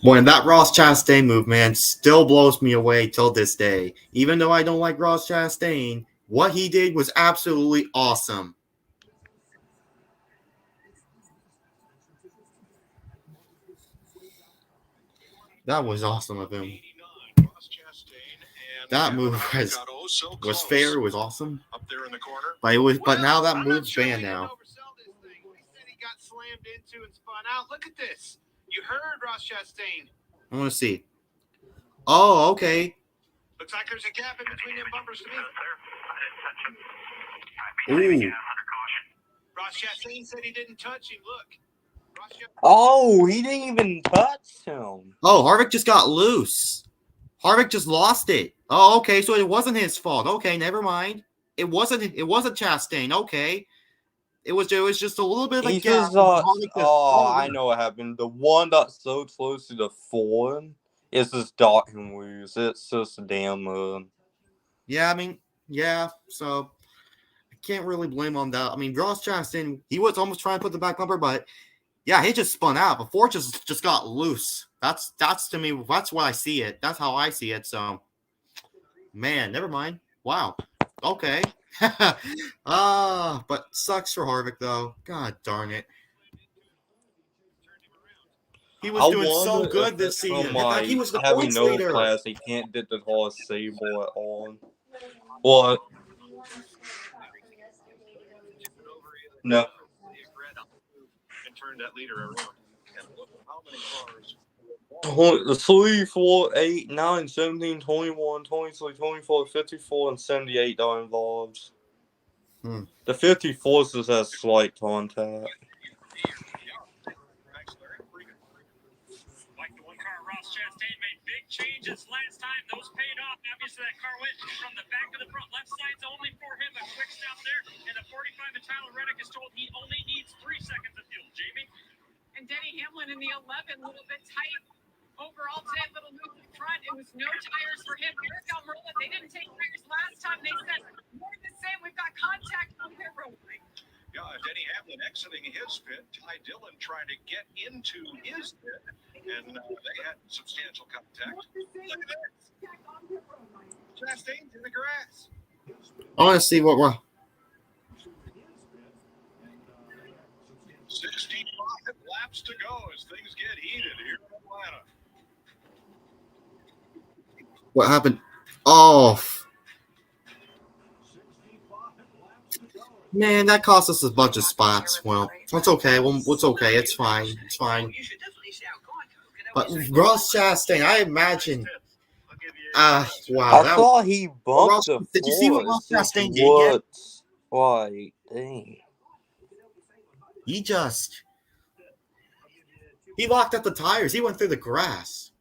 Boy, that Ross Chastain move, man, still blows me away till this day. Even though I don't like Ross Chastain, what he did was absolutely awesome. That was awesome of him. That move was fair, was awesome. But now that move's banned now. got slammed into and spun out. Look at this. You heard Ross Chastain. I want to see. Oh, okay. Looks like there's a gap in between them bumpers to me. Ooh. Ross Chastain said he didn't touch him. Look. Oh, he didn't even touch him. Oh, Harvick just got loose. Harvick just lost it. Oh, okay. So it wasn't his fault. Okay, never mind. It wasn't Chastain. Okay. It was just a little bit of a He gap. just I know what happened. The one that's so close to the phone is just dot him loose. It's just damn Yeah, I mean, yeah. So I can't really blame on that. I mean, Ross Chastain, he was almost trying to put the back bumper, but yeah, he just spun out. Before just got loose. That's to me. That's what I see it. That's how I see it. So, man, never mind. Wow. Okay. But sucks for Harvick though. God darn it. He was doing so good this season. In fact, he was the having points no leader. class, he can't get the horse Sable at all. What? No. And turned that leader around. And look how many cars. 3, 4, 8, 9, 17, 21, 23, 24, 54, and 78 are involved. The 54 just has slight contact. Like the one car, Ross Chastain made big changes last time. Those paid off. Obviously, that car went from the back to the front. Left side's only for him. A quick stop there. And the 45 of Tyler Reddick is told he only needs 3 seconds of fuel. Jamie? And Denny Hamlin in the 11, a little bit tight. Overall, today, a little move in front. It was no tires for him. Eric Almirola, they didn't take tires last time. They said, more the same. We've got contact on pit road. Yeah, Denny Hamlin exiting his pit. Ty Dillon trying to get into his pit. And they had substantial contact. Look at this. Chastain's in the grass. I want to see what we're. 65 laps to go as things get heated here in Atlanta. What happened? Oh, man, that cost us a bunch of spots. Well, it's okay. Well, it's okay. It's fine. It's fine. But Ross Chastain, I imagine. Wow. I thought he bumped the Did you see what Ross force. Chastain did yet? Why? Dang. He locked up the tires. He went through the grass.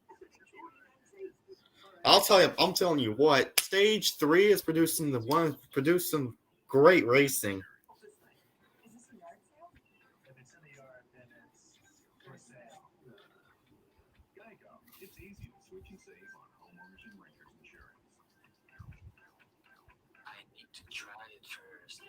I'm telling you what, stage 3 is producing some great racing. It's easy to switch and save on homeowners and renters insurance. I need to try it first.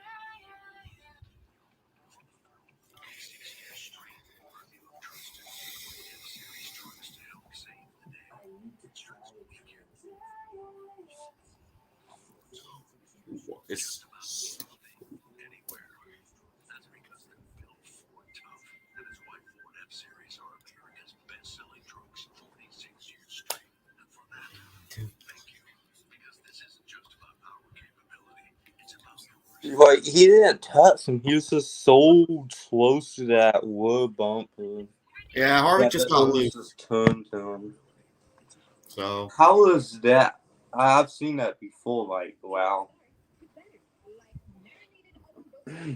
It's That's because they're built Ford tough. That is why Ford F-Series are America's best-selling trucks 46 years straight. And for that, thank you. Because this isn't just about our capability. It's about yours. Like, he didn't touch him. He was just so close to that wood bumper. Yeah, Harvick just got loose. Just turned him. So how is that? I've seen that before. Like, wow.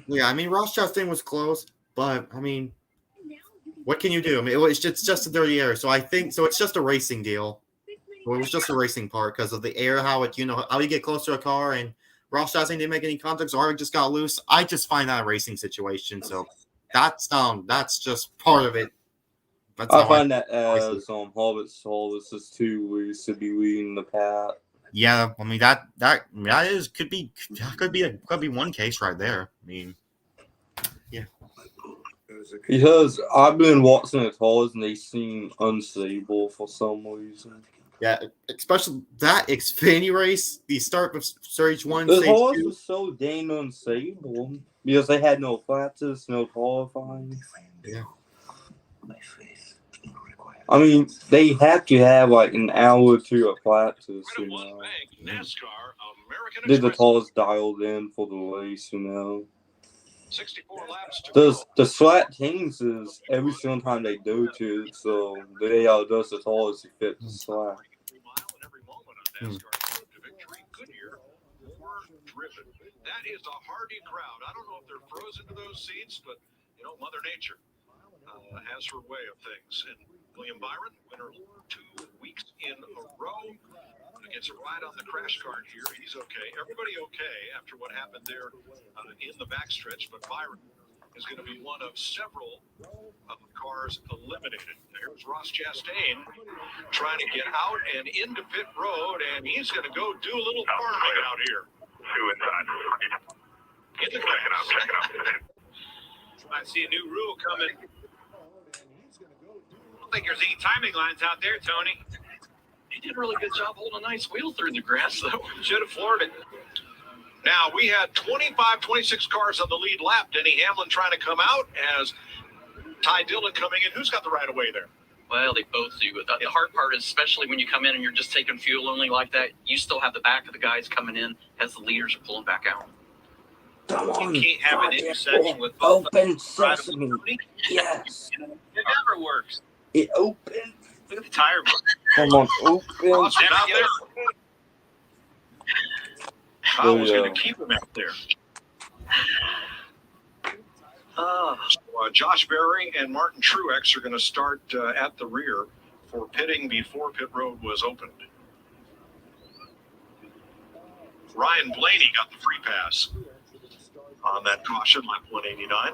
Yeah, I mean, Ross Chastain was close, but I mean, what can you do? I mean, it's just a dirty air. So I think so. It's just a racing deal. Well, it was just a racing part because of the air, how you get close to a car, and Ross Chastain didn't make any contact. So Harvick just got loose. I just find that a racing situation. So that's just part of it. I find that as Harvick's hole is just too loose to be leading the pack. Yeah, I mean that could be one case right there. I mean, yeah. Because I've been watching the cars and they seem unstable for some reason. Yeah, especially that Xfinity race, the start of stage 1. The cars were so dang unstable because they had no practice, no qualifying. Yeah. I mean, they have to have like an hour or 2 of practice, you know. Did the cars dialed in for the race, you know? 64 laps to The flat teams is every single time they do to, so they does as tall as he fits the slack. Driven. That is a hardy crowd. I don't know if they're frozen to those seats, but Mother Nature has her way of things. And William Byron, winner 2 weeks in a row, gets a ride on the crash cart here. He's okay. Everybody okay after what happened there in the backstretch, but Byron is going to be one of several cars eliminated. There's Ross Chastain trying to get out and into pit road, and he's going to go do a little farming out here. 2 inside. In the Check it out. I see a new rule coming. I don't think there's any timing lines out there, Tony. He did a really good job holding a nice wheel through the grass, though. Should have floored it. Now, we had 25, 26 cars on the lead lap. Denny Hamlin trying to come out as Ty Dillon coming in. Who's got the right of way there? Well, they both do. But the hard part is, especially when you come in and you're just taking fuel only like that, you still have the back of the guys coming in as the leaders are pulling back out. Come on, you can't have an intersection with both open sesame. Yes. It never works. It opened. Look at the tire. Come on, open. Ross is out there. Kyle was going to keep him out there. Josh Berry and Martin Truex are going to start at the rear for pitting before pit road was opened. Ryan Blaney got the free pass on that caution, lap 189.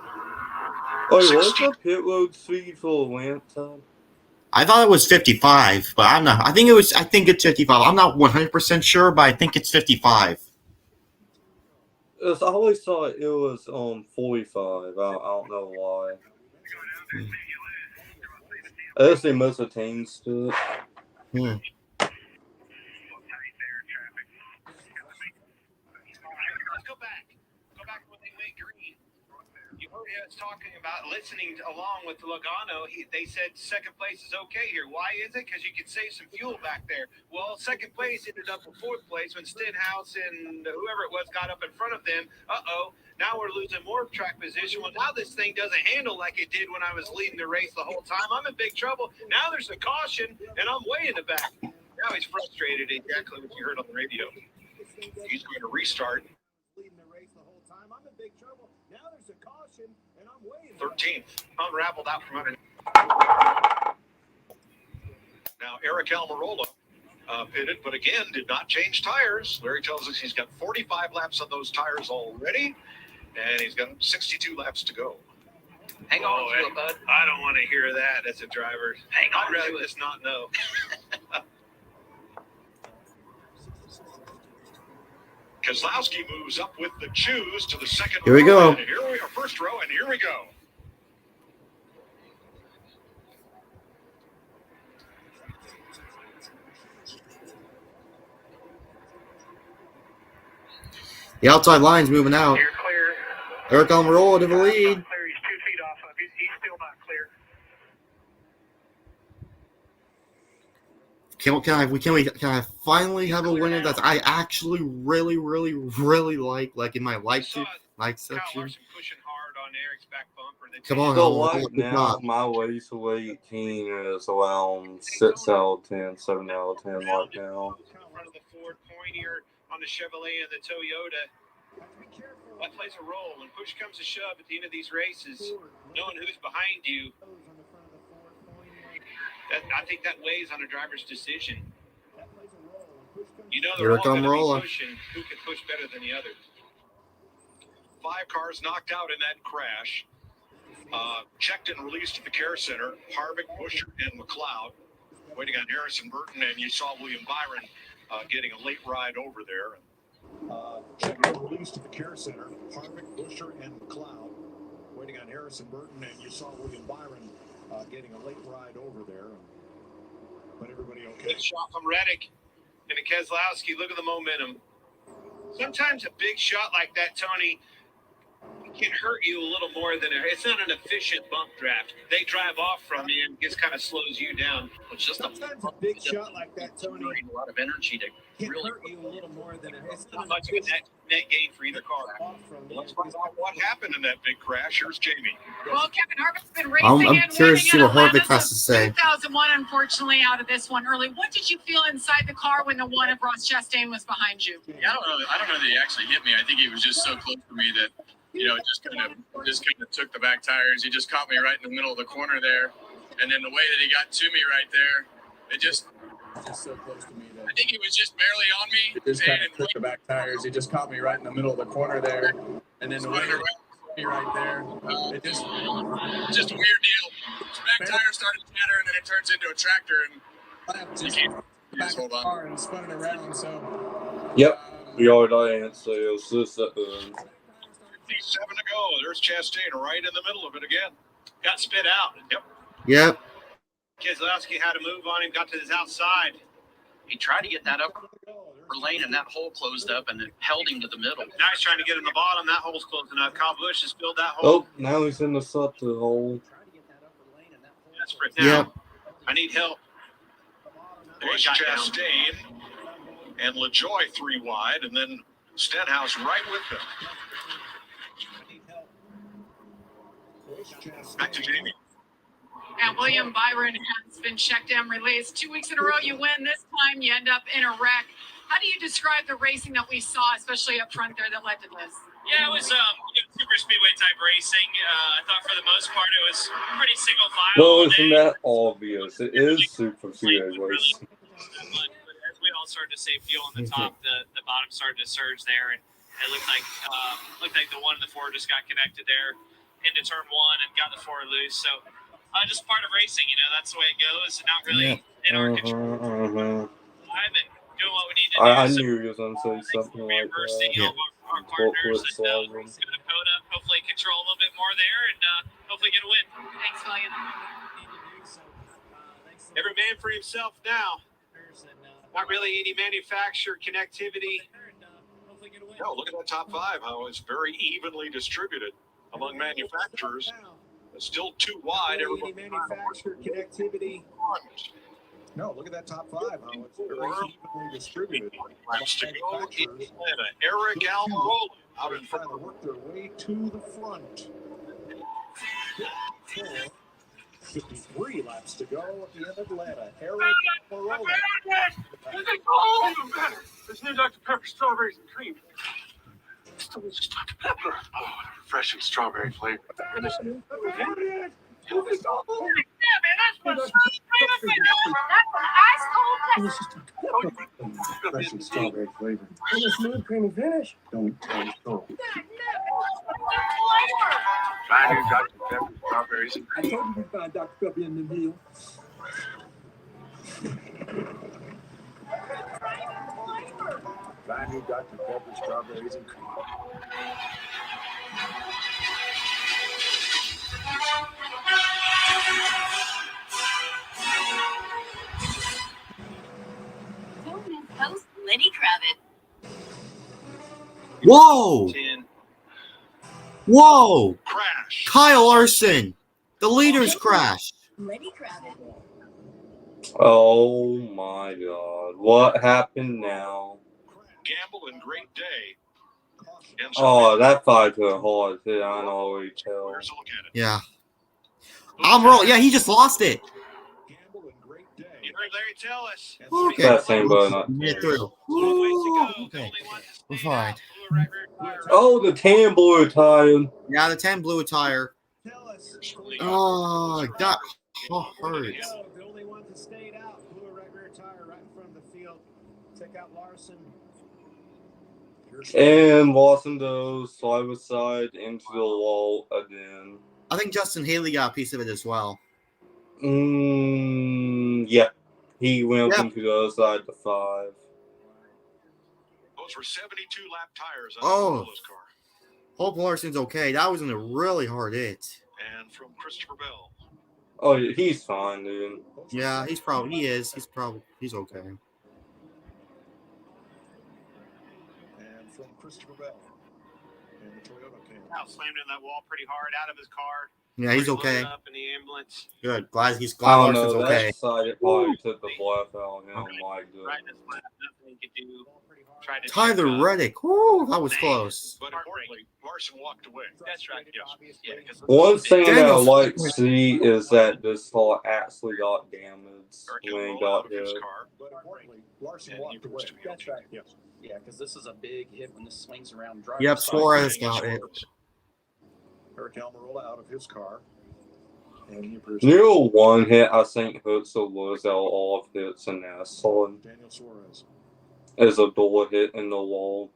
What's the pit road speed for lap time? I thought it was 55, but I'm not. I think it's 55. I'm not 100% sure, but I think it's 55. I always thought it was 45. I don't know why. I guess they must have changed it. Let's go back. Go back when they went green. You heard us talking about listening along with Logano. They said second place is okay here. Why is it? Because you could save some fuel back there. Well, second place ended up in fourth place when Stenhouse and whoever it was got up in front of them. Now we're losing more track position. Well, now this thing doesn't handle like it did when I was leading the race the whole time. I'm in big trouble. Now there's a caution, and I'm way in the back. Now he's frustrated, exactly what you heard on the radio. He's going to restart. 13th. Unraveled out from underneath. Now, Eric Almirola pitted, but again, did not change tires. Larry tells us he's got 45 laps on those tires already, and he's got 62 laps to go. Hang on to it, bud. I don't want to hear that as a driver. I'd rather just not know. Keselowski moves up with the choose to the second Here we row. go. And here we are, first row, and here we go. The outside line's moving out. You're clear. Eric Almirola to the lead. Clear. He's 2 feet off of it. He's still not clear. Can I finally have a winner that I actually really like in my like section? Pushing hard on Eric's back bumper. Come on, So right now, my race weight team is around 6 out of 10, 7 out of 10 right now. In front of the Ford Pointer on the Chevrolet and the Toyota. That plays a role. When push comes to shove at the end of these races, knowing who's behind you, I think that weighs on a driver's decision. You know they're all going to be pushing. Who can push better than the other? 5 cars knocked out in that crash. Checked and released to the care center. Harvick, Buescher, and McLeod waiting on Harrison Burton, and you saw William Byron getting a late ride over there. Checked and released to the care center. Harvick, Buescher, and McLeod waiting on Harrison Burton, and you saw William Byron getting a late ride over there. But everybody okay. Good shot from Reddick and Keselowski. Look at the momentum. Sometimes a big shot like that, Tony, can hurt you a little more than it's not an efficient bump draft. They drive off from you and just kind of slows you down. It's just Sometimes a big shot like that, Tony, a lot of energy to can really hurt you a little more than it's Not much of a net gain for either car. Let's find out what happened in that big crash. Here's Jamie. Well, Kevin Harvick's been racing I'm and curious to see winning what in Atlanta Harvick has to since say. 2001, unfortunately, out of this one early. What did you feel inside the car when the one of Ross Chastain was behind you? Yeah, I don't know that he actually hit me. I think he was just so close to me that, it just kind of took the back tires. He just caught me right in the middle of the corner there, and then the way that he got to me right there, it just so close to me that I think he was just barely on me. it just kind of took the back tires. He just caught me right in the middle of the corner there, and then the way that he me right there, it just a weird deal. The back tire started to tatter, and then it turns into a tractor, and just back of the car and spun it around. So Yep. The old answer is this. 57 to go. There's Chastain right in the middle of it again. Got spit out. Yep. Keselowski had to move on him, got to his outside. He tried to get that upper lane, and that hole closed up, and it held him to the middle. Now he's trying to get in the bottom. That hole's closing up. Kyle Busch has filled that hole. Oh, now he's in the Sutton hole. Desperate now. Yep. I need help. Busch, Chastain, and LaJoy 3 wide, and then Stenhouse right with them. Back to Jamie. And William Byron has been checked and released. 2 weeks in a row, you win. This time, you end up in a wreck. How do you describe the racing that we saw, especially up front there, that led to this? Yeah, it was super speedway type racing. I thought for the most part it was pretty single file. Well, isn't that obvious? It is super speedway racing. But as we all started to save fuel on the top, the bottom started to surge there, and it looked like the one and the four just got connected there into turn one and got the four loose. So just part of racing, that's the way it goes. Not really in our control. I've been doing what we need to do. I knew you was going to say something like that. Yeah. Our partners and going to Coda, hopefully control a little bit more there and hopefully get a win. Thanks, William. Every man for himself now. Not really any manufacturer connectivity. No, look at that top 5, how it's very evenly distributed among manufacturers. It's still too wide. Any manufacturer connectivity. No, look at that top 5. How it's very evenly distributed. Laps to go in Atlanta. Eric Almirola out in front. Trying to work their way to the front. 53 laps to go in Atlanta. Eric Almirola. This new Dr. Pepper strawberries and cream. It's delicious Dr. Pepper. Oh, refreshing strawberry flavor. Refreshing strawberry flavor. And a smooth, creamy finish. Don't tell me so. Find new Dr. Pepper strawberries and I cream. told you we'd find Dr. Pepper in the deal. Find new Dr. Pepper strawberries and cream. Host Lenny Kravitz. Whoa! 10. Whoa! Crash. Kyle Larson! The leaders crashed. Lenny Kravitz. Oh my God. What happened now? Gamble and Great Day. Oh, that fight to a horse. I can always tell. Here's a look at it. Yeah. I'm wrong. Yeah, he just lost it. You heard Larry tell us. Okay. That same button. Made it through. Okay. We're fine. Oh, the tan blue tire. Yeah, the 10 blew a tire. Oh, that hurts. The only one that stayed out blew a regular tire right in front of the field. Take out Larson. And Lawson goes side by side into the wall again. I think Justin Haley got a piece of it as well. Yeah. He went into the other side to 5. Those were 72 lap tires on Oh. this car. Hope Larson's okay. That was in a really hard hit. And from Christopher Bell. Oh, he's fine, dude. Yeah, he's okay. And from Christopher Bell. Now slammed into that wall pretty hard out of his car. Yeah, he's okay. Up in the ambulance. Good. Glad I don't Larson's know. okay. That side it probably took the breath out of him. My Right in goodness. his lap, nothing he could do. Tried to Tyler Reddick. Woo, that was close. But importantly, Larson walked away. That's right. Yeah. One thing that I Daniel's- like to see is that this car actually got damaged Eric when it rolled got out of his hit. car. But importantly, Larson And he walked away. proves to be That's okay. right. Yes. Yeah, because this is a big hit when this swings around. Driver's Yep, side. Suarez got it. Eric Almirola out of his car. And he appears One hit I think hurts the worst out of all of hits in NASCAR Daniel Suarez. is a door hit in the wall.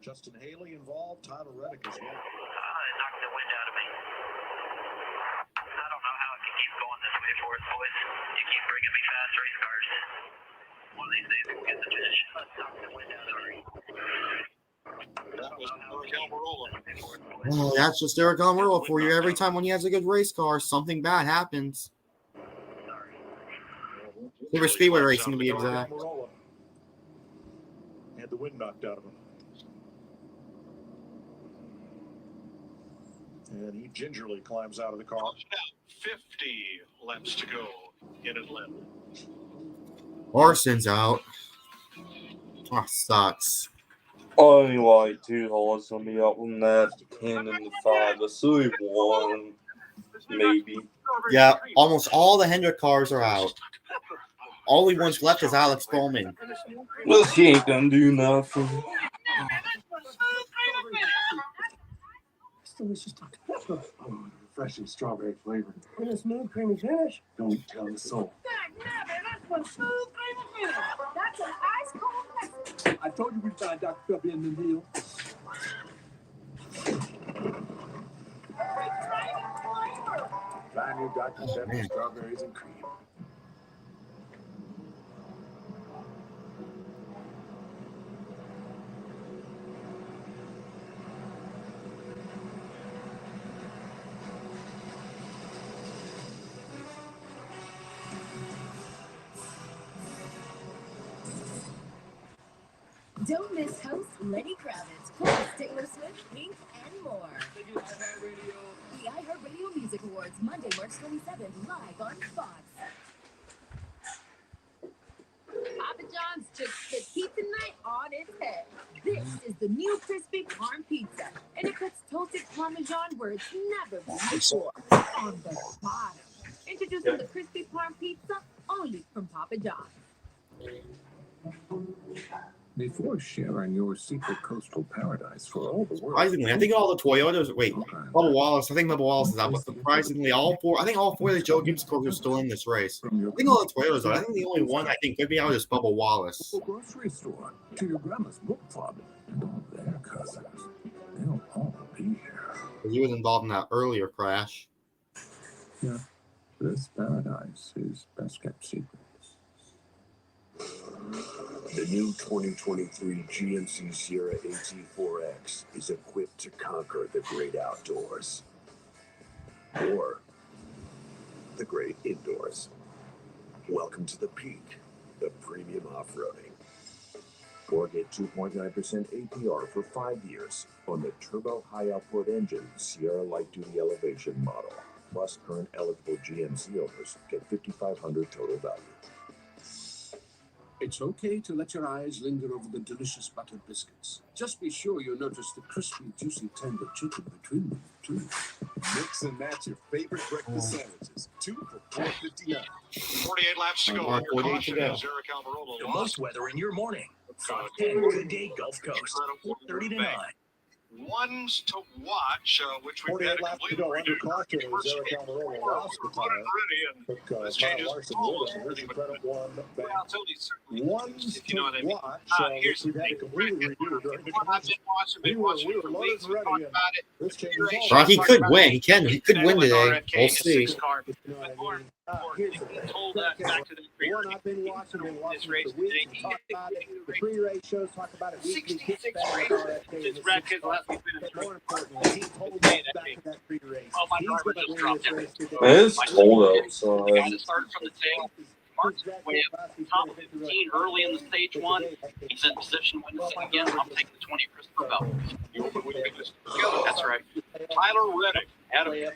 Justin Haley involved. Tyler Reddick as well. It knocked the wind out of me. I don't know how it can keep going this way for us, boys. You keep bringing me fast race cars. One of these days we'll get the finish. Let's knock the wind out of me. That was Eric Almirola. Oh, that's just Eric Almirola for you. Every time when he has a good race car, something bad happens. Silver Speedway racing to be exact. Almirola had the wind knocked out of him. And he gingerly climbs out of the car. 50 laps to go in Atlanta. Larson's out. Oh, sucks. Only like 2 holes gonna be up from that 10 and the 5. The 1, maybe. Yeah, almost all the Hendrick cars are out. Only one's left is Alex Bowman. Well, he ain't gonna do nothing. Delicious Dr. Pepper. Oh, refreshing strawberry flavor. And a smooth, creamy finish. Don't tell the soul. That's one smooth, creamy finish. That's an ice cold Pepsi. I told you we'd find Dr. Pepper in the deal. Brand new Dr. Pepper, strawberries and cream. Don't miss host Lenny Kravitz, plus Taylor Swift, Pink, and more. The iHeartRadio Music Awards, Monday, March 27th, live on Fox. Papa John's just to keep the night on its head. This is the new crispy Parm Pizza, and it puts toasted Parmesan where it's never been before, on the bottom. Introducing the crispy Parm Pizza, only from Papa John's. Before sharing your secret coastal paradise for all the world. Surprisingly, I think all the Toyotas. Wait, Bubba Wallace. I think Bubba Wallace is out, but surprisingly, all four of the Joe Gibbs cars are still in this race. I think all the Toyotas are. I think the only one I think could be out is Bubba Wallace. Grocery store, to your grandma's book club, and all their cousins. They'll all be here. He was involved in that earlier crash. Yeah, this paradise is best kept secret. The new 2023 GMC Sierra AT4X is equipped to conquer the great outdoors. Or the great indoors. Welcome to the peak of premium off-roading. Or get 2.9% APR for 5 years on the turbo high-output engine Sierra light-duty elevation model. Plus, current eligible GMC owners get $5,500 total value. It's okay to let your eyes linger over the delicious buttered biscuits. Just be sure you notice the crispy, juicy, tender chicken between them, too. Mix and match your favorite breakfast sandwiches. 2 for $4.59. 48 laps to go. Under caution as Eric Almirola The lost. most weather in your morning. Fox 10, Good Day Gulf Coast. 4:30 to 9. Ones to watch, which we've 48 had to laps to completely go under redo. caution as Eric Almirola lost the tire. Took Kyle Larson with him. Here's the credit one back. Ones if you know what I to mean. watch, Here's which the we've had to thing. completely redo during the I've been watching we were for loaded weeks. and We ready, talked and about it. this changes all. Brock, he could win. He could win today. We'll see. But more importantly, he told us back to the One I've been watching this race for weeks. today. Talk about it. The pre-race shows talk about it weekly. 66 races since Brad Keselowski finished. More importantly, he told us back to that pre-race. Oh, my He's driver going to just win dropped this it. race today. It's cold outside. The guy that started from the tail. works his way up top of 15 early in the stage one. He's in position to win this thing again. I'm taking the 20 Christopher Bell. That's right. Tyler Reddick had a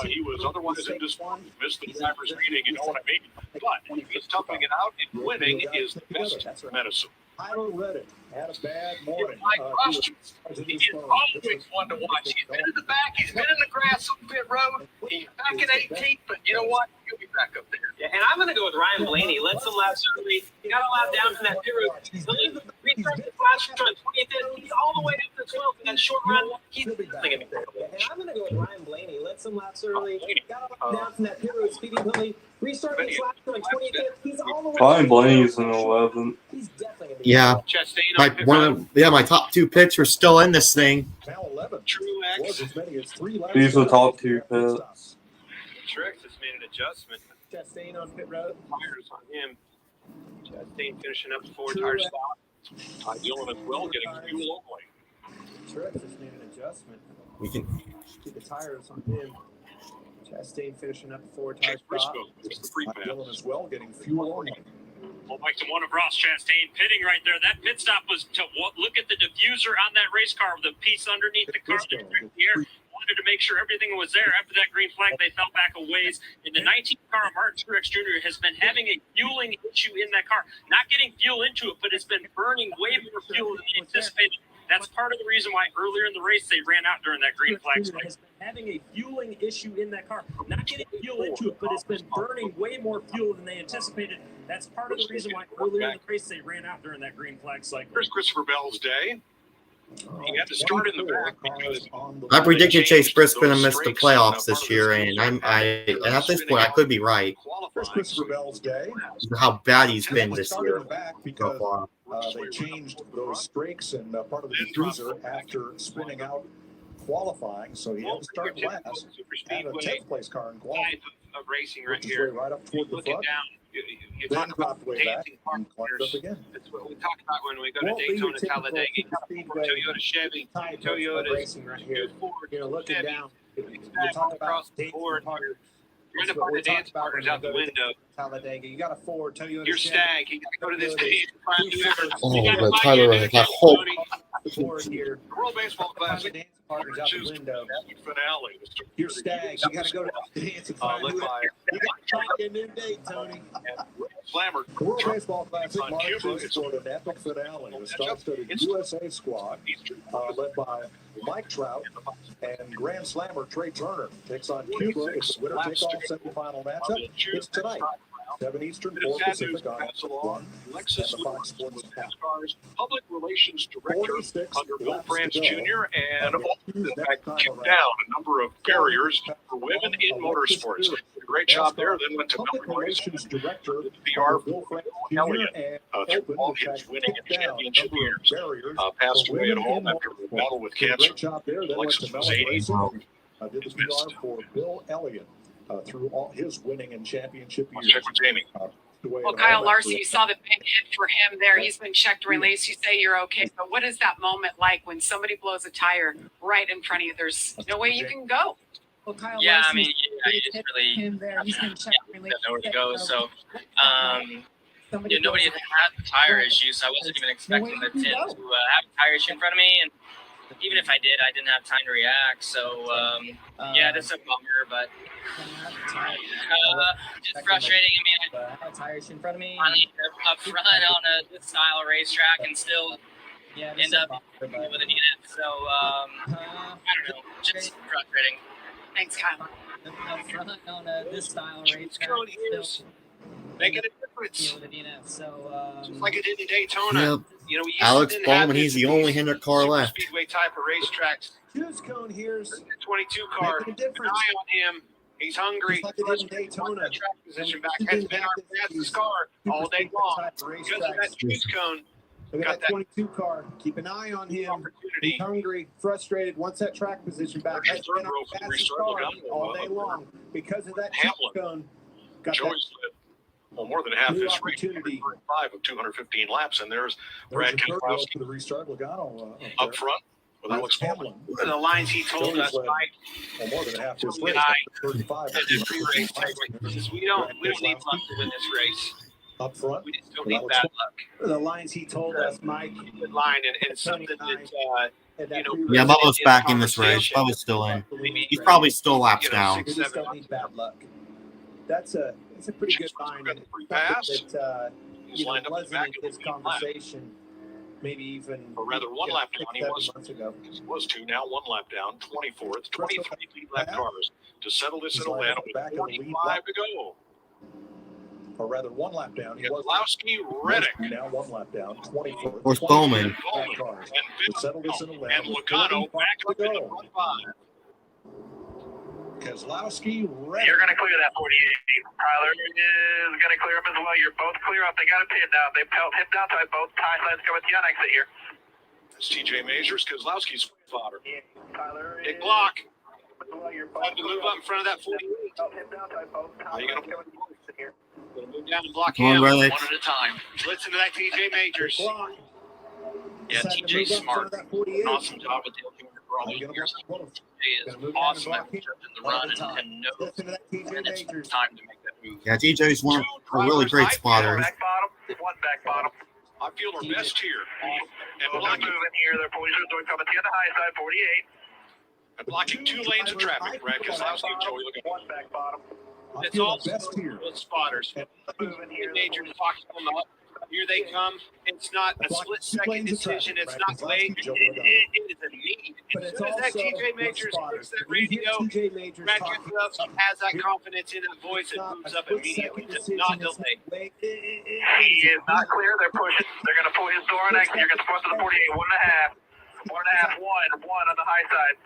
he was otherwise indisposed, missed the driver's meeting, you know what I mean? But he's toughing it out, and winning is the best medicine. Tyler Reddick had a bad morning. He's always one to watch. He's been in the back. He's been in the grass on pit road. He's back at 18th, but you know what? He'll be back up there. Yeah, and I'm going to go with Ryan Blaney. Led some laps early. He got allowed down from that pit road. Restarted the flash on 20th. He's all the way up to 12th in that short run. He's thinking. And I'm going to go with Ryan Blaney. Led some laps early. Got allowed down from that pit road. Speedy Billy. Restarted his lap on 25th. He's all the way. Ryan Blaney's an 11. He's definitely going to be. Yeah. My top two picks are still in this thing. These are the top two picks. Trix has made an adjustment. Chastain on pit road. Tires on him. Chastain finishing up the 4 tire spot. Dylan as well getting fuel only. Trix has made an adjustment. We can Keep the tires on him. Chastain finishing up the 4 tire spot. Dylan as well getting fuel only. Well, Mike, one of Ross Chastain pitting right there. That pit stop was to look at the diffuser on that race car, the piece underneath the car that was here. Wanted to make sure everything was there. After that green flag, they fell back a ways. In the 19th car, Martin Truex Jr. has been having a fueling issue in that car. Not getting fuel into it, but it's been burning way more fuel than they anticipated. That's part of the reason why earlier in the race they ran out during that green flag. Has been having a fueling issue in that car. Not getting fuel into it, but it's been burning way more fuel than they anticipated. That's part of the reason why earlier in the race they ran out during that green flag cycle. Here's Christopher Bell's day. He had to start in the back because I predicted Chase Brisbane to miss the playoffs this year, and and at this point I could be right. Here's Christopher Bell's day. How bad he's been this year. Because they changed those strakes and part of the diffuser after spinning out qualifying, so he had to start last. Had a 10th place car in qualifying. of racing right here. Right up toward the front. You talk about dancing partners. That's what we talk about when we go to Daytona, Talladega. Toyota, Chevy, Toyota, racing right here. You know, looking down. You talk about dancing partners. You're going to put the dance partners out the window. Talladega. You got a Ford, Toyota. You're Stag. You got to go to this dance. Oh, but Tyler, I hope. Board here. World Baseball Classic. Dance partners out the window. Finale. You're Stag. You got to go to the dance and find you got to find a new date, Tony. Slammer. The World Baseball Classic marches toward an epic finale. The star-studded USA squad, led by Mike Trout and Grand Slammer Trey Turner, takes on Cuba. It's a winner-take-all semifinal matchup. It's tonight. 7 Eastern, 4 Pacific on One and the Fox Sports app. Public Relations Director under Bill France Jr. and in fact kicked down a number of barriers for women in motorsports. Did a great job there. Then went to Public Relations Director PR Bill France Elliott Jr. through all his winning and championship years. Passed away at home after a battle with cancer. Alexis was 80. Did the PR for Bill Elliott through all his winning and championship years. Check with Jamie. Well, Kyle Larson, you saw the big hit for him there. He's been checked to release. You say you're okay. But what is that moment like when somebody blows a tire right in front of you? There's no way you can go. Well, Kyle Yeah, Larson, I mean, you just really him there. He's been checked to release. nowhere to go. So, nobody had the tire issue, so I wasn't even expecting the 10 to have a tire issue in front of me. And even if I did, I didn't have time to react. So, yeah, that's a bummer, but just frustrating. I mean, tires in front of me. Finally up front on this style of racetrack and still end up with an DNF. So, I don't know, just frustrating. Thanks, Kyle. Up front on this style of racetrack. Making a difference. With a DNF. So, just like it did in Daytona. Yep. You know, we Alex didn't have Bowman, he's the only Hendrick car left. Speedway type of racetracks. Choose cone here's 22 car. Keep an eye on him. He's hungry. Like it in Daytona. Track position back. Has been our fastest car all day long. Because of that choose cone. Look at that 22 car. Keep an eye on him. He's hungry, frustrated. Once that track position back, has been our fastest car all day long. Because of that choose cone. Joey's led. Well, more than half this race, 5 of 215 laps, and there's Brad Keselowski the restart. Logano up front. Well, that looks Hamlin. The lines he told us, Mike, Well, more than half this Joey race. and I, 35. at the pre-race segment, we don't need luck to win this race. Up front. We just don't need bad luck. The lines he told us, Mike. Good line, and it's something that Yeah, Bubba's back in this race. Bubba's still in. He's probably still laps down. We just don't need bad luck. That's a pretty good line. And pass. that He's lined up in the wasn't back in of the his lead lap. conversation. Maybe even Or rather, one lap down. He 6-7 was. months ago. He was 2, now 1 lap down. 24th, 23 lead lap cars to settle this in Atlanta with 45 to go. Or rather, 1 lap down. He was Keselowski, Reddick. Now 1 lap down. 24th. Or Bowman. To settle this in And Logano back up in the front 5. Keselowski, You're going to clear that 48. Tyler is going to clear them as well. You're both clear up. They got a pin now. They hit down to both tie sides coming to you on exit here. That's TJ Majors, Keselowski's fodder. Tyler Big block. You're Have to move up in front of that 48. hit down to both Are you going to move down and block Come on, him Reddick. one at a time? Listen to that TJ Majors. Yeah, TJ's smart. An awesome job with the ultimate for all these years. TJ is awesome at judging the run and knows when it's time to make that move. Yeah, TJ's a really great spotter. back bottom. One back bottom. I feel our best here. And They're blocking, moving here. Their police are coming to you on the high side, 48. and blocking 2 lanes of traffic. Brad Keselowski and Joey Logano. One back bottom. It's all good spotters. Moving here. Major talking them up. Here they come. It's not a split-second decision. It's not late. It is a need. As soon as that TJ Majors hits that radio, Brad Keselowski has that confidence in his voice and moves up immediately. Does not delay. He is not clear. They're pushing. They're going to pull his door on exit. You're going to push to the 48. 1.5. 1.5. 1 on the high side.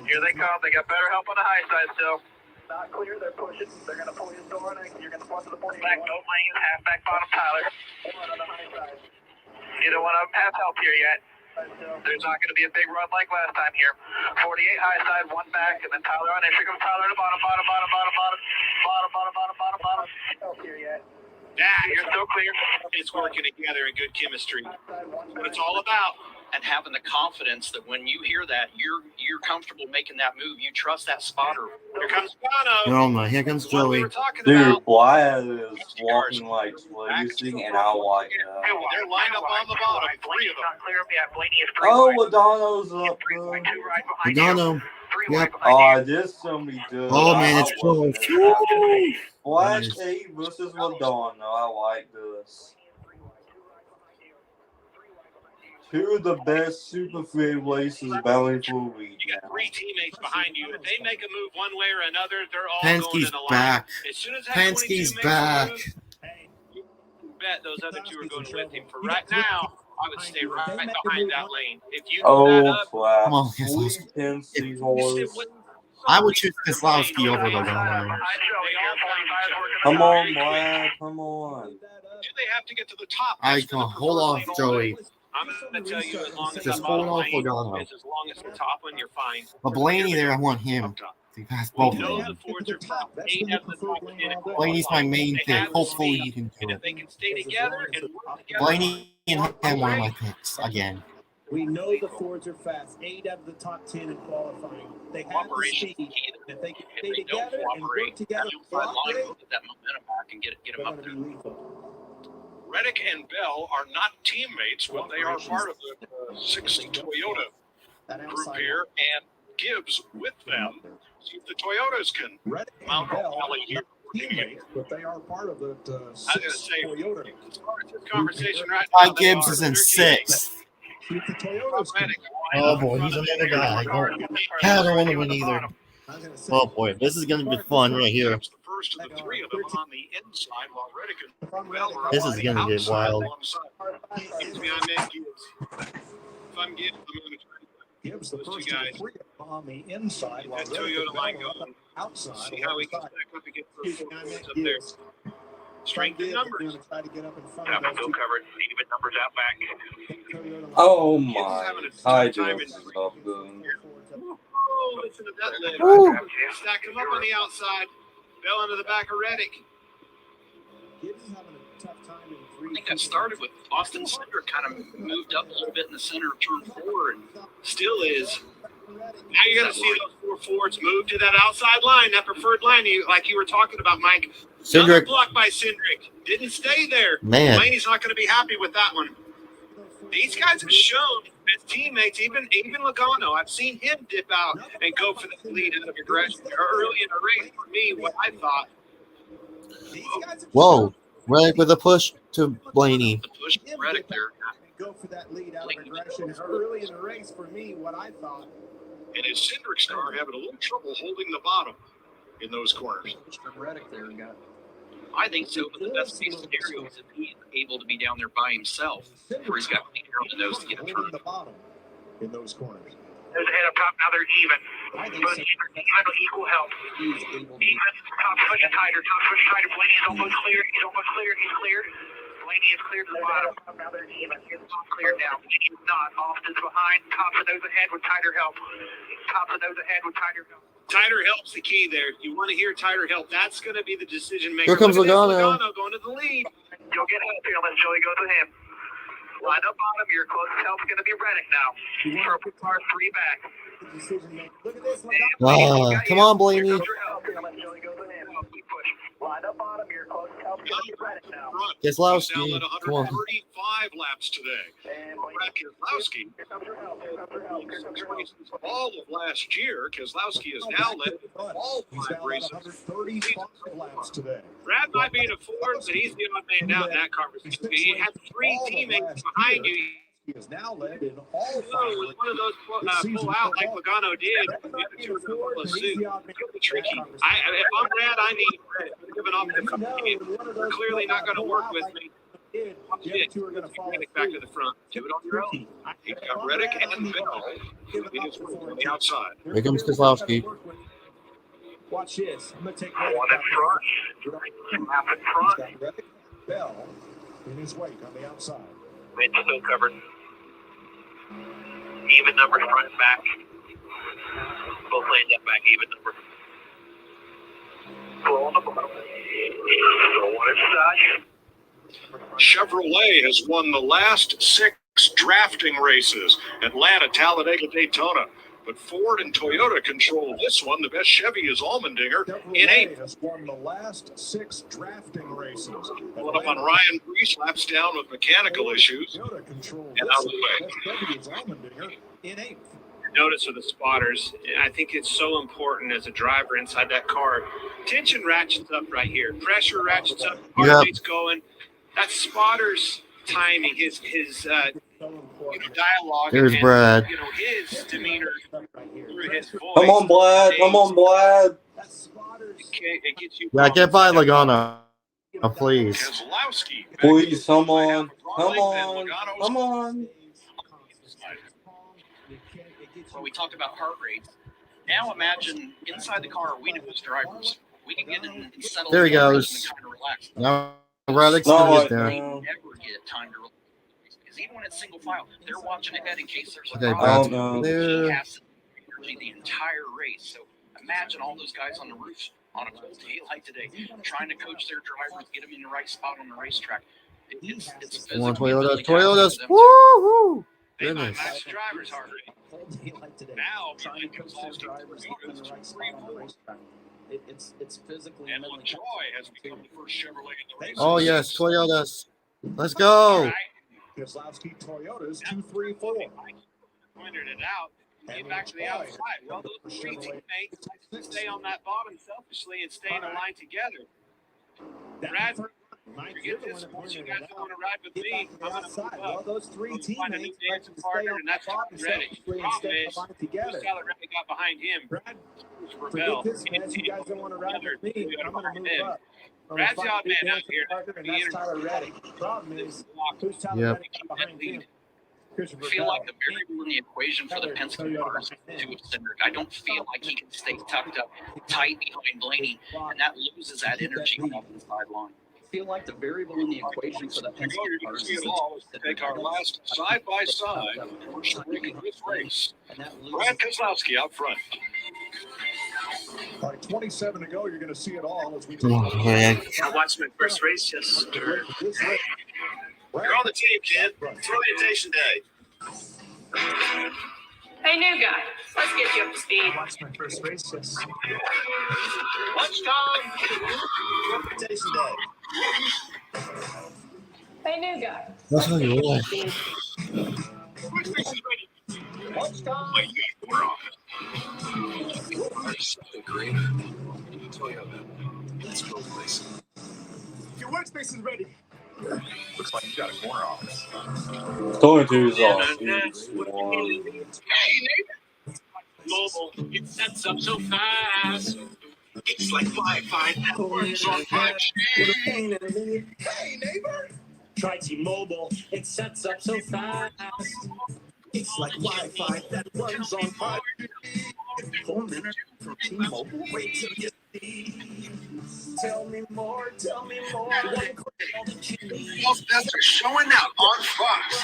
Here they come. They got better help on the high side still. Not clear. They're pushing. They're going to pull his door on exit. You're going to push to the 48. Back both lanes. Half back bottom Tyler. 1 on the high side. Neither one of them have help here yet. There's not going to be a big run like last time here. 48 high side, 1 back, and then Tyler on entry. Comes Tyler to bottom. Help here yet. You're still clear. It's working together in good chemistry. What it's all about. And having the confidence that when you hear that, you're comfortable making that move. You trust that spotter. Here comes Bono. Oh my, here comes Joey. Dude, Wyatt is walking like lazy, and I like that. They're lined up on the bottom. 3 of them. Not clear. Yeah, Blaney is 3 Oh, wide. Logano's up, 2 dude. right behind you. Logano. 3 wide Yep. behind Oh, this is gonna be good. Oh man, it's close. Flash 8 versus Logano. I like this. 2 of the best super free races battling for a week. You got 3 teammates behind you. If they make a move one way or another, they're all Penske's going to the line. back. As soon as that Penske's 22 makes a back. move, you bet those other 2 are going with him. For right now, I would stay right behind that lane. If you do that up, crap. Come on, Sweet Tennessee horse. I would choose Keselowski over Logano. Come on, Brad. Come on. do they have to get to the top? I come on, hold off, Joey. I'm going to tell you, as long as Just the hold bottom off lane Logano. is as long as the top one, you're fine. But Blaney there, I want him to pass both We of know them. the Fords are top 8 of the top 10. Blaney's my main They pick. have Hopefully speed. he can do And it. if they can stay together and work together, Blaney and him one of my picks again. We know the Fords are fast. 8 out of the top 10 in qualifying. They have the Cooperation speed. is key. If they can If stay they don't together and work cooperate, together, you'll find a lot of get that momentum back and get they're them up going to there. be lethal. Reddick and Bell are not teammates, but they are part of the 60 Toyota group here, and Gibbs with them. See if the Toyotas can Reddick and mount Bell a rally here. teammates, but they are part of that I was going to say, Toyota. as far as this conversation right Ty now, they Gibbs are is in 13. 6th. See if the Toyotas can. Oh boy, he's another guy. I don't want to win either. I was gonna say, Oh boy, this is going to be fun right here. Gibbs, the first of the 3 of them on the inside, while Reddick and Bell are This on is the gonna get outside wild. alongside. Gives me on that Gibbs. If I'm Gibbs, I'm going to try to Gibbs the those 2 first of guys. the 3 on the inside, while That Reddick Toyota and line Bell are going. outside. See how he can alongside. stack up against those Fords up there. Strength in numbers. Going to try to get up in front Yeah, of but those still two covered. Even numbers out back. Toyota lines. Oh Gibbs is my. having a Ty tough time Gibbs in is up good. Oh, listen to that lift. Stack him up on the outside. Bell into the back of Reddick. Gibbs is having a I think that started with Austin Cindric kind of moved up a little bit in the center of turn 4 and still is. Now you're going to see those 4 Fords move to that outside line, that preferred line, like you were talking about, Mike. Another Cindric. block by Cindric. Didn't stay there. Man. Blaney's not going to be happy with that one. These guys have shown as teammates, even Logano, I've seen him dip out and go for the lead out of aggression early in the race. For me, what I thought. Whoa. Reddick with a push to Blaney. The push to Reddick there. Go for that lead out of aggression early in the race. For me, what I thought. And his Cindric's car having a little trouble holding the bottom in those corners. Reddick there got. I think so, but the best case scenario is if he's able to be down there by himself, where he's got clean air on the nose to get a turn. The bottom in those corners. There's a head up top. Now they're even. But even equal help. Even. Top push tighter. Top push tighter. Blaney is almost cleared. He's almost cleared. He's cleared. Blaney is cleared to the bottom. Now they're even. He's not cleared now. Blaney is not. Austin's behind. Tops of those ahead with tighter help. Tops of those ahead with tighter help. Tighter help's the key there. You want to hear tighter help. That's going to be the decision maker. Here comes Logano. Logano going to the lead. You'll get help here. Let Joey go to him. Line up bottom. Your closest help's going to be Reddick now. Purple car 3 back. Look at this. Logano. Come on, Blaney. Line up bottom. Your closest help's going to be Reddick now. Keselowski. Come on. 135 laps today. Brad Keselowski, all of last year, Keselowski has now led all 5 races. 135 laps today. Brad might be in a Ford, but he's the odd man out in that conversation. He had 3 teammates behind you. He has now led in all 5 With one of those pull out like Logano did, the other 2 are going to follow suit. It'll be tricky. If I'm Brad, I need Brad. Giving up the game. They're clearly not going to work with me. Watch it. Reddick back to the front. Do it on your own. He's got Reddick and Bell on the outside. Here comes Keselowski. Watch this. I'm going to take One in front. Half in front. Reddick, Bell in his wake on the outside. It's still covered. Even numbers front and back. Both lanes up back, even number. Pull on the bottom. One inside. Chevrolet has won the last 6 drafting races: Atlanta, Talladega, Daytona. But Ford and Toyota control this one. The best Chevy is Allmendinger in 8th. Has won the last 6 drafting races. One up on Ryan Preece, laps down with mechanical issues. And out of the way. Chevy is Allmendinger in 8th. Notice of the spotters. I think it's so important as a driver inside that car. Tension ratchets up right here. Pressure ratchets up. Heart rate's going. That spotter's timing, his dialogue. There's and, Brad. His demeanor through his voice. Come on, Brad. Come on, Brad. It gets you. Yeah, get by Logano. Please. Keselowski. Please, come on. Come on. Come on. Well, we talked about heart rates. Now imagine inside the car, we know as drivers. We can get in and settle There he down goes. and kind of relax. Now Reddick's going to get there. They never get time to relax. Because even when it's single file, they're watching ahead in case there's a Okay, problem. Brad's there. He has energy the entire race. So imagine all those guys on the roof on a cold daylight today, trying to coach their drivers, get them in the right spot on the racetrack. It's Come on, physically Toyotas. really challenging Toyotas. them. Woo-hoo. They might Goodness. match the driver's heart rate. Now, trying to coach their drivers in the right spot on the racetrack. It's physically And LaJoy has become the first Chevrolet in the race. Oh, yes, Toyotas. Let's go. Keselowski Toyotas 2, 3, 4. Pointed it out. Get back to the outside. Well, those 3 teammates stay on that bottom selfishly and stay in the line together. Brad, forget this. Once you guys don't want to ride with me, I'm going to move up. Well, those 3 find a new teammates dancing partner, and that's Reddick. The problem is, who's Tyler Reddick got behind him? Forget this, man. You guys don't want to ride with me. I'm going to move up. Brad's the odd man out here. And that's Tyler Reddick. The problem is, who's Tyler Reddick behind him? I feel like the variable in the equation for the Penske car is too eccentric. I don't feel like he can stay tucked up tight behind Blaney, and that loses that energy off the sideline. I feel like the variable in the equation for the Penske car is Take our last side-by-side commercial break in this race. Brad Keselowski out front. All right, 27 to go. You're going to see it all as we. Oh, man. I watched my first race yesterday. You're on the team, kid. It's orientation day. Hey, new guy, let's get you up to speed. I watched my first race yesterday. Lunchtime. Orientation day. Hey, new guy. That's what you want. Lunchtime. Something great. Toyota. Let's go places. Your workspace is ready. Looks like you got a corner office. 22 is off. Huge one. Mobile, it sets up so fast. It's like Wi-Fi that works on 5G. Hey, neighbor. Try T-Mobile. It sets up so fast. It's like Wi-Fi that runs on 5G. Phone minute from T-Mobile. Wait till you see. Tell me more. Tell me more. Most best are showing out on Fox.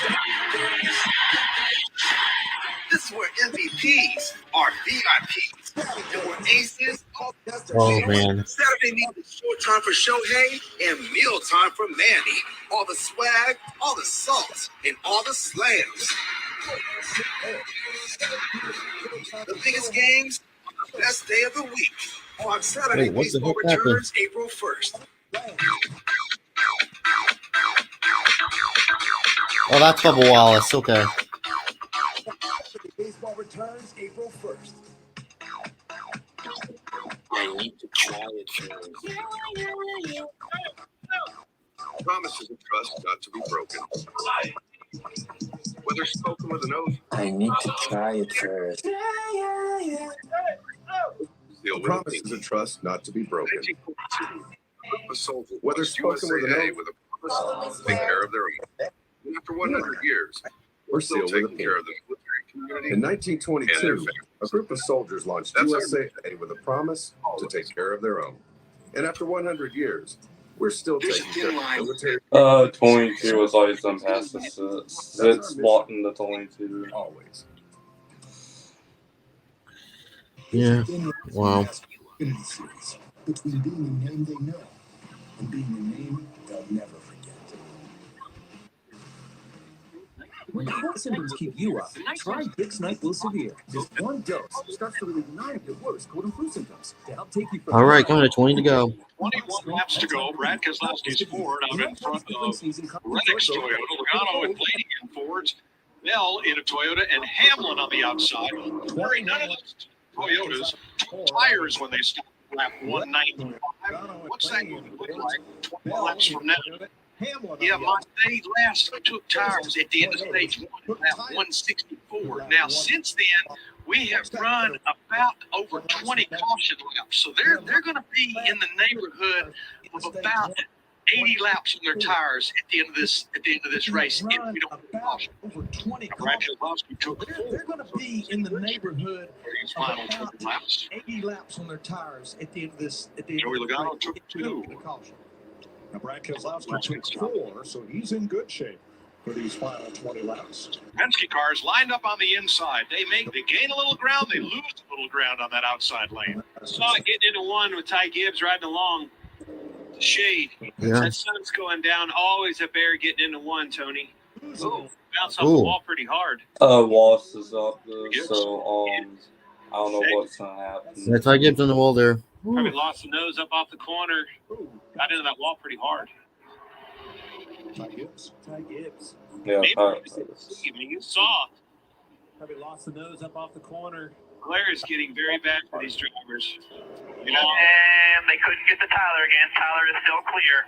This is where MVPs are VIPs. And where aces are Oh, man. Saturday night is showtime for Shohei and mealtime for Manny. All the swag, all the salt, and all the slams. The biggest games on the best day of the week. Fox Saturday Wait, what the Baseball heck happened? returns April 1st. Oh, that's Bubba Wallace. Okay. Baseball returns April 1st. I need to try it first. Promises of trust not to be broken. Whether spoken with an oath, I need to try it first. seal with a Promises of trust not to be broken. 1942. A soldier Whether was spoken with an USAA oath, with a promise to take care of their own. And after 100 years, or still sealed with a taking care pen. of the military community. In 1922, a group of soldiers launched That's USAA with a promise to take care of their own. And after 100 years, we're still taking care of the military. 22 was always done past the sit spot in the 22. Always. Yeah. Wow. Infinity Series, between being a name they know and being a name they'll never forget. When cold symptoms keep you up, try Vicks NyQuil Severe. Just one dose starts to relieve 9 of your worst cold and flu symptoms to help take you from. All right, coming to 20 to go. 21 laps to go. Brad Keselowski's Ford out in front of Rennick's Toyota. Logano and Blaney in Fords. Bell in a Toyota and Hamlin on the outside. Very none of the Toyotas. Tires when they stop lap 195. What's that going to look like 20 laps from now? Yeah, they last took tires at the end of stage 1, lap 164. Now, since then, we have run about over 20 caution laps. So they're going to be in the neighborhood of about 80 laps on their tires at the end of this race if we don't do caution. Over 20 Brad Keselowski took They're going to be in the neighborhood these of final about 20 laps. 80 laps on their tires at the end of this. Joey Logano took 2. Now, Brad Keselowski took 4, so he's in good shape for these final 20 laps. Penske cars lined up on the inside. They gain a little ground, they lose a little ground on that outside lane. Saw it getting into one with Ty Gibbs riding along. Shade. Yeah. That sun's going down. Always a bear getting into one, Tony. Ooh, bounce off the Ooh. wall pretty hard. Wallace is up there, so I don't know what's gonna happen. That's Ty Gibbs on the wall there. Probably lost the nose up off the corner. Got into that wall pretty hard. Ty Gibbs. Yeah, I mean, you saw. Probably lost the nose up off the corner. Glare is getting very bad for these drivers. And they couldn't get to Tyler again. Tyler is still clear.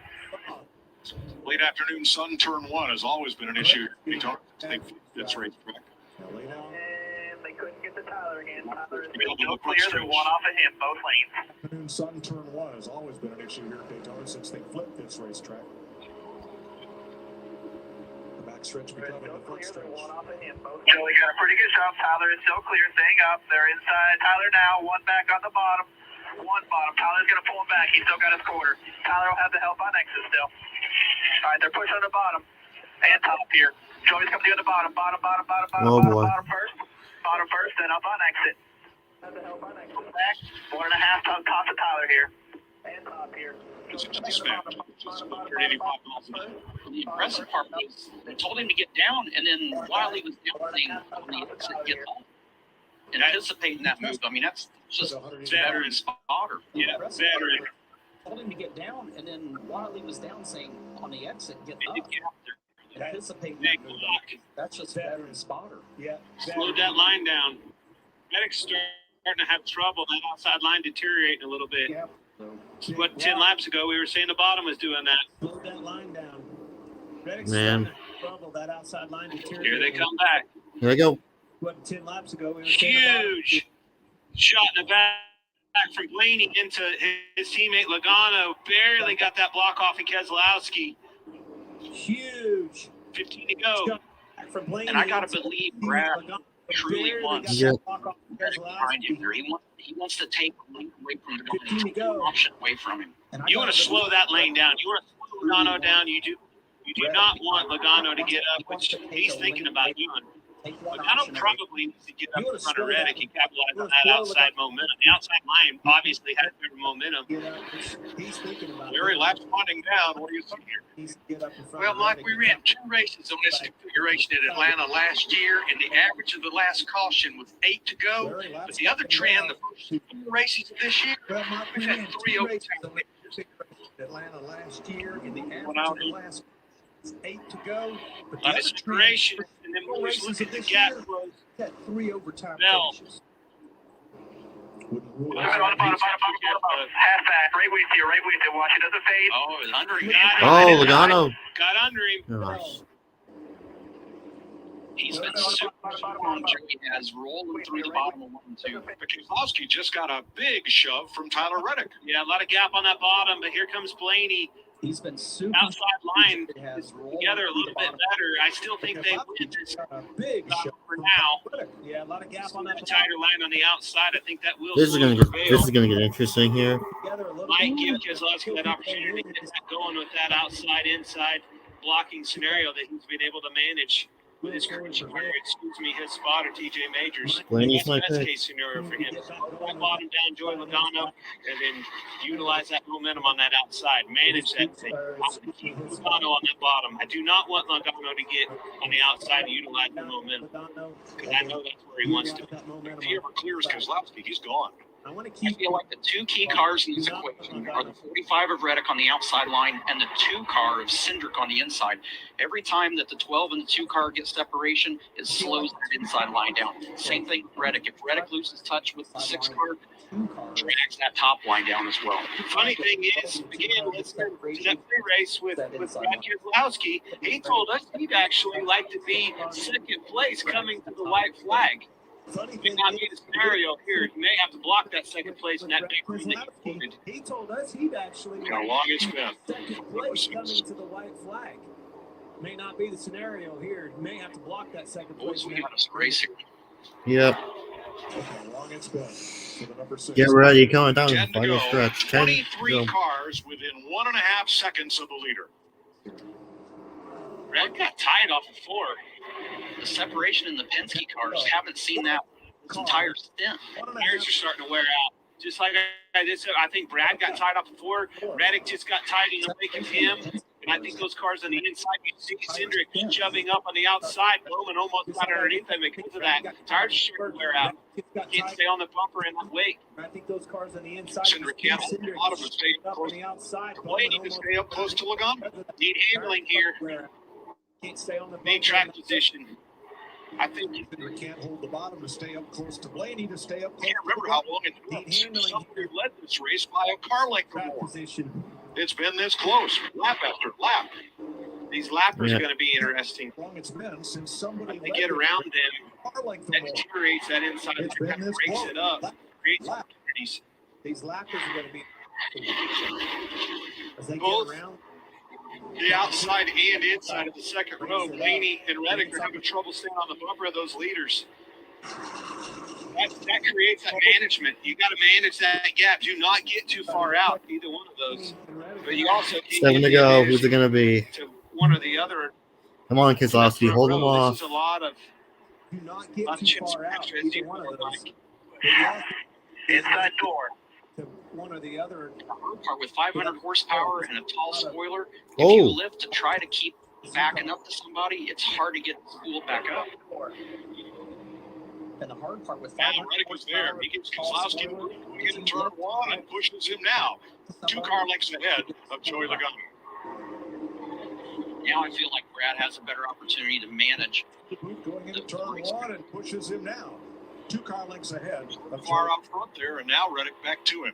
Late afternoon sun turn 1 has always been an issue. They flipped this racetrack. And they couldn't get to Tyler again. Tyler is Maybe still look clear. like They're stretch. one off of him, both lanes. Afternoon sun turn 1 has always been an issue here at Daytona since they flipped this racetrack. The backstretch becoming the front stretch. Joey got a pretty good shot. Tyler is still clear, staying up. They're inside Tyler now. One back on the bottom. One bottom. Tyler's going to pull him back. He's still got his quarter. Tyler will have the help on exit still. All right, they're pushing on the bottom and top here. Joey's coming to the bottom. Bottom Oh, boy. first. Bottom first, then up on exit. 1.5 ton top to Tyler here. And top here. The impressive part was they told him to get down, and then while he was down, saying on the exit, get up. Anticipating that move. I mean, that's just veteran spotter. Yeah, veteran. Told him to get down, and then while he was down, saying on the exit, get up. Anticipating that move. That's just veteran spotter. Yeah. Slowed that line down. Medic's starting to have trouble. That outside line deteriorating a little bit. Yep. What 10 laps ago we were saying the bottom was doing that. Slowed that line down. Man. Trouble, that outside line Here they come back. Here we go. What 10 laps ago we were Huge shot in the back from Blaney into his teammate Logano. Barely got that block off of Keselowski. Huge. 15 to go. From Blaney, and I gotta believe Brad truly wants behind him here. He wants to take Logano away from the option away from him. You want to slow that lane down. You want to slow Logano down. You do not want Logano to get up, which he's thinking about doing. Logano probably needs to get up in front of Reddick and capitalize on that outside momentum. The outside line obviously has better momentum. He's thinking about Larry laps winding down. What do you think here? Well, Mike, we ran 2 races on this configuration at Atlanta last year, and the average of the last caution was 8 to go. But the other trend, the first 4 races of this year, we've had 3 overtime. Atlanta last year, and the average of the last 8 to go. But the Nice duration, and then we'll just look at the gap close. Got 3 overtime Bell. finishes. Halfback, right with you, watch it doesn't fade. Oh, it's under him. Oh, Logano. Got under him. Gosh. He's been super strong. He has rolling through the bottom of 1 and 2. But Keselowski just got a big shove from Tyler Reddick. Yeah, a lot of gap on that bottom, but here comes Blaney. He's been super outside line together a little bit better. I still think they win this big for now. Yeah, a lot of gap on that. A tighter line on the outside. I think that will. This is gonna get interesting here. Might give Keselowski that opportunity to get that going with that outside inside blocking scenario that he's been able to manage with his his spotter TJ Majors. Blaney's That's my the best pick. case scenario for him. That bottom down, Joey Logano, and then utilize that momentum on that outside. Manage that thing. I'm going to keep Logano on that bottom. I do not want Logano to get on the outside and utilize the momentum because I know that's where he wants to be. If he ever clears Keselowski, he's gone. I feel like the 2 key cars in this equation are the 45 of Reddick on the outside line and the 2 car of Cindric on the inside. Every time that the 12 and the 2 car get separation, it slows that inside line down. Same thing with Reddick. If Reddick loses touch with the 6 car, drags that top line down as well. Funny thing is, again, let's go to that pre-race with Brad Keselowski. He told us he'd actually like to be 2nd place coming to the white flag. May not be the scenario here. He may have to block that 2nd place in that big green that he quoted. He told us he'd actually How long it's been. 2nd place coming to the white flag. May not be the scenario here. He may have to block that 2nd place. Boys, we got a race here. Yep. How long it's been for the number 6. Get ready, coming down the 10 to final go. stretch. 10 to 23 go. cars within 1.5 seconds of the leader. Brad got tied off of 4. The separation in the Penske cars, haven't seen that this entire stint. Tires are starting to wear out. Just like I did say, I think Brad got tied off of 4. Reddick just got tied in the wake of him. And I think those cars on the inside, you see Cindric shoving up on the outside. Bowman almost got underneath them because of that. Tires are starting to wear out. Can't stay on the bumper in that wake. I think those cars on the inside. Cindric can't hold the bottom and stay up close. on the outside. Blaney to stay up close to Logano. Need handling here. Can't stay on the Need track position. I think Cindric can't hold the bottom to stay up close to Blaney to stay up I close. can't remember how long it was. Somebody led this race by a car length or more. Position. It's been this close, lap after lap. These lappers Yeah. are going to be interesting. How long it's been since somebody If they get around them, car length or that more. deteriorates that inside. It's been this Breaks close. it up. Creates Lap. opportunities. These lappers are going to be as they Both get around. The outside and inside of the 2nd row, Blaney and Reddick are having trouble staying on the bumper of those leaders. That creates that management. You got to manage that gap. Do not get too far out, either one of those. But you also can't 7 to get go. the Who's it gonna be? to one or the other. Come on, Keselowski. Hold him This off. is a lot of Do not get too chips far out. extra, as Either you one of would those. like. Inside door. One or the other. Car with 500 horsepower and a tall spoiler. If you lift to try to keep backing up to somebody, it's hard to get spooled back up. And the hard part with Now Reddick is there. He gets Kozlowski to get in turn one and pushes him now. 2 car lengths ahead of Joey Logano. Now I feel like Brad has a better opportunity to manage. Going into turn one and pushes him now. 2 car lengths ahead. Far out front there, and now Reddick back to him.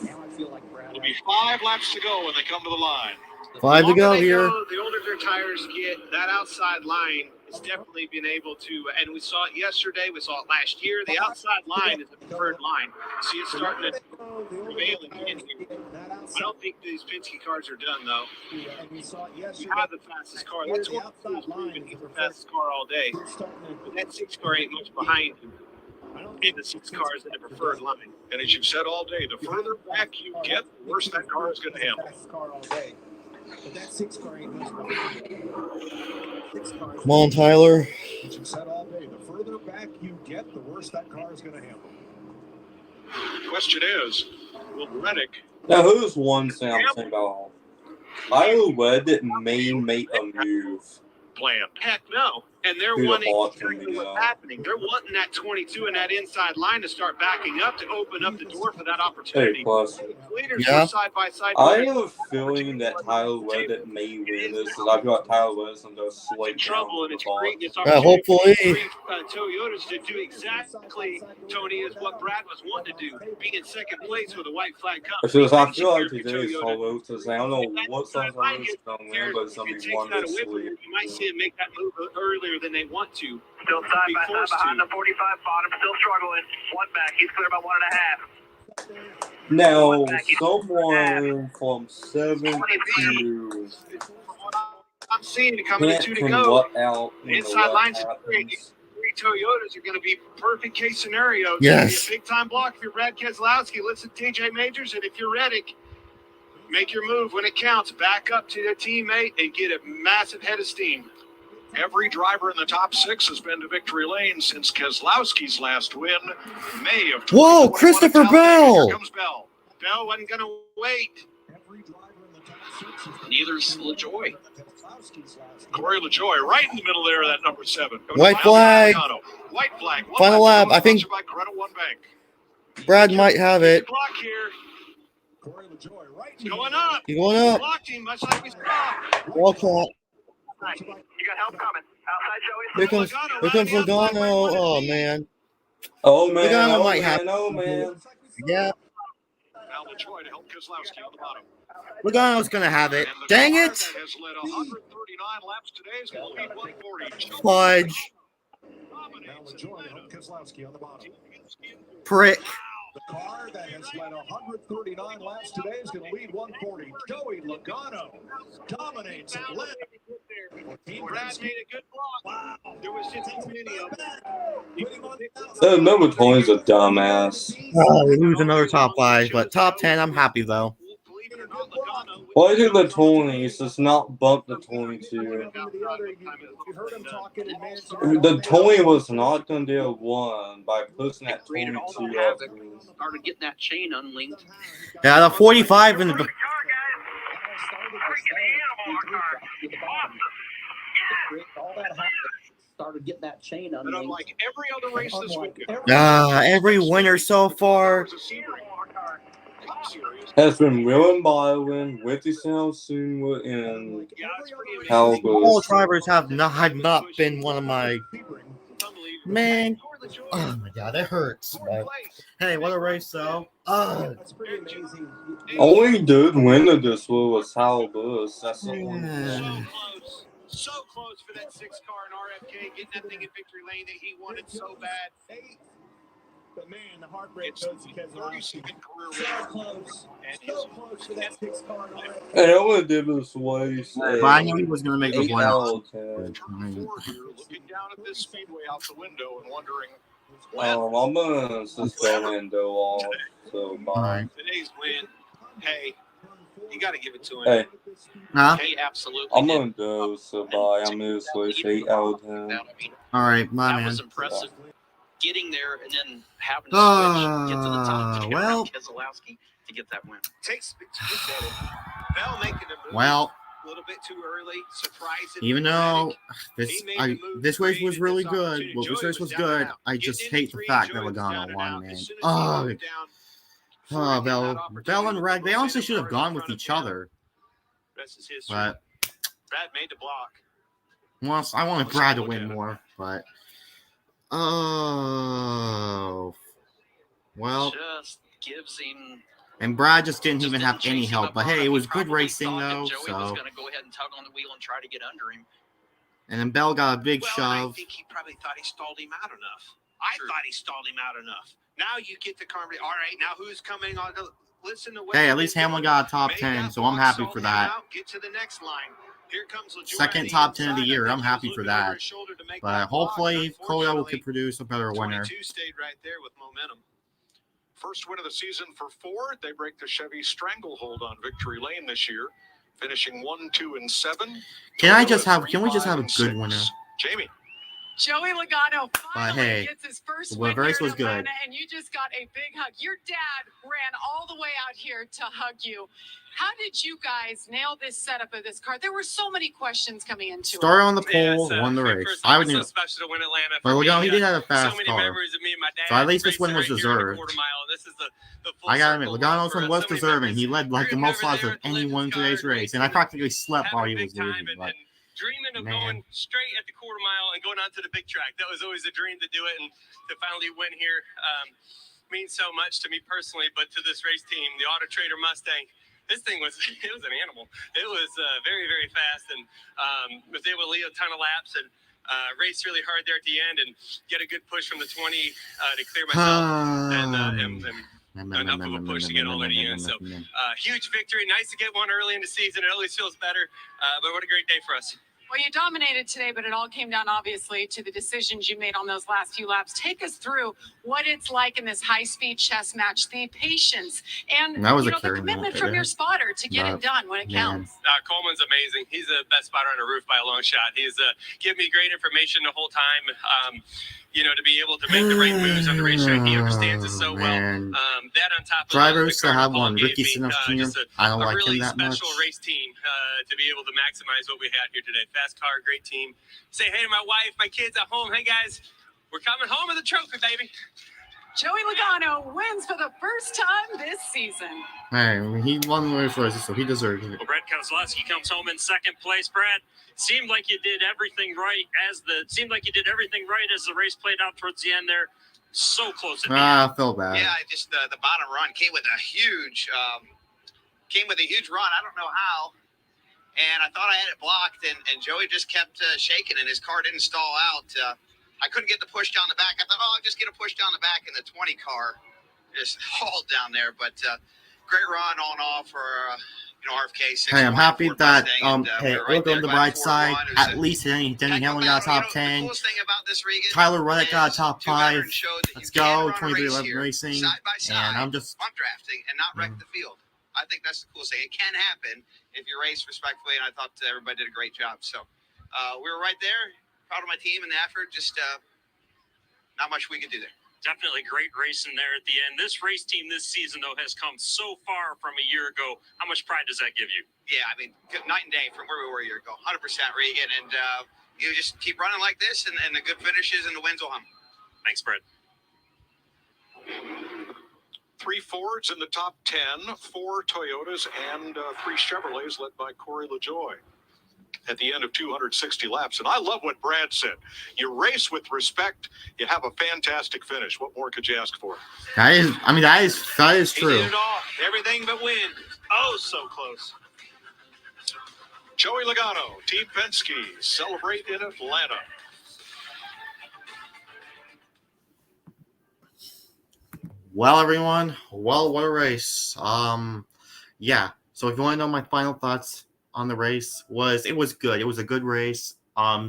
Now I feel like Brad. It'll be 5 laps to go when they come to the line. 5 to go here. The older their tires get, that outside line is definitely been able to, and we saw it yesterday, we saw it last year. The outside line is the preferred line. See it starting to prevail again here. I don't think these Penske cars are done, though. And we saw it yesterday. You have the fastest car. That's what was proven. He's the fastest car all day. But that 6 car ain't much behind him. In the 6 cars in the preferred line. And as you've said all day, the further back you get, the worse that car is going to handle. But that 6 car ain't much behind him. Come on, Tyler. As you said all day, the further back you get, the worse that car is going to handle. The question is, will Reddick... Now, who's one Samsung about? Tyler Reddick may make a move. Planned. Heck no. And they're wanting exactly what's happening. They're wanting that 22 and that inside line to start backing up to open up the door for that opportunity. Hey, plus. Leaders are side by side. I have a feeling that Tyler Reddick may win this because I've got Tyler Reddick and they'll slate trouble, and it's great. Hopefully. Toyotas to do exactly, Tony, is what Brad was wanting to do. Be in second place with a white flag cup. Because I feel like today's Toyotas, I don't know what sometimes it's going to win, but it's going to be one to sleep. You might see it make that move earlier than they want to. Still side by side behind the 45 bottom, still struggling. 1 back, he's clear by 1.5. Now, someone from 7 to I'm seeing it coming to 2 to go. The inside lines are great. 3 Toyotas are going to be perfect case scenario. Yes. It's gonna be a big time block if you're Brad Keselowski. Listen to TJ Majors, and if you're Reddick, make your move when it counts. Back up to their teammate and get a massive head of steam. Every driver in the top 6 has been to victory lane since Keselowski's last win, May of 2021. Whoa, Christopher Bell! Here comes Bell. Bell wasn't going to wait. Neither's LaJoy. Corey LaJoy right in the middle there of that number 7. White flag. White flag. Final lap. I think Brad might have it. Block here. Going up. He's going up. Block team, much like we saw. Walk out. You got help coming. Outside Joey. Here comes Logano. Oh, man. Oh, man. Logano might have it. Oh, man. Yeah. Now LaJoy to help Keselowski on the bottom. Logano's going to have it. Dang it. Has led 139 laps today. Is going to lead 140. Fudge. Now LaJoy to help Keselowski on the bottom. Prick. The car that has led 139 laps today is going to lead 140. Joey Logano dominates and led. Brad made a good block. Wow. There was just too many of them. That number 20 is a dumbass. Oh, we lose another top 5, but top 10, I'm happy, though. Why did the 20s does not bump the 22? The 20 was not going to do a 1 by pushing that 22 up. Started getting that chain unlinked. Yeah, the 45 in the... Started getting that chain unlinked. But unlike every other race this weekend, every winner so far has been Will and Byron, Whitty Sound and Halbert. All drivers have not been one of my... Man, oh my god, it hurts. But hey, what a race, though. That's pretty amazing. Only dude winner this was Halbert. That's the one. So close for that 6 car in RFK, getting that thing in victory lane that he wanted so bad. But man, the heartbreak goes to Keselowski. So close. So close for that 6 car in RFK. And I only did this race. I knew he was going to make the one. looking down at this speedway out the window and wondering. I'm gonna suspend Lando off. So bye. Today's win. Hey, you got to give it to him. Hey. Huh? Hey, absolutely. I'm gonna go. So bye. I'm gonna switch 8 out of 10. All right, my man. That was impressive. getting there and then having to switch, get to the top, well, Keselowski to get that win. You said it. Bell making a move. Well, a little bit too early, surprising. even though this race was really good, I just hate the fact that Logano won, man. Bell and Reg, they honestly should have gone with each other. But Brad made the block. Well, I wanted Brad to win more, but just gives him. And Brad just didn't even have any help. But hey, it was good racing though. Joey was going to go ahead and tug on the wheel and try to get under him. And then Bell got a big shove. I think he probably thought he stalled him out enough. I thought he stalled him out enough. Now you get the car. All right, now who's coming on? Listen to what. Hey, at least Hamlin got a top 10, so I'm happy for that. Get to the next line. Here comes Second top 10 of the year. I'm happy for that. But hopefully, Koyo could produce a better winner. 22 stayed right there with momentum. First win of the season for Ford. They break the Chevy stranglehold on victory lane this year, finishing 1, 2, and 7. Can we just have a good winner? Jamie. Joey Logano finally gets his first win here in Atlanta, and you just got a big hug. Your dad ran all the way out here to hug you. How did you guys nail this setup of this car? There were so many questions coming into it. Started on the pole, won the race. I would so special to win Atlanta. But Logano, he did have a fast so many car. memories of me and my dad. So at least this win was deserved. This is the I gotta admit, Logano's win was deserving. He led like the most laps of anyone in today's race, and I practically slept while he was losing. But dreaming of going straight at the quarter mile and going on to the big track. That was always a dream to do it, and to finally win here means so much to me personally, but to this race team, the Auto Trader Mustang. This thing was an animal. It was very, very fast, and was able to lead a ton of laps and race really hard there at the end and get a good push from the 20 to clear myself and enough of a push to get all the way in. So huge victory. Nice to get one early in the season. It always feels better, but what a great day for us. Well, you dominated today, but it all came down, obviously, to the decisions you made on those last few laps. Take us through what it's like in this high-speed chess match, the patience, and the commitment from your spotter to get it done when it counts. Coleman's amazing. He's the best spotter on the roof by a long shot. He's given me great information the whole time. To be able to make the right moves on the racetrack. He understands it so well. That on top of drivers to have one, Ricky Sinno's team. I don't like him that much. A really special race team to be able to maximize what we had here today. Fast car, great team. Say hey to my wife, my kids at home. Hey guys, we're coming home with a trophy, baby. Joey Logano wins for the first time this season. Hey, he won the race, so he deserves it. Well, Brad Keselowski comes home in second place. Brad, seemed like you did everything right as the race played out towards the end there. So close at the end. I feel bad. Yeah, just the bottom run came with a huge run. I don't know how. And I thought I had it blocked, and Joey just kept shaking, and his car didn't stall out. I couldn't get the push down the back. I thought, I'll just get a push down the back, and the 20 car just hauled down there. But great run on off for RFK. Hey, I'm happy that look on the bright side. At least Denny Hamlin got a top 10. Tyler Reddick got a top 5. Let's go, 2311 Racing. And I'm just bump drafting and not wreck the field. I think that's the coolest thing. It can happen if you race respectfully, and I thought everybody did a great job. So we were right there. Proud of my team and the effort. Just not much we could do there. Definitely great racing there at the end. This race team this season, though, has come so far from a year ago. How much pride does that give you? Yeah, I mean, night and day from where we were a year ago. 100% Regan. And you just keep running like this, and the good finishes and the wins will hum. Thanks, Brad. 3 Fords in the top 10, 4 Toyotas, and 3 Chevrolets led by Corey LaJoie at the end of 260 laps. And I love what Brad said. You race with respect, you have a fantastic finish. What more could you ask for? That is true. He did it all. Everything but win. Oh, so close. Joey Logano, Team Penske, celebrate in Atlanta. Well, everyone, what a race. Yeah. So if you want to know my final thoughts on the race, it was good. It was a good race.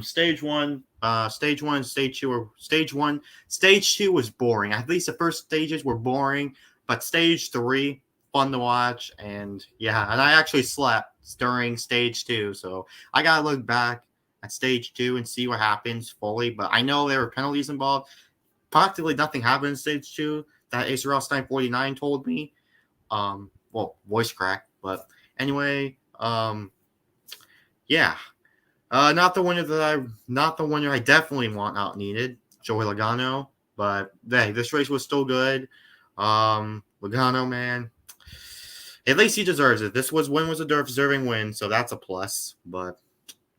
Stage one, stage two was boring. At least the first stages were boring, but stage 3, fun to watch. And yeah, and I actually slept during stage 2. So I got to look back at stage 2 and see what happens fully. But I know there were penalties involved. practically nothing happened in stage 2 that Ace Rothstein 49 told me. Well, voice crack, but anyway, yeah. Not the winner I definitely want out needed, Joey Logano, but hey, this race was still good. Logano, man, at least he deserves it. This was a deserving win, so that's a plus. But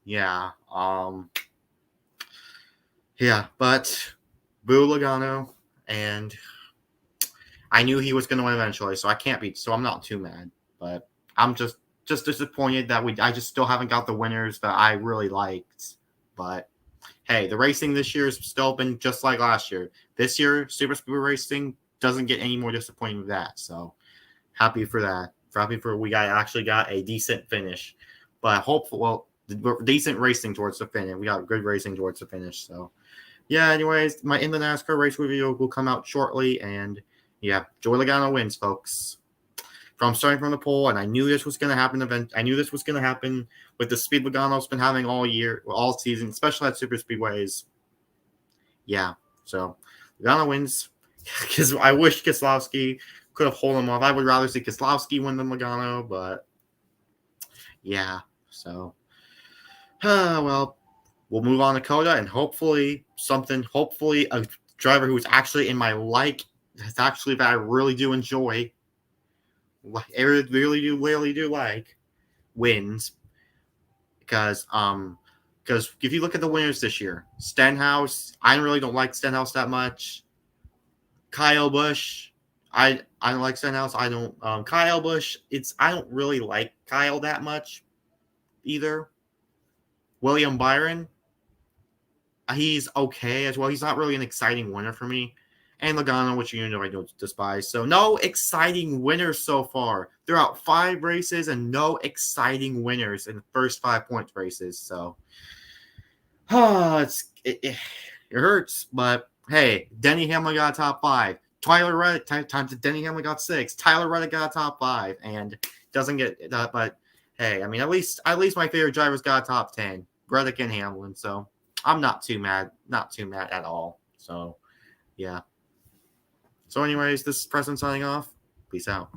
yeah, but boo Logano, and I knew he was going to win eventually, so I'm not too mad. But I'm just disappointed that I just still haven't got the winners that I really liked. But hey, the racing this year has still been just like last year. This year, Super Speedway racing doesn't get any more disappointing than that. So happy for that. Happy for we actually got a decent finish, but decent racing towards the finish. We got good racing towards the finish. So yeah. Anyways, my in the NASCAR race video will come out shortly, and yeah, Joey Logano wins, folks. From starting from the pole, and I knew this was going to happen. I knew this was going to happen with the speed Logano's been having all year, all season, especially at super speedways. Yeah, so Logano wins because I wish Keselowski could have hold him off. I would rather see Keselowski win than Logano, but yeah. So, well, we'll move on to Coda, and hopefully a driver who's actually in my that's actually that I really do enjoy. I really do like wins because if you look at the winners this year, Stenhouse, I really don't like Stenhouse that much. Kyle Busch, I don't like Stenhouse. I don't Kyle Busch. I don't really like Kyle that much either. William Byron, he's okay as well. He's not really an exciting winner for me. And Logano, which I don't despise. So no exciting winners so far. They're out 5 races and no exciting winners in the first 5 points races. So it hurts, but hey, Denny Hamlin got a top 5. Tyler Reddick times Denny Hamlin got 6. Tyler Reddick got a top 5 and doesn't get that. But hey, I mean, at least my favorite drivers got a top 10, Reddick and Hamlin. So I'm not too mad at all. So yeah. So anyways, this is Preston signing off. Peace out.